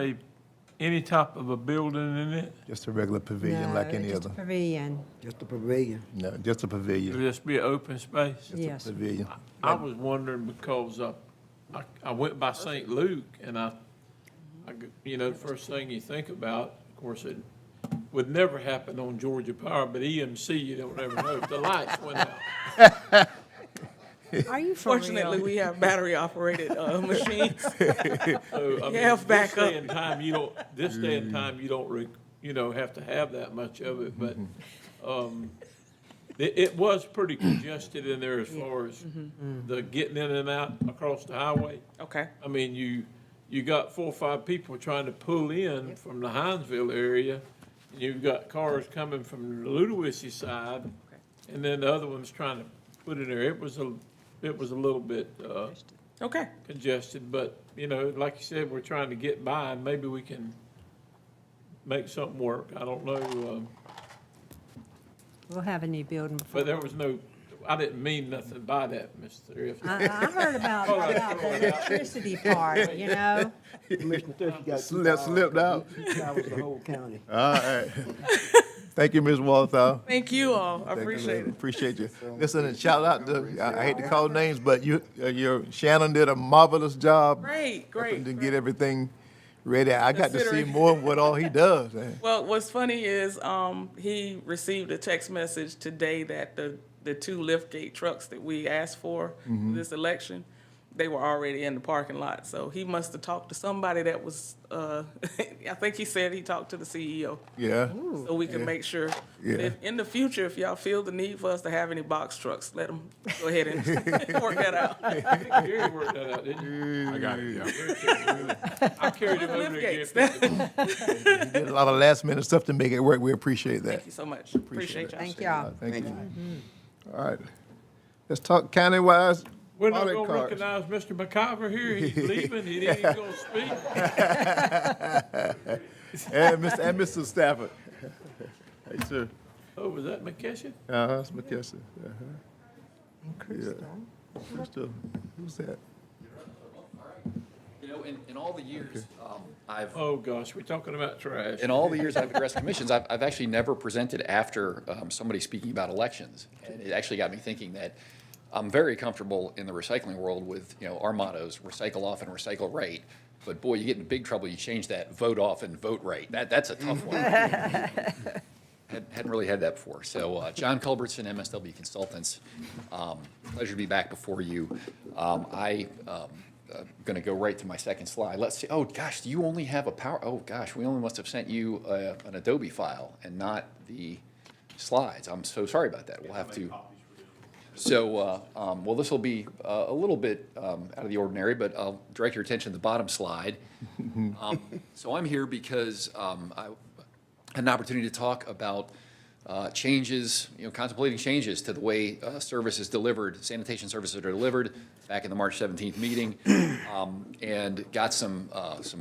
any type of a building in it? Just a regular pavilion like any just other. a pavilion. Just a pavilion. No, just a Will pavilion. this be an open space? Yes. Pavilion. I was wondering because I went by St. Luke, and the first thing you think about, of course, it would never happen on Georgia Power, but EMC, you don't ever know if the lights went out. Are you for real? Fortunately, we have battery-operated machines. So, I We mean, have this day backup. and time, this day and time, you don't, have to have that much of it, but, it was pretty congested in there as far as the getting in and out across the highway. Okay. I mean, you got 4 or 5 people trying to pull in from the Hinesville area. You've got cars coming from the Ludowici side, and then the other one's trying to put in there. It was a little bit, Okay. congested, but, like you said, we're trying to get by, and maybe we can make something work. I don't know, We'll have a new building before. but there was I didn't mean nothing by that, Mr. Thrift. I heard about the electricity part, Commissioner Thirty got Slipped out. That was the whole county. All right. Thank you, Ms. Walthall. Thank you all. I Thank you, appreciate lady. it. Appreciate you. Listen, and shout out to, I hate to call names, but Shannon did a marvelous job. Great, great. To get everything ready. I got to see Considering- more of what all he does. Man. Well, what's funny is he received a text message today that the 2 liftgate trucks that we asked for this election, they were already in the parking lot. So he must have talked to somebody that was, I think he said he talked to the CEO. Yeah. So we can make sure. Yeah. If in the future, if y'all feel the need for us to have any box trucks, let them go ahead and work that out. Gary worked that out, didn't you? I got it, yeah. I carried him over there. Liftgates. He did a lot of last minute stuff to make it work. We appreciate that. Thank you so much. Appreciate y'all. Thank y'all. Thank you. All right. Let's talk county-wise. We're not gonna Polycart. recognize Mr. McIver here. He's leaving. He ain't gonna speak. and Mr. Stafford. Hey, sir. Oh, was that McKesson? That's McKesson. Yeah. Crystal. Who's that? In all the years, Oh, gosh, we're talking about trash. in all the years I've addressed commissions, I've actually never presented after somebody speaking about elections. And it actually got me thinking that I'm very comfortable in the recycling world with, our mottos, recycle off and recycle right. But boy, you get in big trouble, you change that, vote off and vote right. That's a tough one. Hadn't really had that before. So John Culbertson, MSW Consultants, pleasure to be back before you. I'm going to go right to my second slide. Let's see. Oh, gosh, do you only have a oh, gosh, we only must have sent you an Adobe file and not the slides. I'm so sorry about that. We'll have to. So, well, this will be a little bit out of the ordinary, but I'll direct your attention to the bottom slide. So I'm here because I had an opportunity to talk about changes, contemplating changes to the way service is delivered, sanitation services are delivered back in the March 17th meeting, and got some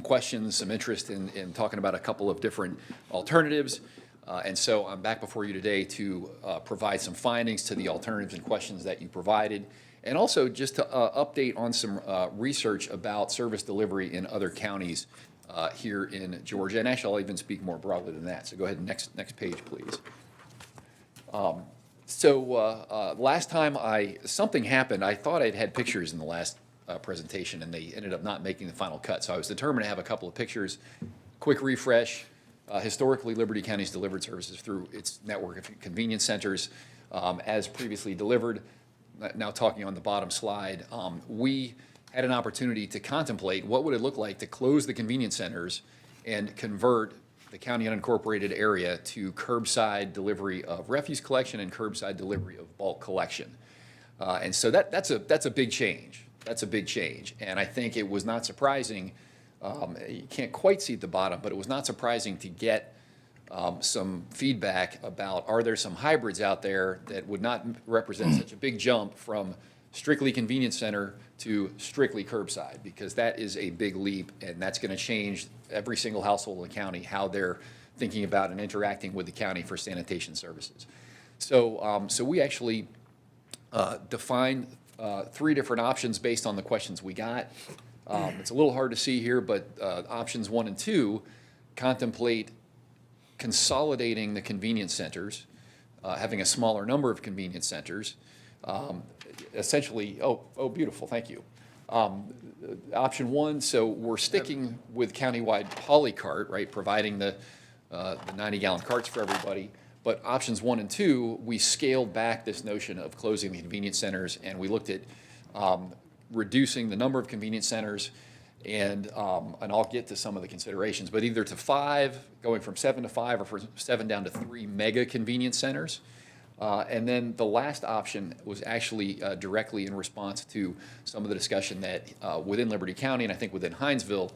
questions, some interest in talking about a couple of different alternatives. And so I'm back before you today to provide some findings to the alternatives and questions that you provided, and also just to update on some research about service delivery in other counties here in Georgia. And actually, I'll even speak more broadly than that. So go ahead, next page, please. Last time something happened. I thought I'd had pictures in the last presentation, and they ended up not making the final cut. So I was determined to have a couple of pictures. Quick refresh. Historically, Liberty County's delivered services through its network of convenience centers as previously delivered. Now talking on the bottom slide, we had an opportunity to contemplate what would it look like to close the convenience centers and convert the county unincorporated area to curbside delivery of refuse collection and curbside delivery of bulk collection. And so that's a big change. That's a big change. And I think it was not surprising. You can't quite see at the bottom, but it was not surprising to get some feedback about, are there some hybrids out there that would not represent such a big jump from strictly convenience center to strictly curbside, because that is a big leap, and that's going to change every single household in the county, how they're thinking about and interacting with the county for sanitation services. So we actually defined 3 different options based on the questions we got. It's a little hard to see here, but options 1 and 2 contemplate consolidating the convenience centers, having a smaller number of convenience centers. Essentially, oh, beautiful, thank you. Option 1, so we're sticking with countywide Polycart, right, providing the 90-gallon carts for everybody. But options 1 and 2, we scaled back this notion of closing the convenience centers, and we looked at reducing the number of convenience centers, and I'll get to some of the considerations, but either to 5, going from 7 to 5, or from 7 down to 3 mega convenience centers. And then the last option was actually directly in response to some of the discussion that within Liberty County, and I think within Hinesville,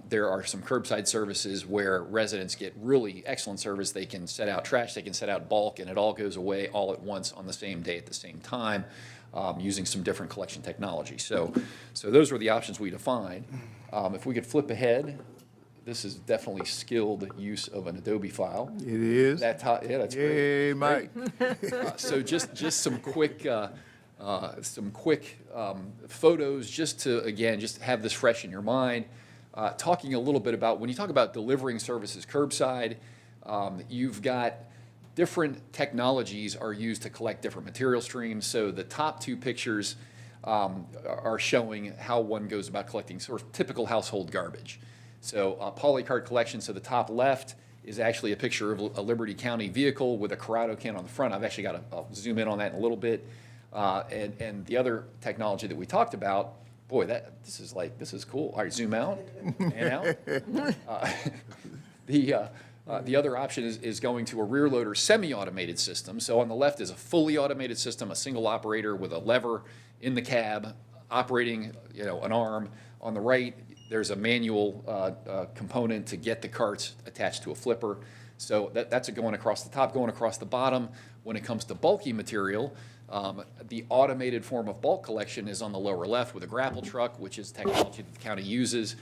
there are some curbside services where residents get really excellent service. They can set out trash, they can set out bulk, and it all goes away all at once on the same day at the same time, using some different collection technology. So those were the options we defined. If we could flip ahead, this is definitely skilled use of an Adobe file. It is. Yeah, that's great. Yay, Mike. So just some quick photos, just to again just have this fresh in your mind. Talking a little bit about when you talk about delivering services curbside, you've got different technologies are used to collect different material streams. So the top 2 pictures are showing how one goes about collecting sort of typical household garbage. So Polycart collection, so the top left is actually a picture of a Liberty County vehicle with a Corrado can on the front. I've actually I'll zoom in on that in a little bit. And the other technology that we talked about, boy, this is cool. All right, zoom out and out. The other option is going to a rear loader semi-automated system. So on the left is a fully automated system, a single operator with a lever in the cab operating, an arm. On the right, there's a manual component to get the carts attached to a flipper. So that's going across the top. Going across the bottom, when it comes to bulky material, the automated form of bulk collection is on the lower left with a grapple truck, which is technology that the county uses.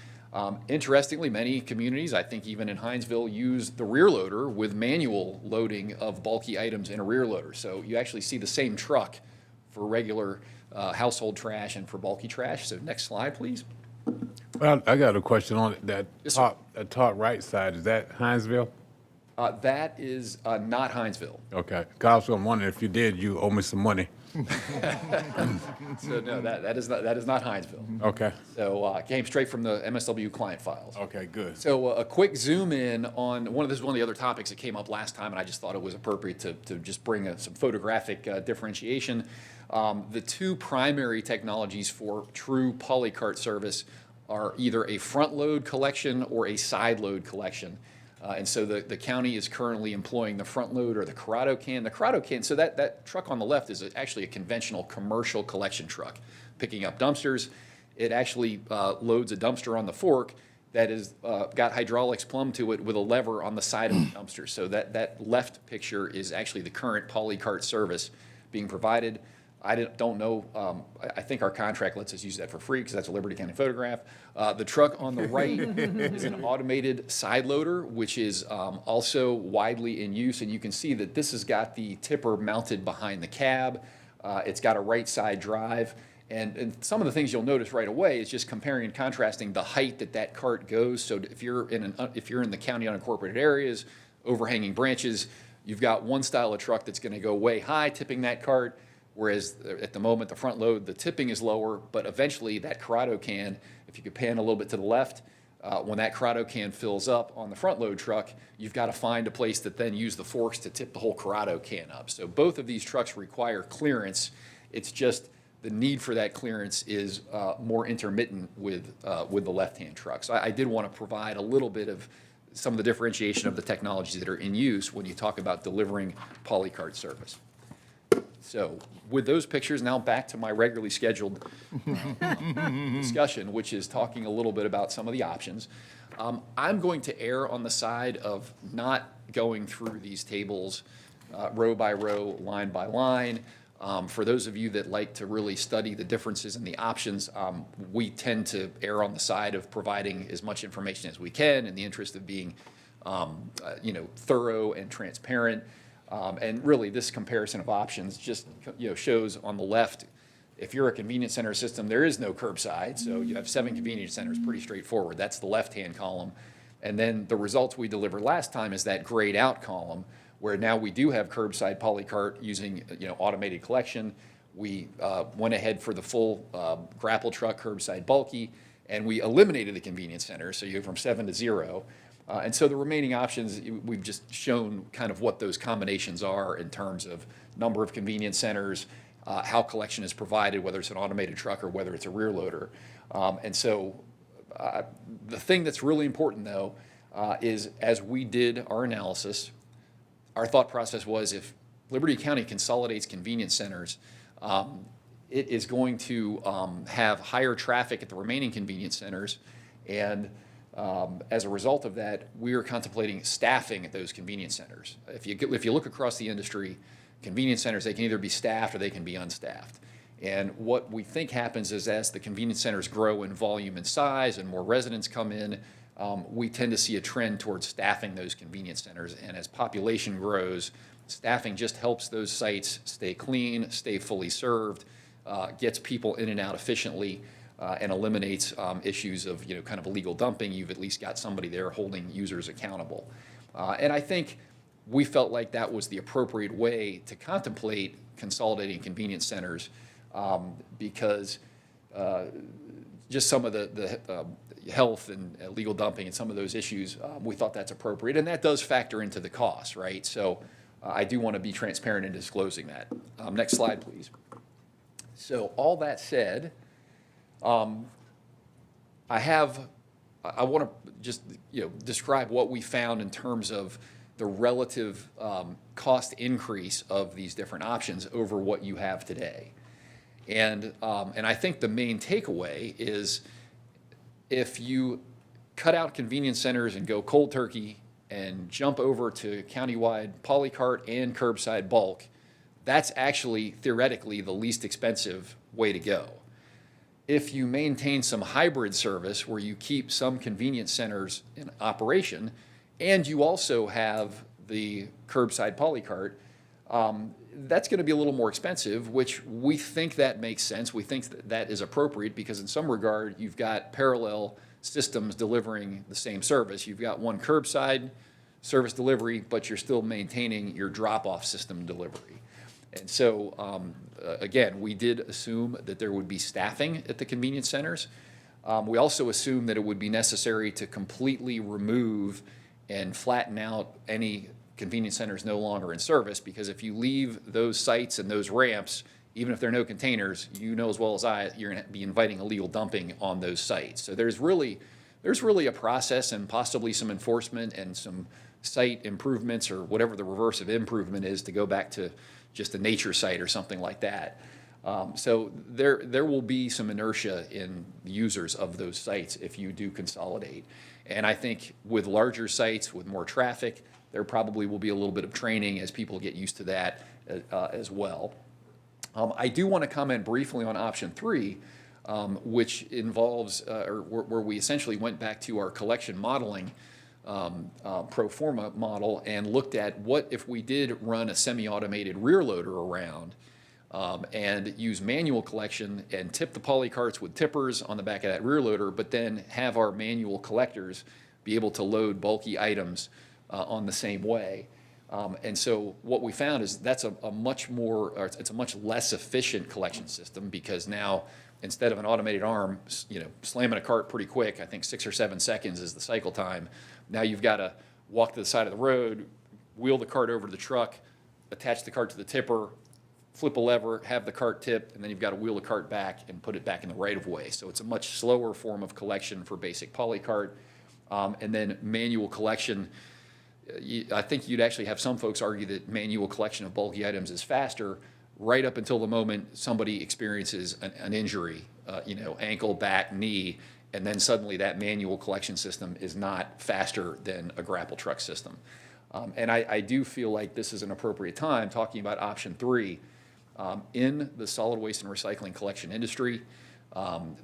Interestingly, many communities, I think even in Hinesville, use the rear loader with manual loading of bulky items in a rear loader. So you actually see the same truck for regular household trash and for bulky trash. So next slide, please. Well, I got a question on it. That Yes, sir. top right side, is that Hinesville? That is not Hinesville. Okay. Cause I'm wondering if you did, you owe me some money. So no, that is not Hinesville. Okay. So came straight from the MSW client files. Okay, good. So a quick zoom in on this is one of the other topics that came up last time, and I just thought it was appropriate to just bring some photographic differentiation. The 2 primary technologies for true Polycart service are either a front load collection or a side load collection. And so the county is currently employing the front load or the Corrado can. The Corrado can, so that truck on the left is actually a conventional commercial collection truck picking up dumpsters. It actually loads a dumpster on the fork that is got hydraulics plumbed to it with a lever on the side of the dumpster. So that left picture is actually the current Polycart service being provided. I don't know, I think our contract lets us use that for free because that's a Liberty County photograph. The truck on the right is an automated side loader, which is also widely in use. And you can see that this has got the tipper mounted behind the cab. It's got a right side drive. And some of the things you'll notice right away is just comparing and contrasting the height that cart goes. So if you're in the county unincorporated areas, overhanging branches, you've got one style of truck that's going to go way high, tipping that cart. Whereas at the moment, the front load, the tipping is lower, but eventually that Corrado can, if you could pan a little bit to the left, when that Corrado can fills up on the front load truck, you've got to find a place that then use the forks to tip the whole Corrado can up. So both of these trucks require clearance. It's just the need for that clearance is more intermittent with the left-hand truck. So I did want to provide a little bit of some of the differentiation of the technologies that are in use when you talk about delivering Polycart service. So with those pictures, now back to my regularly scheduled discussion, which is talking a little bit about some of the options. I'm going to err on the side of not going through these tables row by row, line by line. For those of you that like to really study the differences in the options, we tend to err on the side of providing as much information as we can in the interest of being thorough and transparent. And really, this comparison of options just shows on the left, if you're a convenience center system, there is no curbside. So you have 7 convenience centers, pretty straightforward. That's the left-hand column. And then the results we delivered last time is that grayed out column, where now we do have curbside Polycart using automated collection. We went ahead for the full grapple truck curbside bulky, and we eliminated the convenience center. So you go from 7 to 0. And so the remaining options, we've just shown kind of what those combinations are in terms of number of convenience centers, how collection is provided, whether it's an automated truck or whether it's a rear loader. And so the thing that's really important, though, is as we did our analysis, our thought process was if Liberty County consolidates convenience centers, it is going to have higher traffic at the remaining convenience centers. And as a result of that, we are contemplating staffing at those convenience centers. If you look across the industry, convenience centers, they can either be staffed or they can be unstaffed. And what we think happens is as the convenience centers grow in volume and size and more residents come in, we tend to see a trend towards staffing those convenience centers. And as population grows, staffing just helps those sites stay clean, stay fully served, gets people in and out efficiently, and eliminates issues of kind of illegal dumping. You've at least got somebody there holding users accountable. And I think we felt like that was the appropriate way to contemplate consolidating convenience centers because just some of the health and illegal dumping and some of those issues, we thought that's appropriate. And that does factor into the cost, right? So I do want to be transparent in disclosing that. Next slide, please. So all that said, I want to just describe what we found in terms of the relative cost increase of these different options over what you have today. And I think the main takeaway is if you cut out convenience centers and go cold turkey and jump over to countywide Polycart and curbside bulk, that's actually theoretically the least expensive way to go. If you maintain some hybrid service where you keep some convenience centers in operation and you also have the curbside Polycart, that's going to be a little more expensive, which we think that makes sense. We think that that is appropriate because in some regard, you've got parallel systems delivering the same service. You've got one curbside service delivery, but you're still maintaining your drop-off system delivery. And so, again, we did assume that there would be staffing at the convenience centers. We also assumed that it would be necessary to completely remove and flatten out any convenience centers no longer in service, because if you leave those sites and those ramps, even if there are no containers, you know as well as I, you're going to be inviting illegal dumping on those sites. So there's really a process and possibly some enforcement and some site improvements or whatever the reverse of improvement is to go back to just a nature site or something like that. So there will be some inertia in users of those sites if you do consolidate. And I think with larger sites, with more traffic, there probably will be a little bit of training as people get used to that as well. I do want to comment briefly on option 3, which involves, where we essentially went back to our collection modeling pro forma model and looked at what if we did run a semi-automated rear loader around and use manual collection and tip the polycarts with tippers on the back of that rear loader, but then have our manual collectors be able to load bulky items on the same way. And so what we found is that's a much less efficient collection system, because now instead of an automated arm, slamming a cart pretty quick, I think 6 or 7 seconds is the cycle time. Now you've got to walk to the side of the road, wheel the cart over to the truck, attach the cart to the tipper, flip a lever, have the cart tipped, and then you've got to wheel the cart back and put it back in the right of way. So it's a much slower form of collection for basic Polycart. And then manual collection, I think you'd actually have some folks argue that manual collection of bulky items is faster right up until the moment somebody experiences an injury, ankle, back, knee, and then suddenly that manual collection system is not faster than a grapple truck system. And I do feel like this is an appropriate time talking about option 3. In the solid waste and recycling collection industry,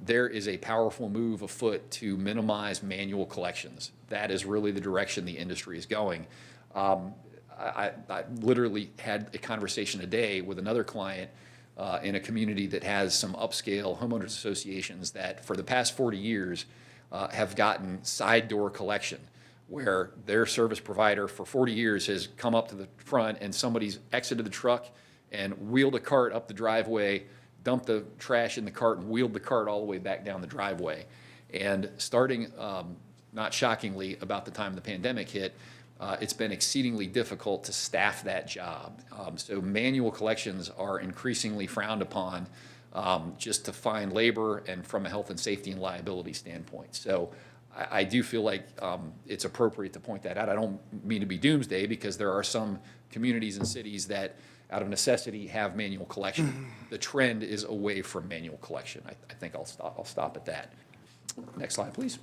there is a powerful move afoot to minimize manual collections. That is really the direction the industry is going. I literally had a conversation today with another client in a community that has some upscale homeowners associations that for the past 40 years have gotten side door collection, where their service provider for 40 years has come up to the front and somebody's exited the truck and wheeled a cart up the driveway, dumped the trash in the cart, and wheeled the cart all the way back down the driveway. And starting not shockingly, about the time the pandemic hit, it's been exceedingly difficult to staff that job. So manual collections are increasingly frowned upon, just to find labor and from a health and safety and liability standpoint. So I do feel like it's appropriate to point that out. I don't mean to be doomsday, because there are some communities and cities that, out of necessity, have manual collection. The trend is away from manual collection. I think I'll stop at that. Next slide, please.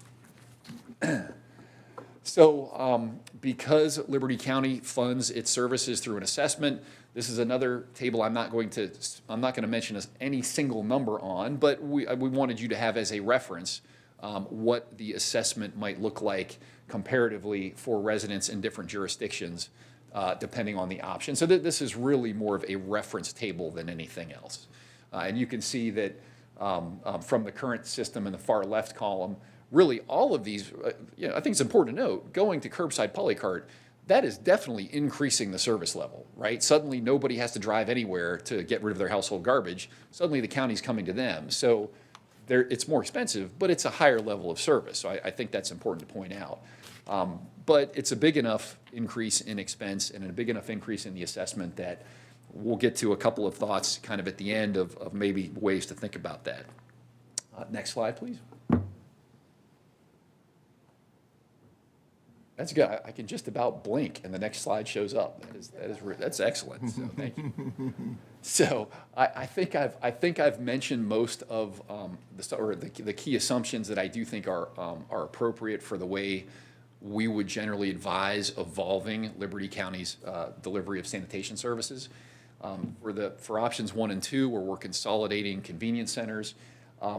So because Liberty County funds its services through an assessment, this is another table I'm not going to mention any single number on, but we wanted you to have as a reference what the assessment might look like comparatively for residents in different jurisdictions, depending on the option. So this is really more of a reference table than anything else. And you can see that from the current system in the far left column, really all of these, I think it's important to note, going to curbside Polycart, that is definitely increasing the service level, right? Suddenly nobody has to drive anywhere to get rid of their household garbage. Suddenly the county's coming to them. So it's more expensive, but it's a higher level of service. So I think that's important to point out. But it's a big enough increase in expense and a big enough increase in the assessment that we'll get to a couple of thoughts kind of at the end of maybe ways to think about that. Next slide, please. That's good. I can just about blink and the next slide shows up. That's excellent. So thank you. So I think I've mentioned most of the key assumptions that I do think are appropriate for the way we would generally advise evolving Liberty County's delivery of sanitation services. For options 1 and 2, where we're consolidating convenience centers.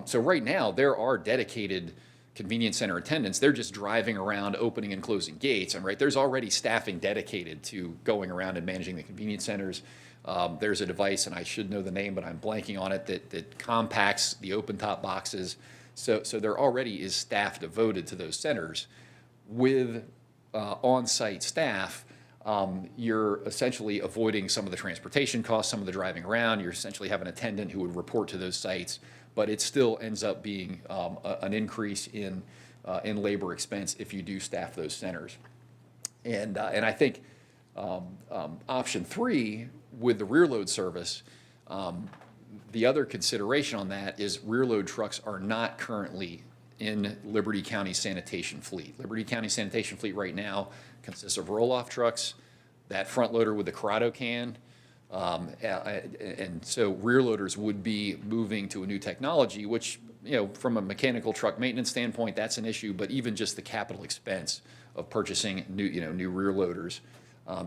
So right now there are dedicated convenience center attendants. They're just driving around, opening and closing gates. And there's already staffing dedicated to going around and managing the convenience centers. There's a device, and I should know the name, but I'm blanking on it, that compacts the open top boxes. So there already is staff devoted to those centers. With on-site staff, you're essentially avoiding some of the transportation costs, some of the driving around. You essentially have an attendant who would report to those sites, but it still ends up being an increase in labor expense if you do staff those centers. And I think option 3 with the rear load service, the other consideration on that is rear load trucks are not currently in Liberty County sanitation fleet. Liberty County sanitation fleet right now consists of roll-off trucks, that front loader with the Corrado can, and so rear loaders would be moving to a new technology, which, from a mechanical truck maintenance standpoint, that's an issue, but even just the capital expense of purchasing new rear loaders,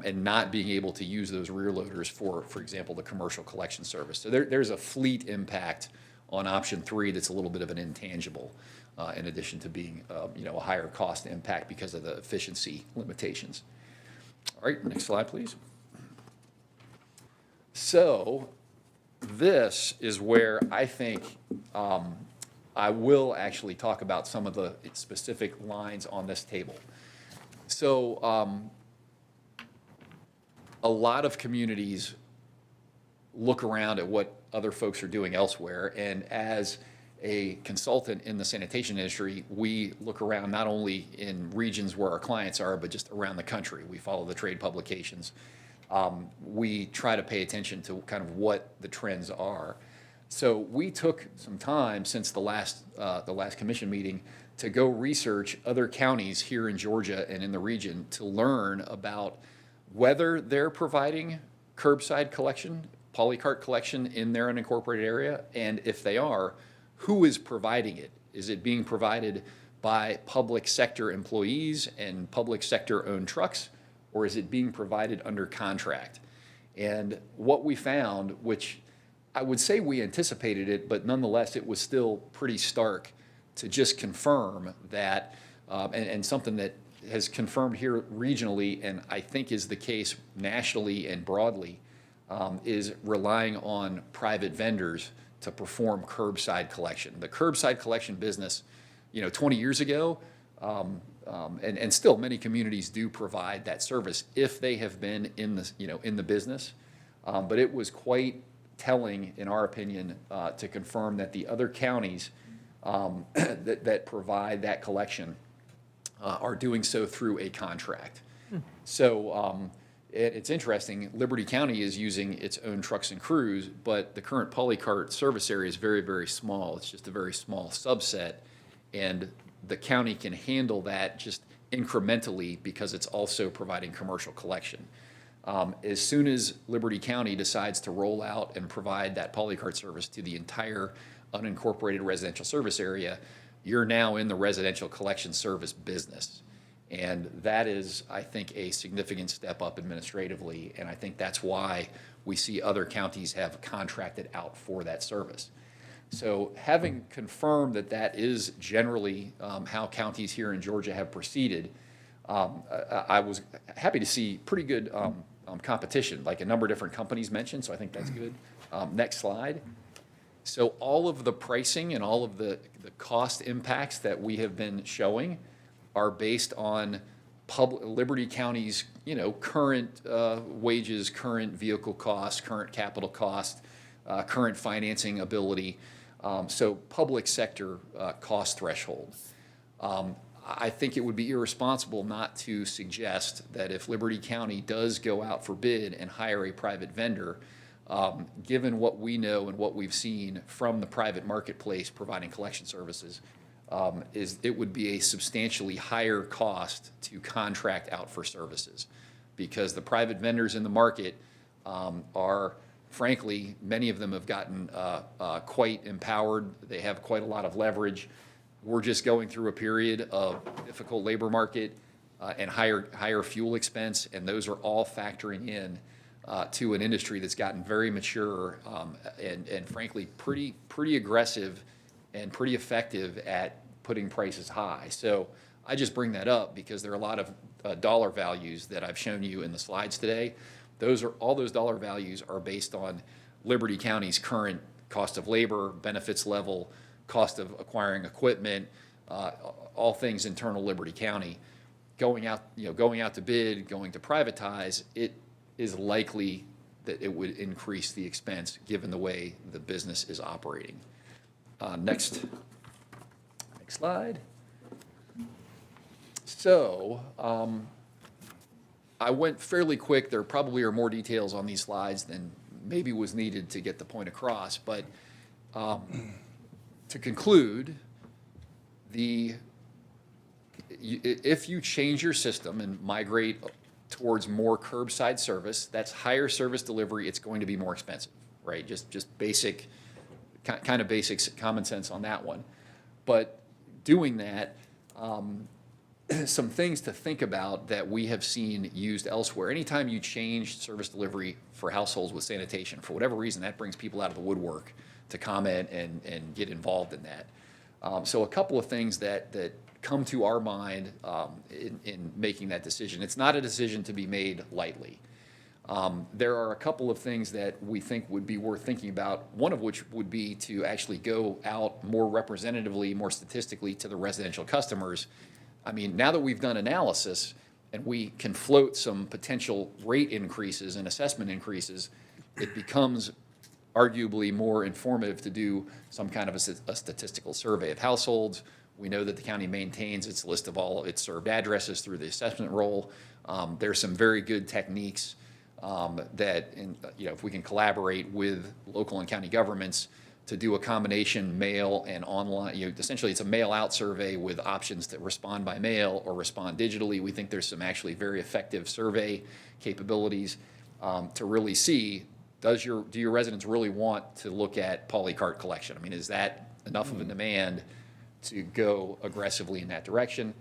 and not being able to use those rear loaders for example, the commercial collection service. So there's a fleet impact on option 3 that's a little bit of an intangible, in addition to being a higher cost impact because of the efficiency limitations. All right, next slide, please. So this is where I think I will actually talk about some of the specific lines on this table. So a lot of communities look around at what other folks are doing elsewhere, and as a consultant in the sanitation industry, we look around not only in regions where our clients are, but just around the country. We follow the trade publications. We try to pay attention to kind of what the trends are. So we took some time since the last commission meeting to go research other counties here in Georgia and in the region to learn about whether they're providing curbside collection, Polycart collection in their unincorporated area, and if they are, who is providing it? Is it being provided by public sector employees and public sector owned trucks, or is it being provided under contract? And what we found, which I would say we anticipated it, but nonetheless it was still pretty stark to just confirm that, and something that has confirmed here regionally, and I think is the case nationally and broadly, is relying on private vendors to perform curbside collection. The curbside collection business, 20 years ago, and still many communities do provide that service if they have been in the business. But it was quite telling, in our opinion, to confirm that the other counties that provide that collection are doing so through a contract. So it's interesting, Liberty County is using its own trucks and crews, but the current Polycart service area is very, very small. It's just a very small subset, and the county can handle that just incrementally because it's also providing commercial collection. As soon as Liberty County decides to roll out and provide that Polycart service to the entire unincorporated residential service area, you're now in the residential collection service business. And that is, I think, a significant step up administratively, and I think that's why we see other counties have contracted out for that service. So having confirmed that that is generally how counties here in Georgia have proceeded, I was happy to see pretty good competition, like a number of different companies mentioned, so I think that's good. Next slide. So all of the pricing and all of the cost impacts that we have been showing are based on Liberty County's, current wages, current vehicle costs, current capital cost, current financing ability, so public sector cost threshold. I think it would be irresponsible not to suggest that if Liberty County does go out for bid and hire a private vendor, given what we know and what we've seen from the private marketplace providing collection services, it would be a substantially higher cost to contract out for services, because the private vendors in the market are, frankly, many of them have gotten quite empowered. They have quite a lot of leverage. We're just going through a period of difficult labor market and higher fuel expense, and those are all factoring in to an industry that's gotten very mature and frankly pretty aggressive and pretty effective at putting prices high. So I just bring that up because there are a lot of dollar values that I've shown you in the slides today. All those dollar values are based on Liberty County's current cost of labor, benefits level, cost of acquiring equipment, all things internal Liberty County. Going out to bid, going to privatize, it is likely that it would increase the expense given the way the business is operating. Next slide. So I went fairly quick. There probably are more details on these slides than maybe was needed to get the point across, but to conclude, if you change your system and migrate towards more curbside service, that's higher service delivery. It's going to be more expensive, right? Just basic, kind of basic common sense on that one. But doing that, some things to think about that we have seen used elsewhere. Anytime you change service delivery for households with sanitation, for whatever reason, that brings people out of the woodwork to comment and get involved in that. So a couple of things that come to our mind in making that decision. It's not a decision to be made lightly. There are a couple of things that we think would be worth thinking about, one of which would be to actually go out more representatively, more statistically to the residential customers. I mean, now that we've done analysis and we can float some potential rate increases and assessment increases, it becomes arguably more informative to do some kind of a statistical survey of households. We know that the county maintains its list of all its served addresses through the assessment roll. There's some very good techniques that, if we can collaborate with local and county governments to do a combination mail and online, essentially it's a mail-out survey with options to respond by mail or respond digitally. We think there's some actually very effective survey capabilities to really see, do your residents really want to look at Polycart collection? I mean, is that enough of a demand to go aggressively in that direction?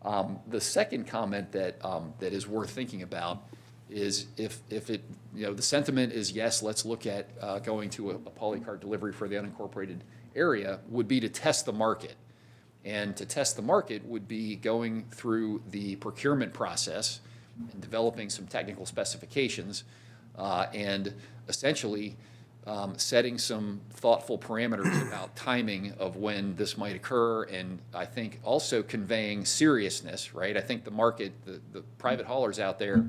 The second comment that is worth thinking about is if it, the sentiment is yes, let's look at going to a Polycart delivery for the unincorporated area, would be to test the market. And to test the market would be going through the procurement process and developing some technical specifications and essentially setting some thoughtful parameters about timing of when this might occur, and I think also conveying seriousness, right? I think the market, the private haulers out there,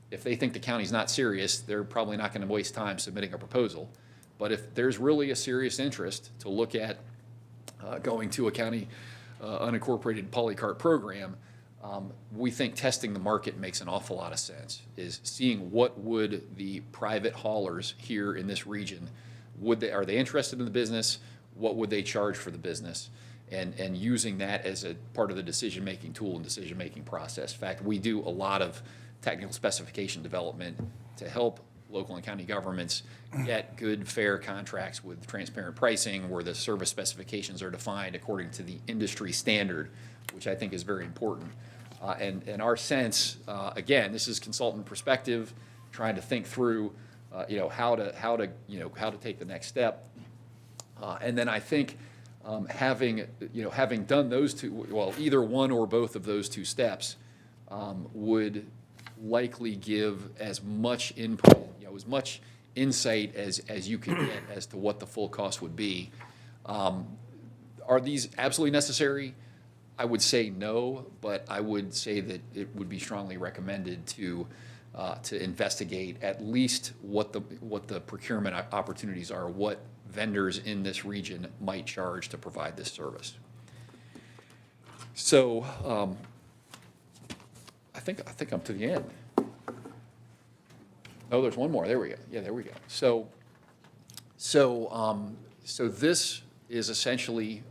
if they think the county's not serious, they're probably not going to waste time submitting a proposal. But if there's really a serious interest to look at going to a county unincorporated Polycart program, we think testing the market makes an awful lot of sense, is seeing what would the private haulers here in this region, are they interested in the business? What would they charge for the business? And using that as a part of the decision-making tool and decision-making process. In fact, we do a lot of technical specification development to help local and county governments get good, fair contracts with transparent pricing, where the service specifications are defined according to the industry standard, which I think is very important. And our sense, again, this is consultant perspective, trying to think through, how to take the next step. And then I think having done those two, well, either one or both of those two steps would likely give as much input, as much insight as you can get as to what the full cost would be. Are these absolutely necessary? I would say no, but I would say that it would be strongly recommended to investigate at least what the procurement opportunities are, what vendors in this region might charge to provide this service. So I think I'm to the end. Oh, there's one more. There we go. Yeah, there we go. So this is essentially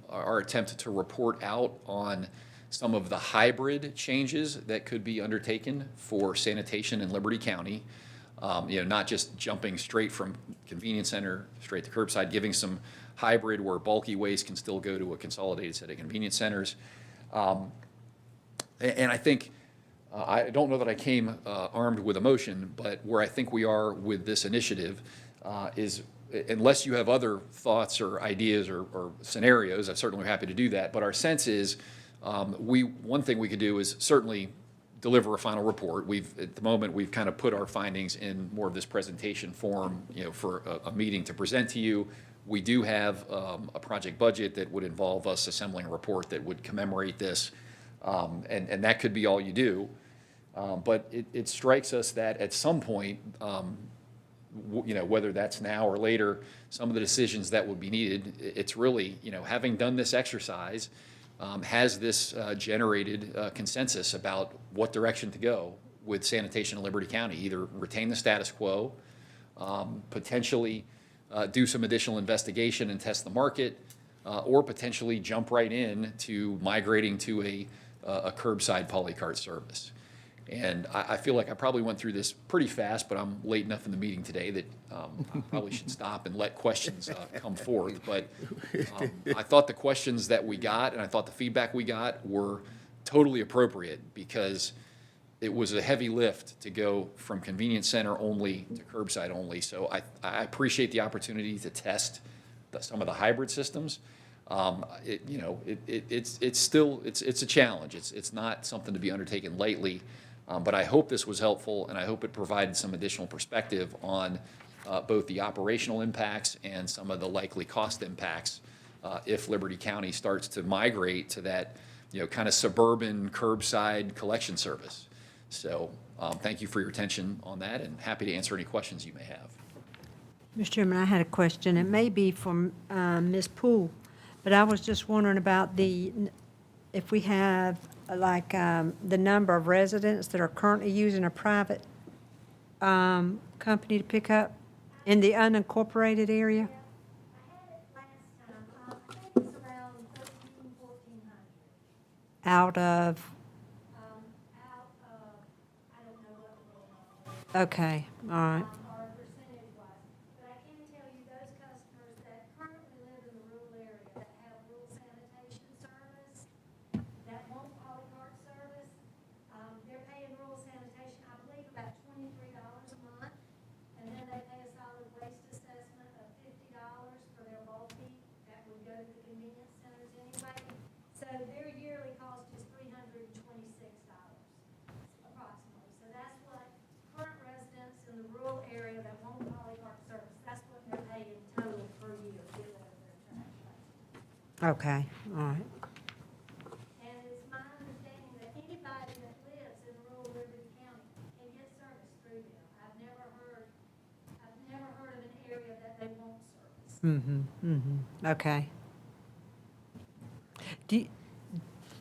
our attempt to report out on some of the hybrid changes that could be undertaken for sanitation in Liberty County. Not just jumping straight from convenience center straight to curbside, giving some hybrid where bulky waste can still go to a consolidated set of convenience centers. And I think, I don't know that I came armed with emotion, but where I think we are with this initiative is, unless you have other thoughts or ideas or scenarios, I'm certainly happy to do that. But our sense is, one thing we could do is certainly deliver a final report. At the moment, we've kind of put our findings in more of this presentation form, for a meeting to present to you. We do have a project budget that would involve us assembling a report that would commemorate this, and that could be all you do. But it strikes us that at some point, whether that's now or later, some of the decisions that would be needed, it's really, having done this exercise, has this generated consensus about what direction to go with sanitation in Liberty County? Either retain the status quo, potentially do some additional investigation and test the market, or potentially jump right in to migrating to a curbside Polycart service. And I feel like I probably went through this pretty fast, but I'm late enough in the meeting today that I probably should stop and let questions come forth. But I thought the questions that we got and I thought the feedback we got were totally appropriate, because it was a heavy lift to go from convenience center only to curbside only. So I appreciate the opportunity to test some of the hybrid systems. It's still a challenge. It's not something to be undertaken lightly. But I hope this was helpful, and I hope it provided some additional perspective on both the operational impacts and some of the likely cost impacts if Liberty County starts to migrate to that, kind of suburban curbside collection service. So thank you for your attention on that, and happy to answer any questions you may have. Mr. Chairman, I had a question. It may be from Ms. Poole, but I was just wondering about if we have the number of residents that are currently using a private company to pick up in the unincorporated area? Out of? Okay, all right. Okay, all right. And it's my understanding that anybody that lives in rural Liberty County can get service through them. I've never heard of an area that they won't service. Okay.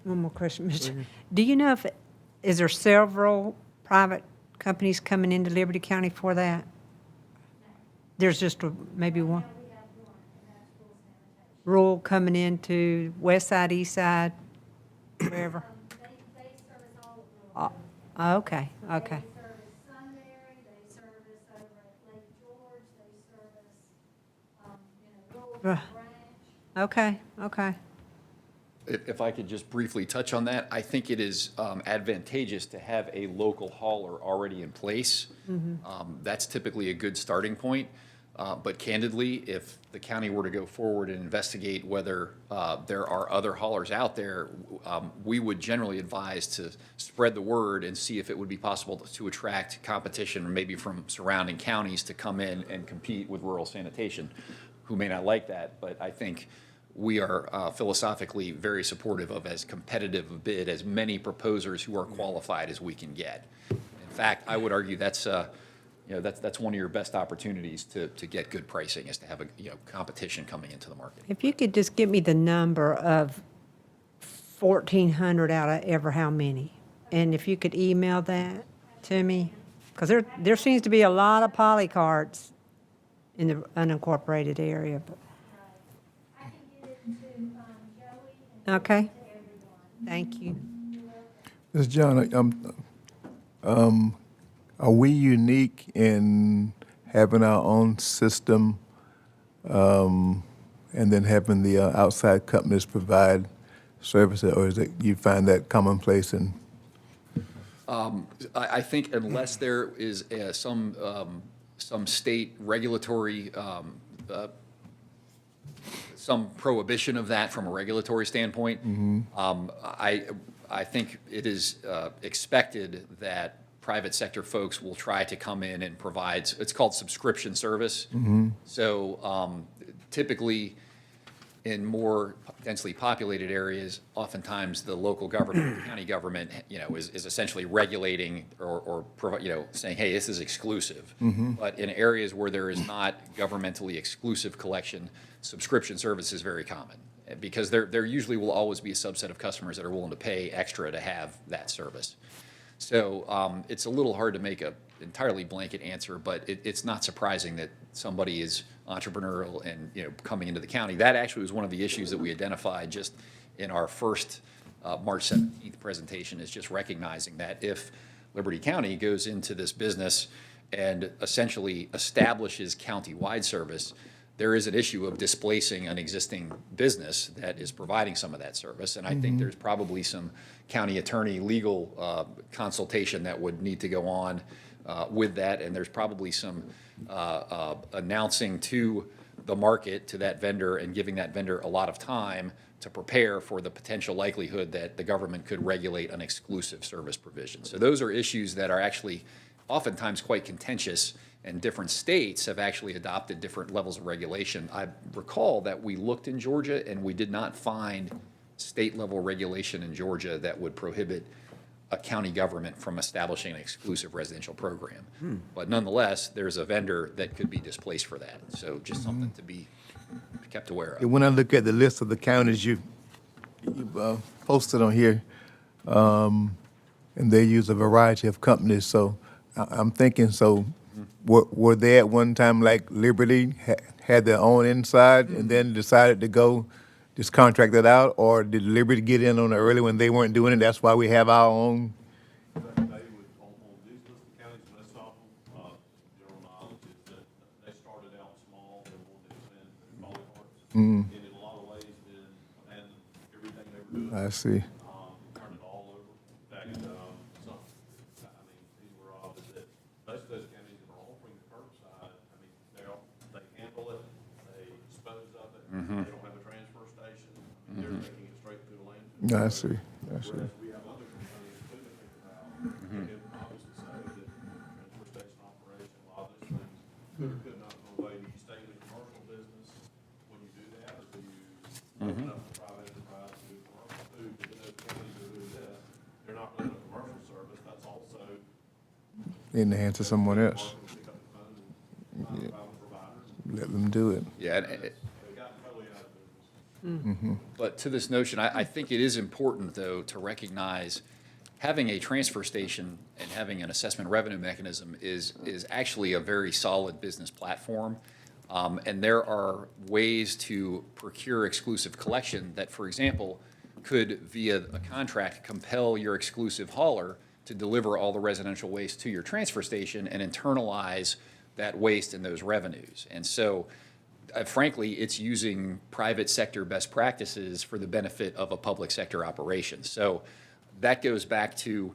One more question, Mr. Do you know if, is there several private companies coming into Liberty County for that? There's just maybe one? Rural coming into west side, east side, wherever? They service all of Rural. Okay, okay. They service Sunbury, they service over at Lake George, they service, Rural Right. Branch. Okay, okay. If I could just briefly touch on that, I think it is advantageous to have a local hauler already in place. That's typically a good starting point. But candidly, if the county were to go forward and investigate whether there are other haulers out there, we would generally advise to spread the word and see if it would be possible to attract competition, maybe from surrounding counties, to come in and compete with rural sanitation, who may not like that. But I think we are philosophically very supportive of as competitive a bid, as many proposers who are qualified as we can get. In fact, I would argue that's one of your best opportunities to get good pricing, is to have competition coming into the market. If you could just give me the number of 1,400 out of ever how many? And if you could email that to me? Because there seems to be a lot of Polycarts in the unincorporated area. But I can get it to Joey and okay. to everyone. Thank you. Ms. John, are we unique in having our own system and then having the outside companies provide services, or is it, you find that commonplace? And I think unless there is some state regulatory, some prohibition of that from a regulatory standpoint, I think it is expected that private sector folks will try to come in and provide, it's called subscription service. So typically, in more densely populated areas, oftentimes the local government, the county government, is essentially regulating or saying, hey, this is exclusive. But in areas where there is not governmentally exclusive collection, subscription service is very common, because there usually will always be a subset of customers that are willing to pay extra to have that service. So it's a little hard to make an entirely blanket answer, but it's not surprising that somebody is entrepreneurial and coming into the county. That actually was one of the issues that we identified just in our first March 17th presentation, is just recognizing that if Liberty County goes into this business and essentially establishes county-wide service, there is an issue of displacing an existing business that is providing some of that service. And I think there's probably some county attorney legal consultation that would need to go on with that. And there's probably some announcing to the market, to that vendor, and giving that vendor a lot of time to prepare for the potential likelihood that the government could regulate an exclusive service provision. So those are issues that are actually oftentimes quite contentious, and different states have actually adopted different levels of regulation. I recall that we looked in Georgia and we did not find state-level regulation in Georgia that would prohibit a county government from establishing an exclusive residential program. But nonetheless, there's a vendor that could be displaced for that. So just something to be kept aware of. when I look at the list of the counties you posted on here, and they use a variety of companies, so I'm thinking, so were they at one time, like Liberty, had their own inside and then decided to go just contract it out, or did Liberty get in on it early when they weren't doing it? That's why we have our own. They would, on these listed counties, most of them, general knowledge is that they started out small, they wanted to expand their Polycarts. And in a lot of ways, then abandoned everything they were doing. I see. Turned it all over. In fact, these were obvious that most of those counties that are offering the curbside, they handle it, they dispose of it, they don't have a transfer station, they're taking it straight to the landfill. I see. Whereas we have other components too to think about. We can obviously say that transfer station operation, a lot of those things could or could not go away. Do you stay in the commercial business when you do that, or do you open up a private enterprise to do commercial too? Because in those counties that do this, they're not running a commercial service, that's also In the hands of someone else. pick up the phone and find a private provider. Let them do it. Yeah, They've gotten totally out of business. But to this notion, I think it is important, though, to recognize having a transfer station and having an assessment revenue mechanism is actually a very solid business platform. And there are ways to procure exclusive collection that, for example, could, via a contract, compel your exclusive hauler to deliver all the residential waste to your transfer station and internalize that waste and those revenues. And so, frankly, it's using private sector best practices for the benefit of a public sector operation. So that goes back to,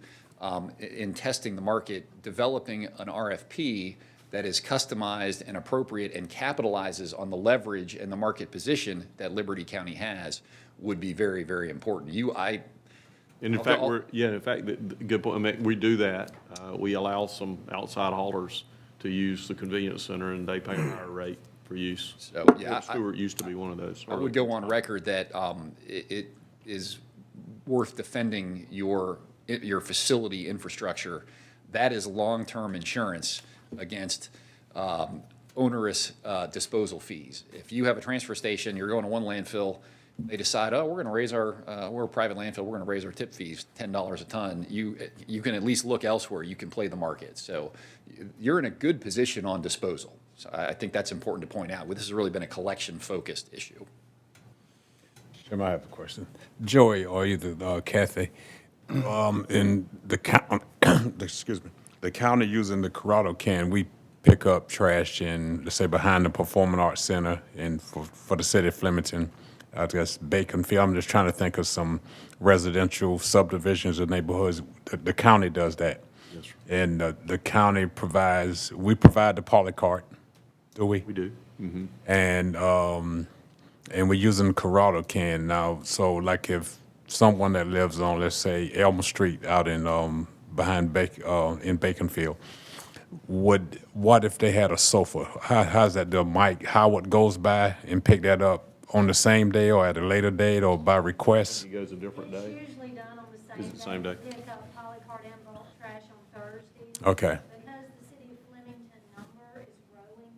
in testing the market, developing an RFP that is customized and appropriate and capitalizes on the leverage and the market position that Liberty County has would be very, very important. And in fact, good point. I mean, we do that. We allow some outside haulers to use the convenience center, and they pay a higher rate for use. So, yeah, Stewart used to be one of those. I would go on record that it is worth defending your facility infrastructure. That is long-term insurance against onerous disposal fees. If you have a transfer station, you're going to one landfill, they decide, oh, we're going to raise we're a private landfill, we're going to raise our tip fees $10 a ton. You can at least look elsewhere. You can play the market. So you're in a good position on disposal. So I think that's important to point out. This has really been a collection-focused issue. Jim, I have a question. Joey or either Kathy, in the county, excuse me, the county using the Corrado can, we pick up trash in, let's say, behind the Performing Arts Center and for the city of Flemington, I guess Baconfield. I'm just trying to think of some residential subdivisions or neighborhoods. The county does that. Yes, sir. And the county we provide the Polycart, do we? We do. Mm-hmm. And we're using Corrado can now. So like if someone that lives on, let's say, Elm Street out in behind in Baconfield, what if they had a sofa? How's that done, Mike? How it goes by and pick that up on the same day or at a later date or by request? He goes a different day. It's usually done on the Is it the same day? Pick up Polycart and bulk trash on Thursdays. Okay. Because the city of Flemington number is growing,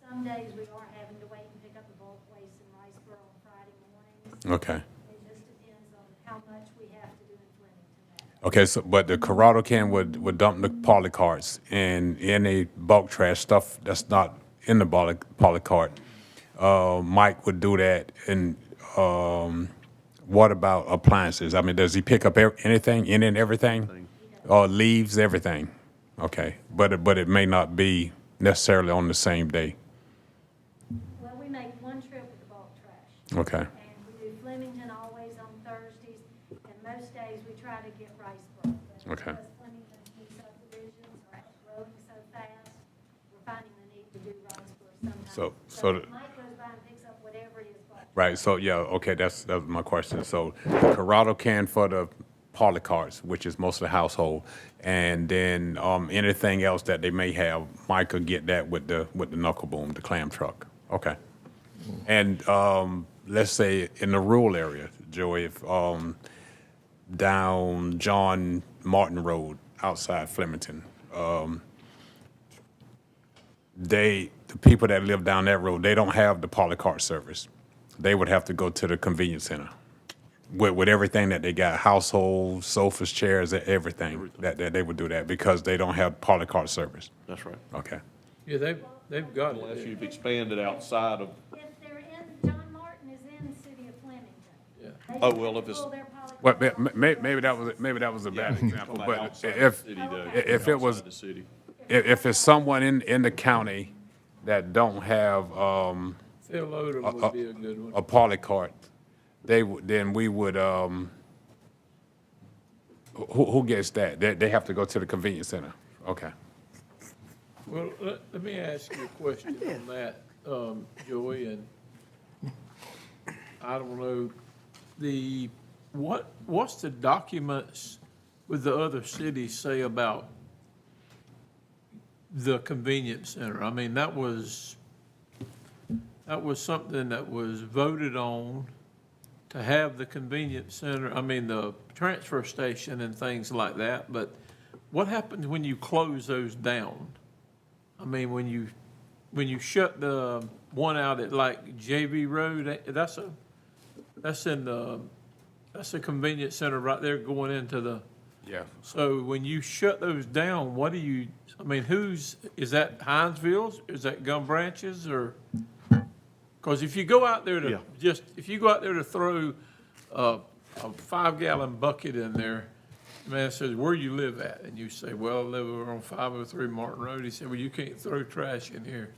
some days we are having to wait and pick up the bulk waste in Riceboro on Friday mornings. Okay. It just depends on how much we have to do in Flemington. Okay, so but the Corrado can would dump the Polycarts and any bulk trash stuff that's not in the Polycart. Mike would do that. And what about appliances? I mean, does he pick up anything, in and everything? Or leaves everything? Okay, but it may not be necessarily on the same day. Well, we make one trip with the bulk trash. Okay. And we do Flemington always on Thursdays, and most days we try to get Riceboro. But Okay. because Flemington's new subdivisions are growing so fast, we're finding the need to do Riceboro sometimes. So Mike goes by and picks up whatever it is bulk. right, so yeah, okay, that was my question. So the Corrado can for the Polycarts, which is most of the household, and then anything else that they may have, Mike could get that with the knuckle boom, the clam truck. Okay. And let's say in the rural area, Joey, if down John Martin Road outside Flemington, the people that live down that road, they don't have the Polycart service. They would have to go to the convenience center with everything that they got, household, sofas, chairs, everything. That they would do that because they don't have Polycart service. That's right. Okay. Yeah, they've got it. Unless you've expanded outside of, If they're in, John Martin is in the city of Flemington. Yeah. They Oh, just well, if it's- pull their Polycart Well, maybe that was a bad example, talking about but outside if the city, though, if it was outside the city. if it's someone in the county that don't have Phil Odom would be a good one. a Polycart, then we would who gets that? They have to go to the convenience center. Okay. Well, let me ask you a question on that, Joey, and I don't know, what's the documents with the other cities say about the convenience center? I mean, that was something that was voted on to have the convenience center, I mean, the transfer station and things like that, but what happens when you close those down? I mean, when you shut the one out at like JV Road, that's that's in the, that's a convenience center right there going into the, Yeah. so when you shut those down, what do you, I mean, is that Hinesville's? Is that Gum Branches or? Because if you go out there Yeah. to, if you go out there to throw a 5-gallon bucket in there, the man says, where you live at? And you say, well, I live over on 503 Martin Road. He said, well, you can't throw trash in here.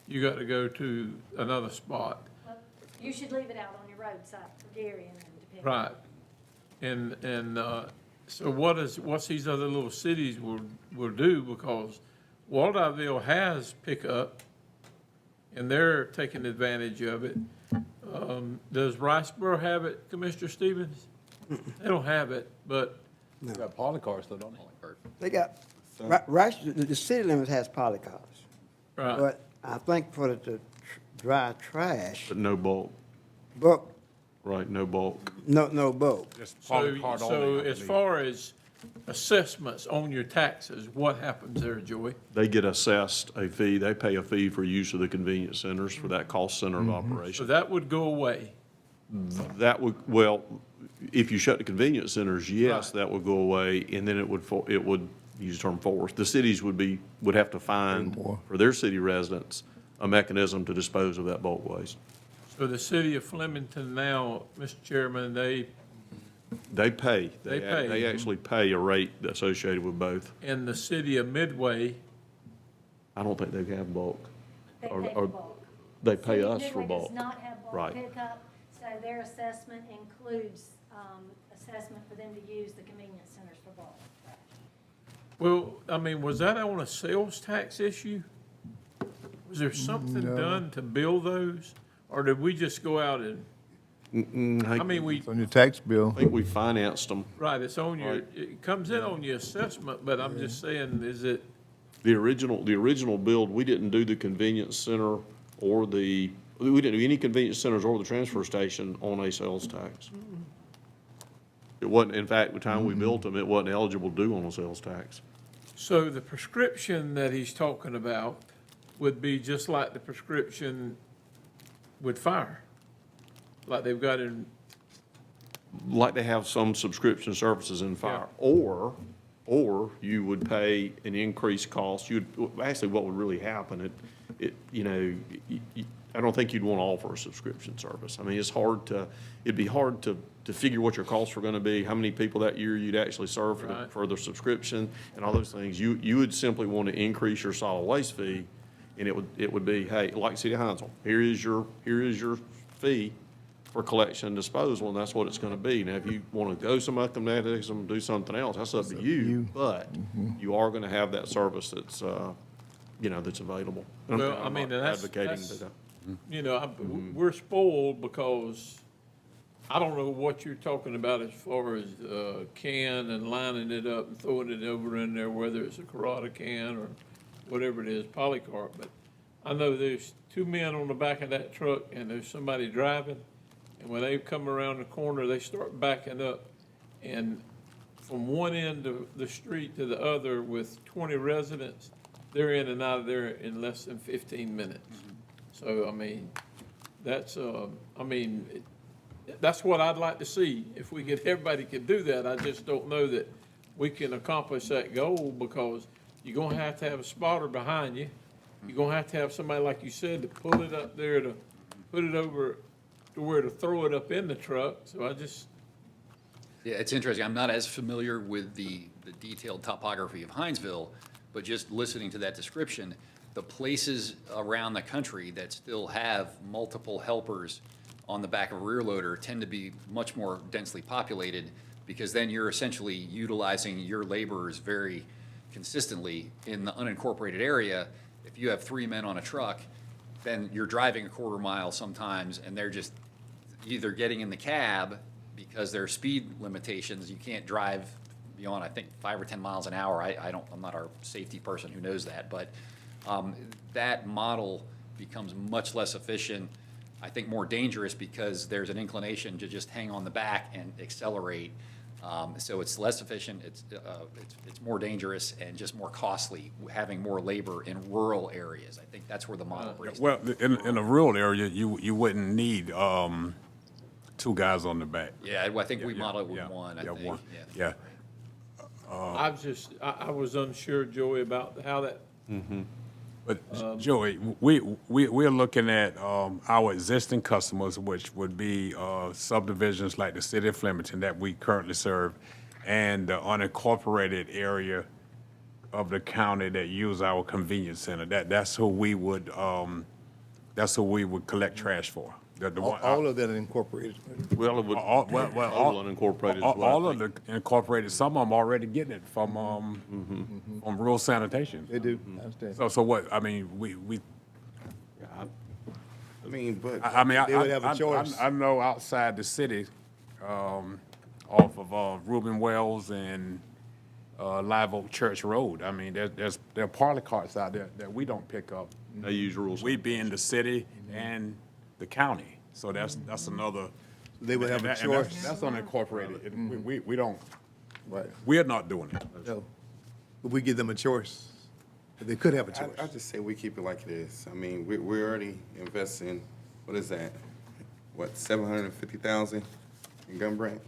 You got to go to another spot. Well, you should leave it out on your roadside for Gary and them, depending. Right. And so what's these other little cities will do, because Waldiville has pickup and they're taking advantage of it. Does Riceboro have it, Commissioner Stevens? They don't have it, but You got Polycart still, don't they? They got, right, the city limits has polycars. right. But I think for the dry trash, But no bulk, but right, no bulk. no bulk. Just So, Polycart so only, I as believe. far as assessments on your taxes, what happens there, Joey? They get assessed a fee, they pay a fee for use of the convenience centers for that cost center of So operation. that would go away. That would, well, if you shut the convenience centers, yes, Right. that would go away, and then it would, use the term force, the cities would have to find, for their city residents, a mechanism to dispose of that bulk waste. So the city of Flemington now, Mr. Chairman, They pay. They pay. They actually pay a rate associated with both. in the city of Midway, I don't think they have bulk. They Or- pay or for bulk. They pay City of us for Midway bulk. does not have bulk Right. pickup, so their assessment includes, assessment for them to use the convenience centers for bulk trash. well, I mean, was that on a sales tax issue? Was there something No. done to build those? Or did we just go out and, I mean, It's on your tax bill. I think we financed them. right, it's on your, Right. it comes in on your assessment, but I'm just saying, is it, The original build, we didn't do the convenience center or we didn't do any convenience centers or the transfer station on a sales tax. It wasn't, in fact, the time we built them, it wasn't eligible to do on a sales tax. so the prescription that he's talking about would be just like the prescription with fire? Like they've got in, Like they have some subscription services in fire. Or you would pay an increased cost. Actually, what would really happen, I don't think you'd want to offer a subscription service. I mean, it'd be hard to figure what your costs were going to be, how many people that year you'd actually serve Right. for the subscription and all those things. You would simply want to increase your solid waste fee, and it would be, hey, like City of Hinesville, here is your fee for collection and disposal, and that's what it's going to be. Now, if you want to go some mechanism, do something else, that's up to you, but you are going to have that service that's, that's available. well, I I'm mean, not that's, advocating that's, that. we're spoiled because I don't know what you're talking about as far as can and lining it up and throwing it over in there, whether it's a Carrata can or whatever it is, Polycart. But I know there's two men on the back of that truck and there's somebody driving. And when they come around the corner, they start backing up. And from one end of the street to the other with 20 residents, they're in and out of there in less than 15 minutes. So, I mean, that's what I'd like to see. If everybody could do that, I just don't know that we can accomplish that goal because you're gonna have to have a spotter behind you. You're gonna have to have somebody, like you said, to pull it up there to put it over to where to throw it up in the truck. So Yeah, it's interesting. I'm not as familiar with the detailed topography of Hinesville, but just listening to that description, the places around the country that still have multiple helpers on the back of a rear loader tend to be much more densely populated because then you're essentially utilizing your laborers very consistently in the unincorporated area. If you have 3 men on a truck, then you're driving a quarter mile sometimes and they're just either getting in the cab because there are speed limitations. You can't drive beyond, I think, 5 or 10 miles an hour. I'm not our safety person who knows that, but that model becomes much less efficient, I think more dangerous because there's an inclination to just hang on the back and accelerate. So it's less efficient, it's more dangerous and just more costly, having more labor in rural areas. I think that's where the model breaks down. Well, in a rural area, you wouldn't need to 2 guys on the back. Yeah, I think we model it with one, I think. One, Yeah. yeah. I was unsure, Joey, about how that, But Joey, we're looking at our existing customers, which would be subdivisions like the city of Flemington that we currently serve, and the unincorporated area of the county that use our convenience center. That's who we would collect trash for. All of that are incorporated. Well, it would, all unincorporated is what I all of think. the incorporated, some of them already getting it from rural sanitation. They do, I understand. So what, I mean, we I mean, but I mean, They would have a choice. I know outside the city, off of Reuben Wells and Live Oak Church Road, I mean, there are Polycarts out there that we don't pick up. They use rules. We being the city and the county, so that's another. They would have a and choice. That's unincorporated. We don't, Right. we're not doing it. No. But we give them a choice. They could have a choice. I just say we keep it like it is. I mean, we're already investing, what is that? What, 750,000 in Gun Branch?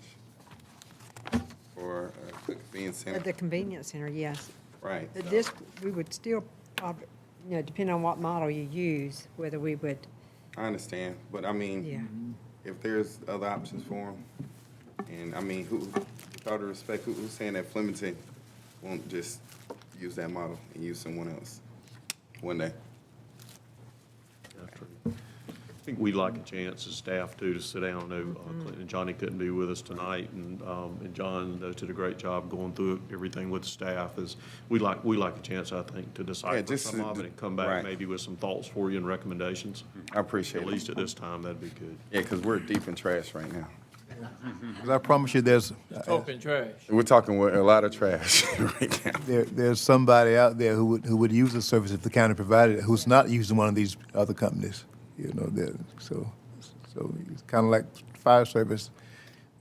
For a quick convenience center? At the convenience center, yes. Right. But so- this, we would still, depending on what model you use, whether we would, I understand, but I mean, yeah. if there's other options for them, and I mean, with all due respect, who's saying that Flemington won't just use that model and use someone else one day? That's true. I think we'd like a chance as staff too to sit down. I know Clinton and Johnny couldn't be with us tonight, and John did a great job going through everything with the staff. We'd like a chance, I think, to decipher just some of it and come back right. maybe with some thoughts for you and recommendations. I appreciate it. At least at this time, that'd be good. Yeah, because we're deep in trash right now. 'Cause I promise you, there's talking trash. We're talking with a lot of trash right now. there's somebody out there who would use the service if the county provided it, who's not using one of these other companies. So it's kind of like fire service.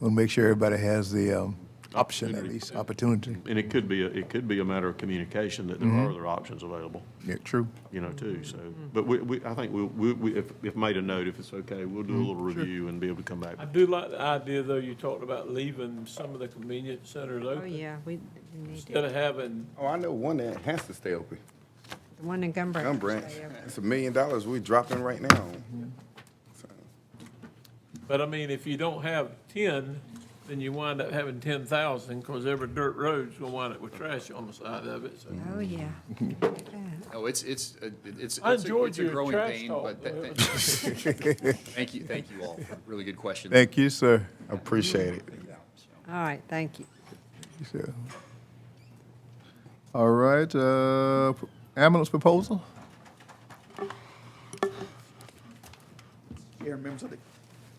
We'll make sure everybody has the option, at least opportunity. And it could be a matter of communication that there are other options available. Yeah, true. Too. So, but I think if made a note, if it's okay, we'll do a little review and be able to come back. I do like the idea, though, you talked about leaving some of the convenience centers Oh, open. yeah, we need Instead to. of having, Oh, I know one that has to stay open. The one in Gun Branch. Gun Branch. It's $1 million we're dropping right now. So, but I mean, if you don't have 10, then you wind up having 10,000, because every dirt road's gonna wind up with trash on the side of it, so. Oh, yeah. Oh, it's I a enjoyed your growing trash pain, talk, but though. thank you all for really good questions. Thank you, sir. appreciate it. All right, thank you. Sure. All right, ambulance proposal? Mayor, members of the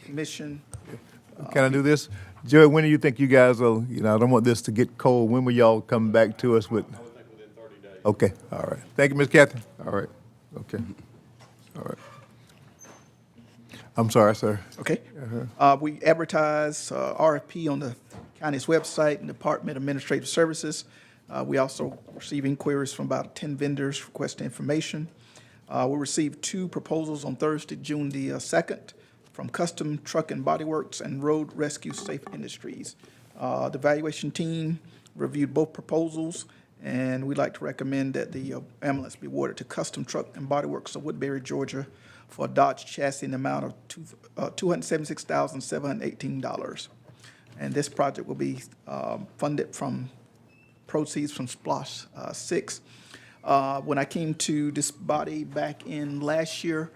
commission, Can I do this? Joey, when do you think you guys will, I don't want this to get cold. When will y'all come back to us with? I would think within 30 days. Okay, all right. Thank you, Ms. Cathy. All right, okay. All right. I'm sorry, sir. okay? We advertise RFP on the county's website and Department of Administrative Services. We also receive inquiries from about 10 vendors requesting information. We received 2 proposals on Thursday, June the 2nd, from Custom Truck and Body Works and Road Rescue Safe Industries. The evaluation team reviewed both proposals, and we'd like to recommend that the ambulance be awarded to Custom Truck and Body Works of Woodbury, Georgia, for a Dodge chassis in the amount of $276,718. And this project will be funded from proceeds from SPLOST 6. When I came to this body back in last year,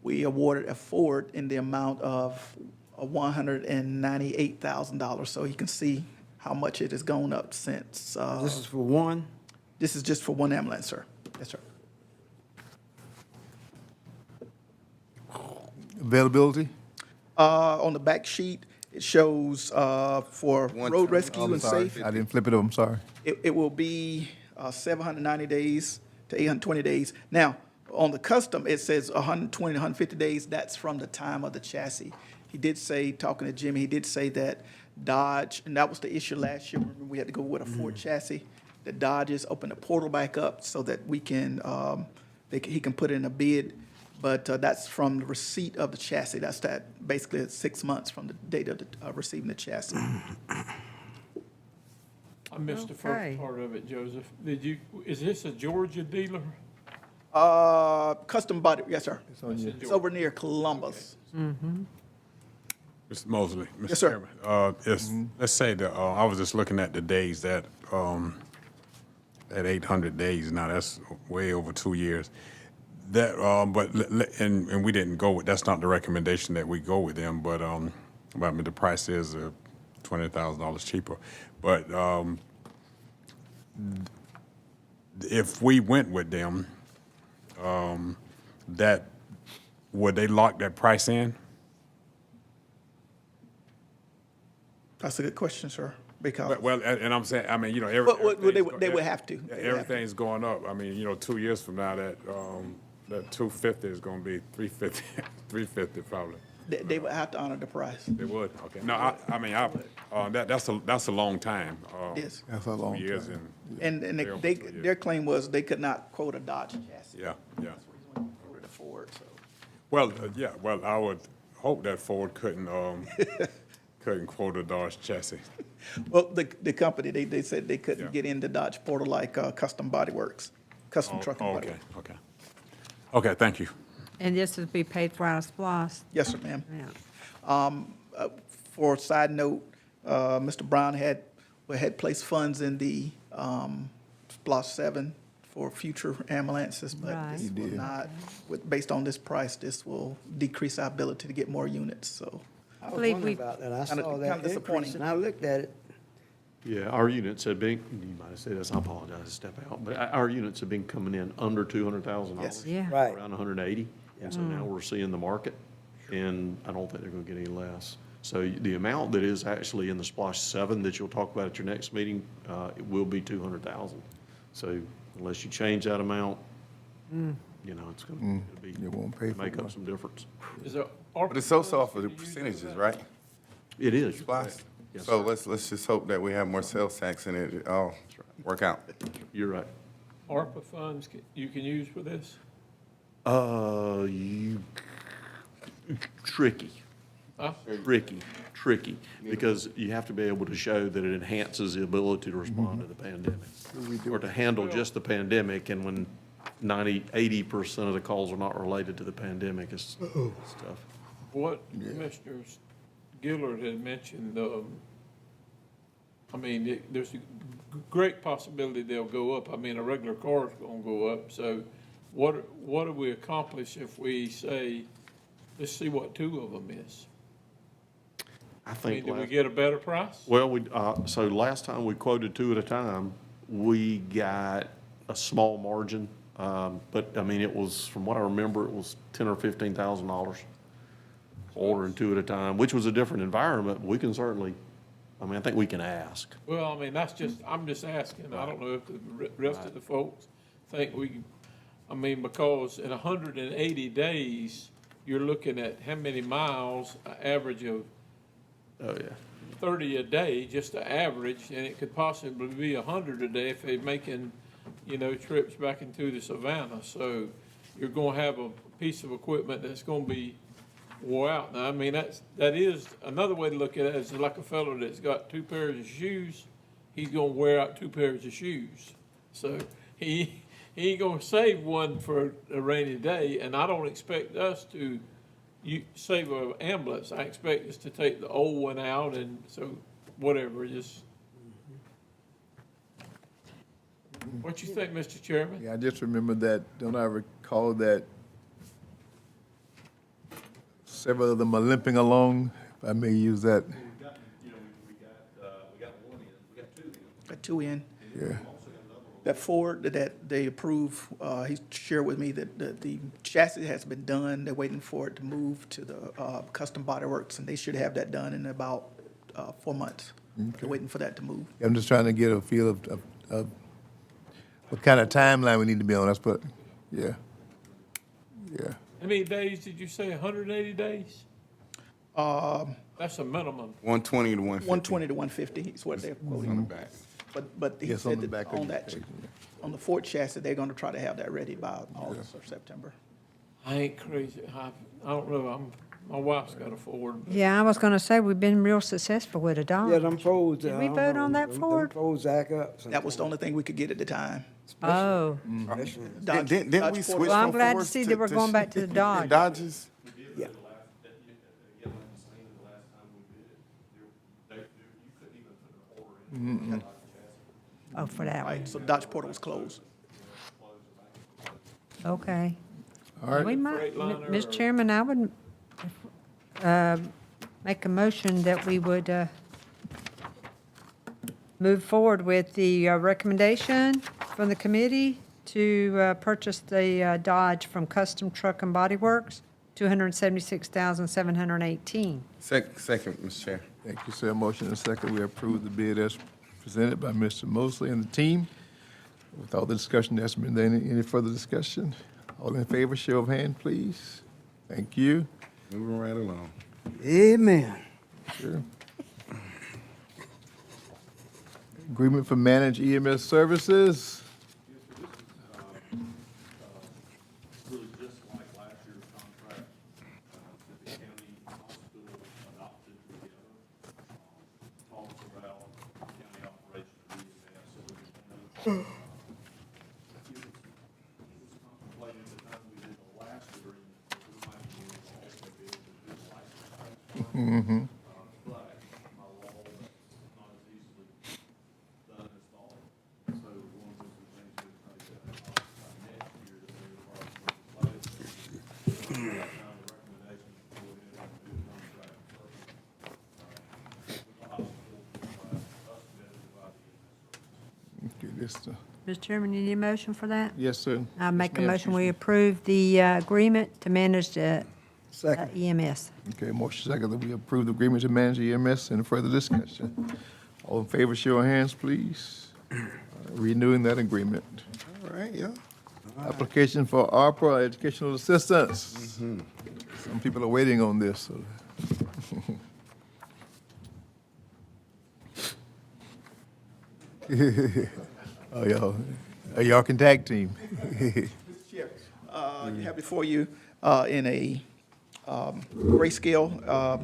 we awarded a Ford in the amount of $198,000. So you can see how much it has gone up since. This is for one? This is just for one ambulance, sir. Yes, sir. Availability? On the back sheet, it shows for road rescue and safe. I didn't flip it up, I'm sorry. It will be 790 days to 820 days. Now, on the custom, it says 120 to 150 days. That's from the time of the chassis. He did say, talking to Jimmy, he did say that Dodge, and that was the issue last year, remember we had to go with a Ford chassis, that Dodge has opened the portal back up so that we can, he can put in a bid But that's from the receipt of the chassis. That's basically it's 6 months from the date of receiving the chassis. I missed the Okay. first part of it, Joseph. Is this a Georgia dealer? Custom body, yes, sir. on your- It's over near Columbus. Mr. Mosley, Mr. Yes, sir. Chairman, let's say I was just looking at the days that 800 days, now that's way over 2 years. That, and we didn't go with, that's not the recommendation that we go with them, but, I mean, the price is $20,000 cheaper. But, if we went with them, would they lock that price in? That's a good question, sir, because. Well, and I'm saying, I mean, you know, They would have to. Everything's going up. I mean, you know, 2 years from now, that 250 is gonna be 350, 350 probably. They would have to honor the price. They would, okay. No, that's a long time. Yes. That's a long 2 years time. And their claim was they could not quote a Dodge chassis. Yeah, yeah. Quoted a Ford, so. Well, yeah, well, I would hope that Ford couldn't quote a Dodge chassis. Well, the company, they said they couldn't get into Dodge portal like Custom Body Works, Custom Truck and Body Okay, Works. okay. Okay, thank you. And this would be paid for out of SPOS? Yes, sir, ma'am. Yeah. For a side note, Mr. Brown had placed funds in the SPOS 7 for future ambulances, but Right. this will not, based on this price, this will decrease our ability to get more units, so. I was Believe wondering we- about that. I Kinda- saw kinda that disappointing. increase, and I looked at it. Yeah, our units have been, you might have said this, I apologize to step out, but our units have been coming in under $200,000. Yes. Yeah. Right. Around 180. And so now we're seeing the market, and I don't think they're gonna get any less. So the amount that is actually in the Splash 7 that you'll talk about at your next meeting, it will be 200,000. So unless you change that amount, you know, it's gonna it'll You won't pay for make it. up some difference. Is there But it's also off of the percentages, right? It is. Splice? Yes, So sir. let's just hope that we have more sales tax and it all work out. You're right. ARPA funds you can use for this? Tricky. Huh? Tricky, because you have to be able to show that it enhances the ability to respond to the pandemic. Or to handle just the pandemic, and when 80% of the calls are not related to the pandemic, it's tough. What Mr. Gillard had mentioned, I mean, there's a great possibility they'll go up. I mean, a regular car is gonna go up, so what do we accomplish if we say, let's see what 2 of them is? I I think. mean, do we last- get a better price? Well, so last time we quoted 2 at a time, we got a small margin. But I mean, it was, from what I remember, it was $10,000 or $15,000 ordering 2 at a time, which was a different environment. We can certainly, I mean, I think we can ask. Well, I mean, I'm just asking. I don't know if the rest of the folks think I mean, because in 180 days, you're looking at how many miles, an average of Oh, yeah. 30 a day, just the average, and it could possibly be 100 a day if they're making, trips back into the Savannah. So you're gonna have a piece of equipment that's gonna be wore out. Now, I mean, that is, another way to look at it is like a fellow that's got 2 pairs of shoes, he's gonna wear out 2 pairs of shoes. So he ain't gonna save one for a rainy day, and I don't expect us to save an ambulance. I expect us to take the old one out, and so whatever, just. What you think, Mr. Chairman? Yeah, I just remember that, don't I recall that several of them are limping along, if I may use that. We got 1 in, we got 2 in. Got 2 in. Yeah. That Ford that they approve, he shared with me that the chassis has been done. They're waiting for it to move to the Custom Body Works, and they should have that done in about 4 months. They're waiting for that to move. I'm just trying to get a feel of what kind of timeline we need to be on. That's what, yeah. Yeah. How many days did you say, 180 days? That's a minimum. 120 to 150. 120 to 150 is what they're quoting. On the back. But he Yes, on said the that back of on your that, page, on the Ford chassis, they're gonna try to have that ready by August or September. I ain't crazy. I don't know, my wife's got a Ford. but- Yeah, I was gonna say, we've been real successful with a Dodge. Yeah, them Fords. Did we vote on that Ford? Them Fords act up. That was the only thing we could get at the time. Oh. Dodge- Didn't Dodge we Porter- switch Well, I'm from glad to Fords see that we're going back to the Dodge. Dodges? Yeah. Oh, for that one. Right, so Dodge Porter was closed. Okay. All right. We might, Freightliner Mr. or- Chairman, I would make a motion that we would move forward with the recommendation from the committee to purchase the Dodge from Custom Truck and Body Works, $276,718. Second, Mr. Chair. Thank you, sir. Motion and second. We approve the bid as presented by Mr. Mosley and the team. With all the discussion that's been done, any further discussion? All in favor, show of hand, please. Thank you. Moving right along. Amen. Sure. Agreement for managed EMS services. Really just like last year's contract, that the county hospital adopted together, talks about county operation of EMS, so we can kind of, it was contemplated at the time we did the last agreement, that we might be able to also be able to do the license. Mm-hmm. But by law, that's not as easily done as thought. So one of the things we try to next year that we require from legislation. Right now, the recommendation is to go ahead and do a contract first. With the hospital, us together divide the EMS service. Okay, this, Mr. Chairman, you need a motion for that? yes, sir. I make a Yes, ma'am. motion, we approve the agreement to manage the Second. EMS. Okay, motion second that we approve the agreement to manage EMS. Any further discussion? All in favor, show of hands, please. Renewing that agreement. All right, yeah. Application for ARPA educational assistance. Some people are waiting on this. So. Y'all can tag team. Mr. Chair, you have before you in a grayscale, a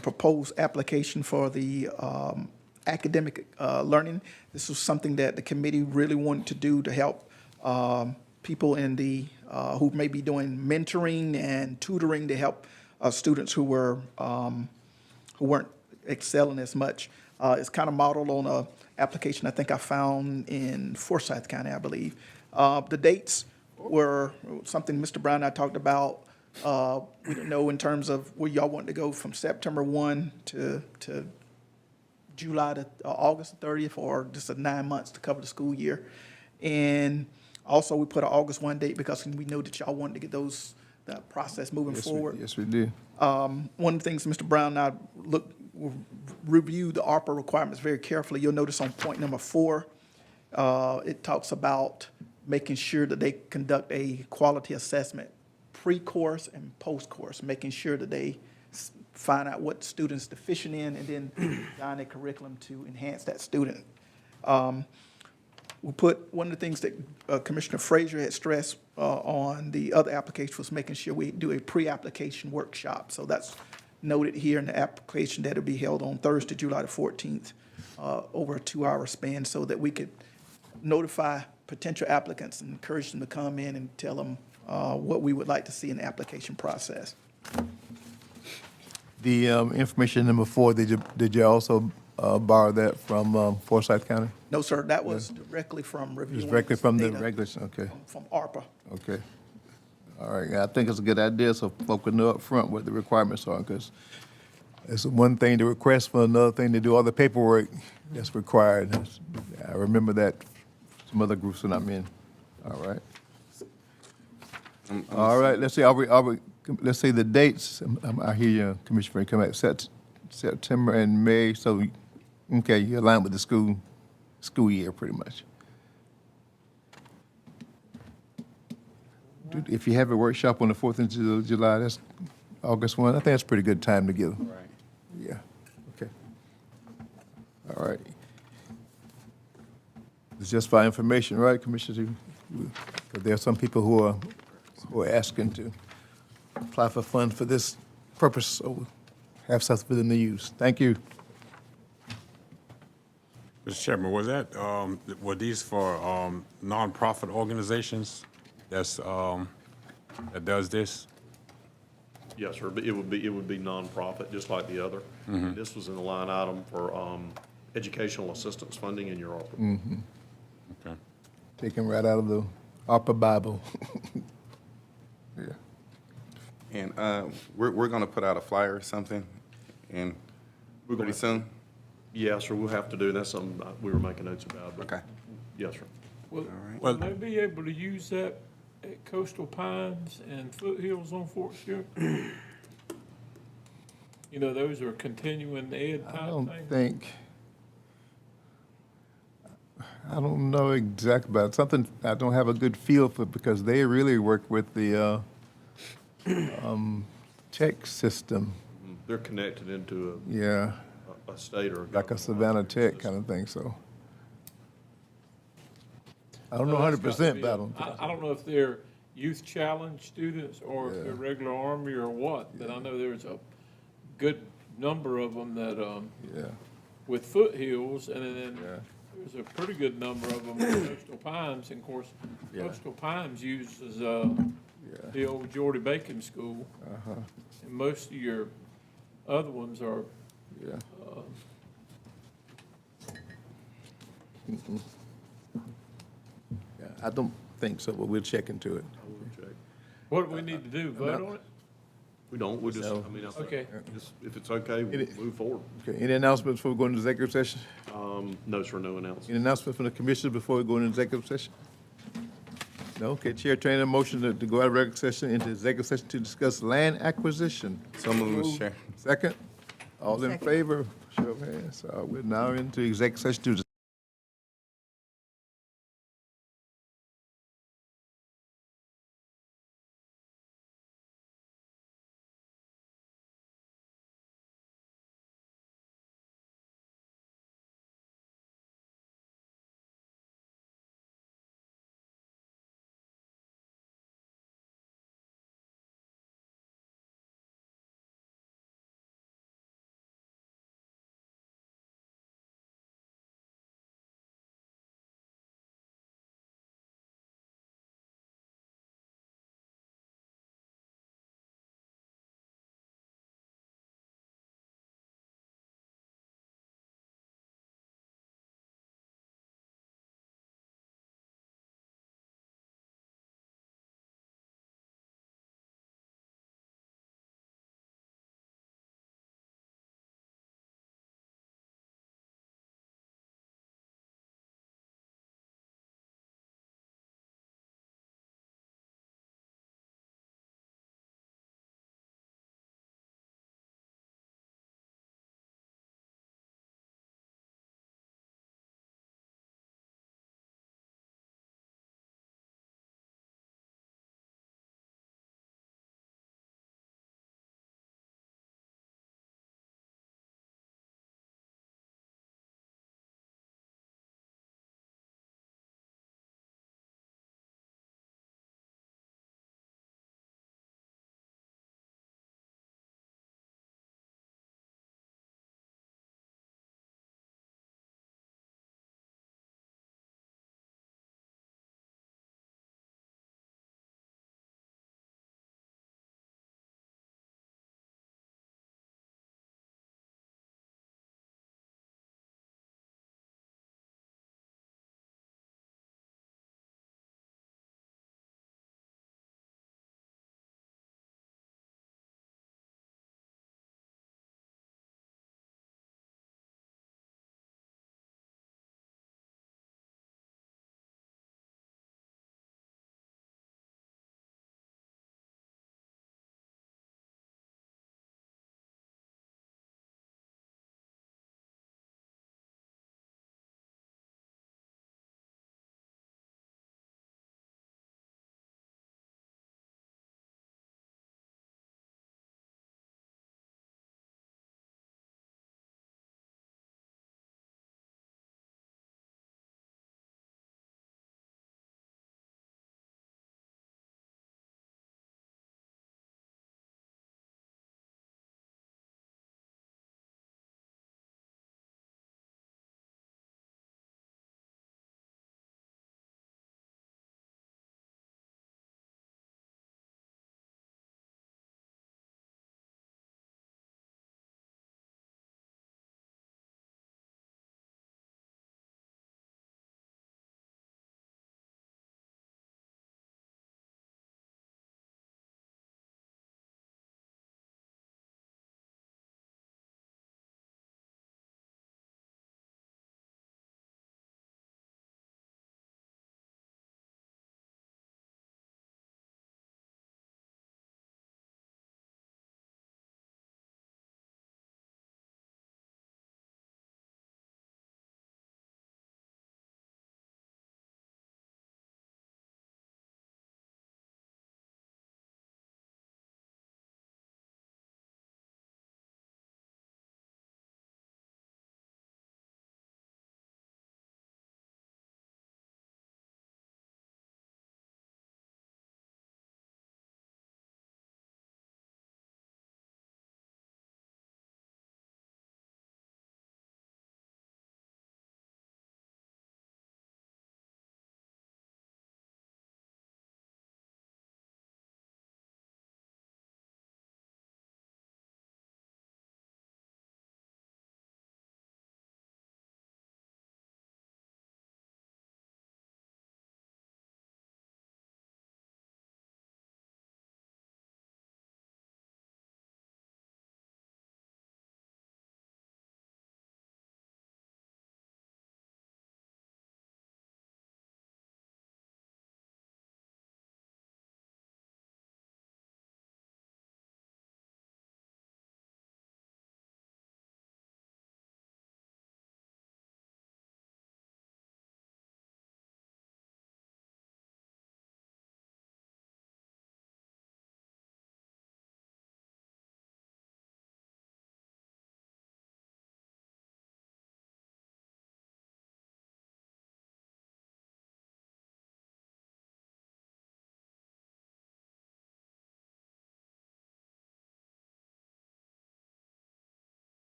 proposed application for the academic learning. This was something that the committee really wanted to do to help people in the, who may be doing mentoring and tutoring to help students who weren't excelling as much. It's kind of modeled on a application I think I found in Forsyth County, I believe. The dates were something Mr. Brown and I talked about. We didn't know in terms of where y'all wanted to go from September 1 to July to August 30th, or just 9 months to cover the school year. And also, we put an August 1 date because we know that y'all wanted to get that process moving forward. Yes, we do. One of the things Mr. Brown and I reviewed the ARPA requirements very carefully. You'll notice on point number 4, it talks about making sure that they conduct a quality assessment pre-course and post-course, making sure that they find out what students deficient in and then design a curriculum to enhance that student. We put, one of the things that Commissioner Frazier had stressed on the other application was making sure we do a pre-application workshop. So that's noted here in the application that will be held on Thursday, July the 14th, over a 2-hour span, so that we could notify potential applicants and encourage them to come in and tell them what we would like to see in the application process. The information number 4, did you also borrow that from Forsyth County? No, sir, that was directly from reviewing. Just directly from the data regulation, okay. From ARPA. Okay. All right, I think it's a good idea, so folks will know up front what the requirements are, because it's one thing to request for another thing to do all the paperwork that's required. I remember that some other groups that I'm in. All right. All right, let's see, let's see the dates. I hear you, Commissioner Frank, come out September and May, so, okay, you're aligned with the school year, pretty much. If you have a workshop on the 4th of July, that's August 1, I think that's a pretty good time to give. Right. Yeah, okay. All right. It's just for information, right, Commissioner? Because there are some people who are we're asking to apply for funds for this purpose, so we'll have something for them to use. Thank you. Mr. Chairman, was that, were these for nonprofit organizations that does this? Yes, sir, but it would be nonprofit, just like the other. And this was in the line item for educational assistance funding in your ARPA. Okay. Taken right out of the ARPA Bible. Yeah. And we're gonna put out a flyer or something, and pretty soon? Yes, sir, we'll have to do, that's something we were making notes about, but. Okay. Yes, sir. Will they be able to use that at Coastal Pines and Foothills on Fort Stewart? You know, those are continuing ed I type don't things. I don't know exactly about it. Something I don't have a good feel for, because they really work with the tech system. They're connected into Yeah, a state or. like a Savannah Tech kind of thing, so. I don't know So that's gotta 100% be about them. I don't know if they're youth challenge students or if they're regular Army or what, but I know there's a good number of them that, Yeah. with Foothills, and then Yeah. there's a pretty good number of them with Coastal Pines, and of course, Yeah. Coastal Pines uses, the old Geordie Bacon School, Uh-huh. and most of your other ones are, Yeah. Yeah, I don't think so, but we'll check into it. what do we need to do, vote on it? We don't, we just, No. I mean, Okay. if it's okay, we'll move forward. Okay, any announcements before we go into executive session? No, sir, no announcement. Any announcements from the commissioner before we go into executive session? No, okay, Chair, entertain a motion to go out of regular session into executive session to discuss land acquisition. So moved, Mr. Chair. Second? All in Second. favor? Show of hands. We're now into executive session to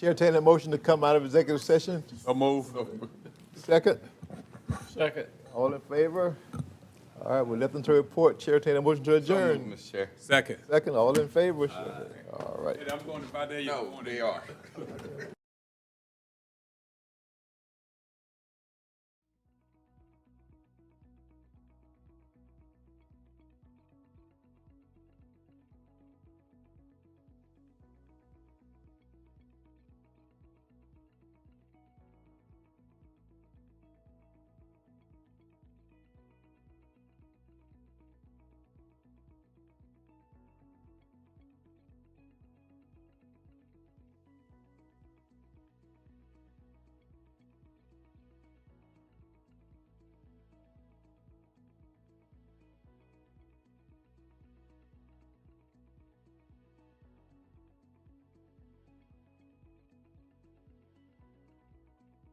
Chair entertain a motion to come out of executive session. So move. Second. Second. All in favor? All right, we're left to report. Chair entertain a motion to adjourn. Mr. Chair. Second. Second, all in favor? All right. I'm going to buy there. No, they are.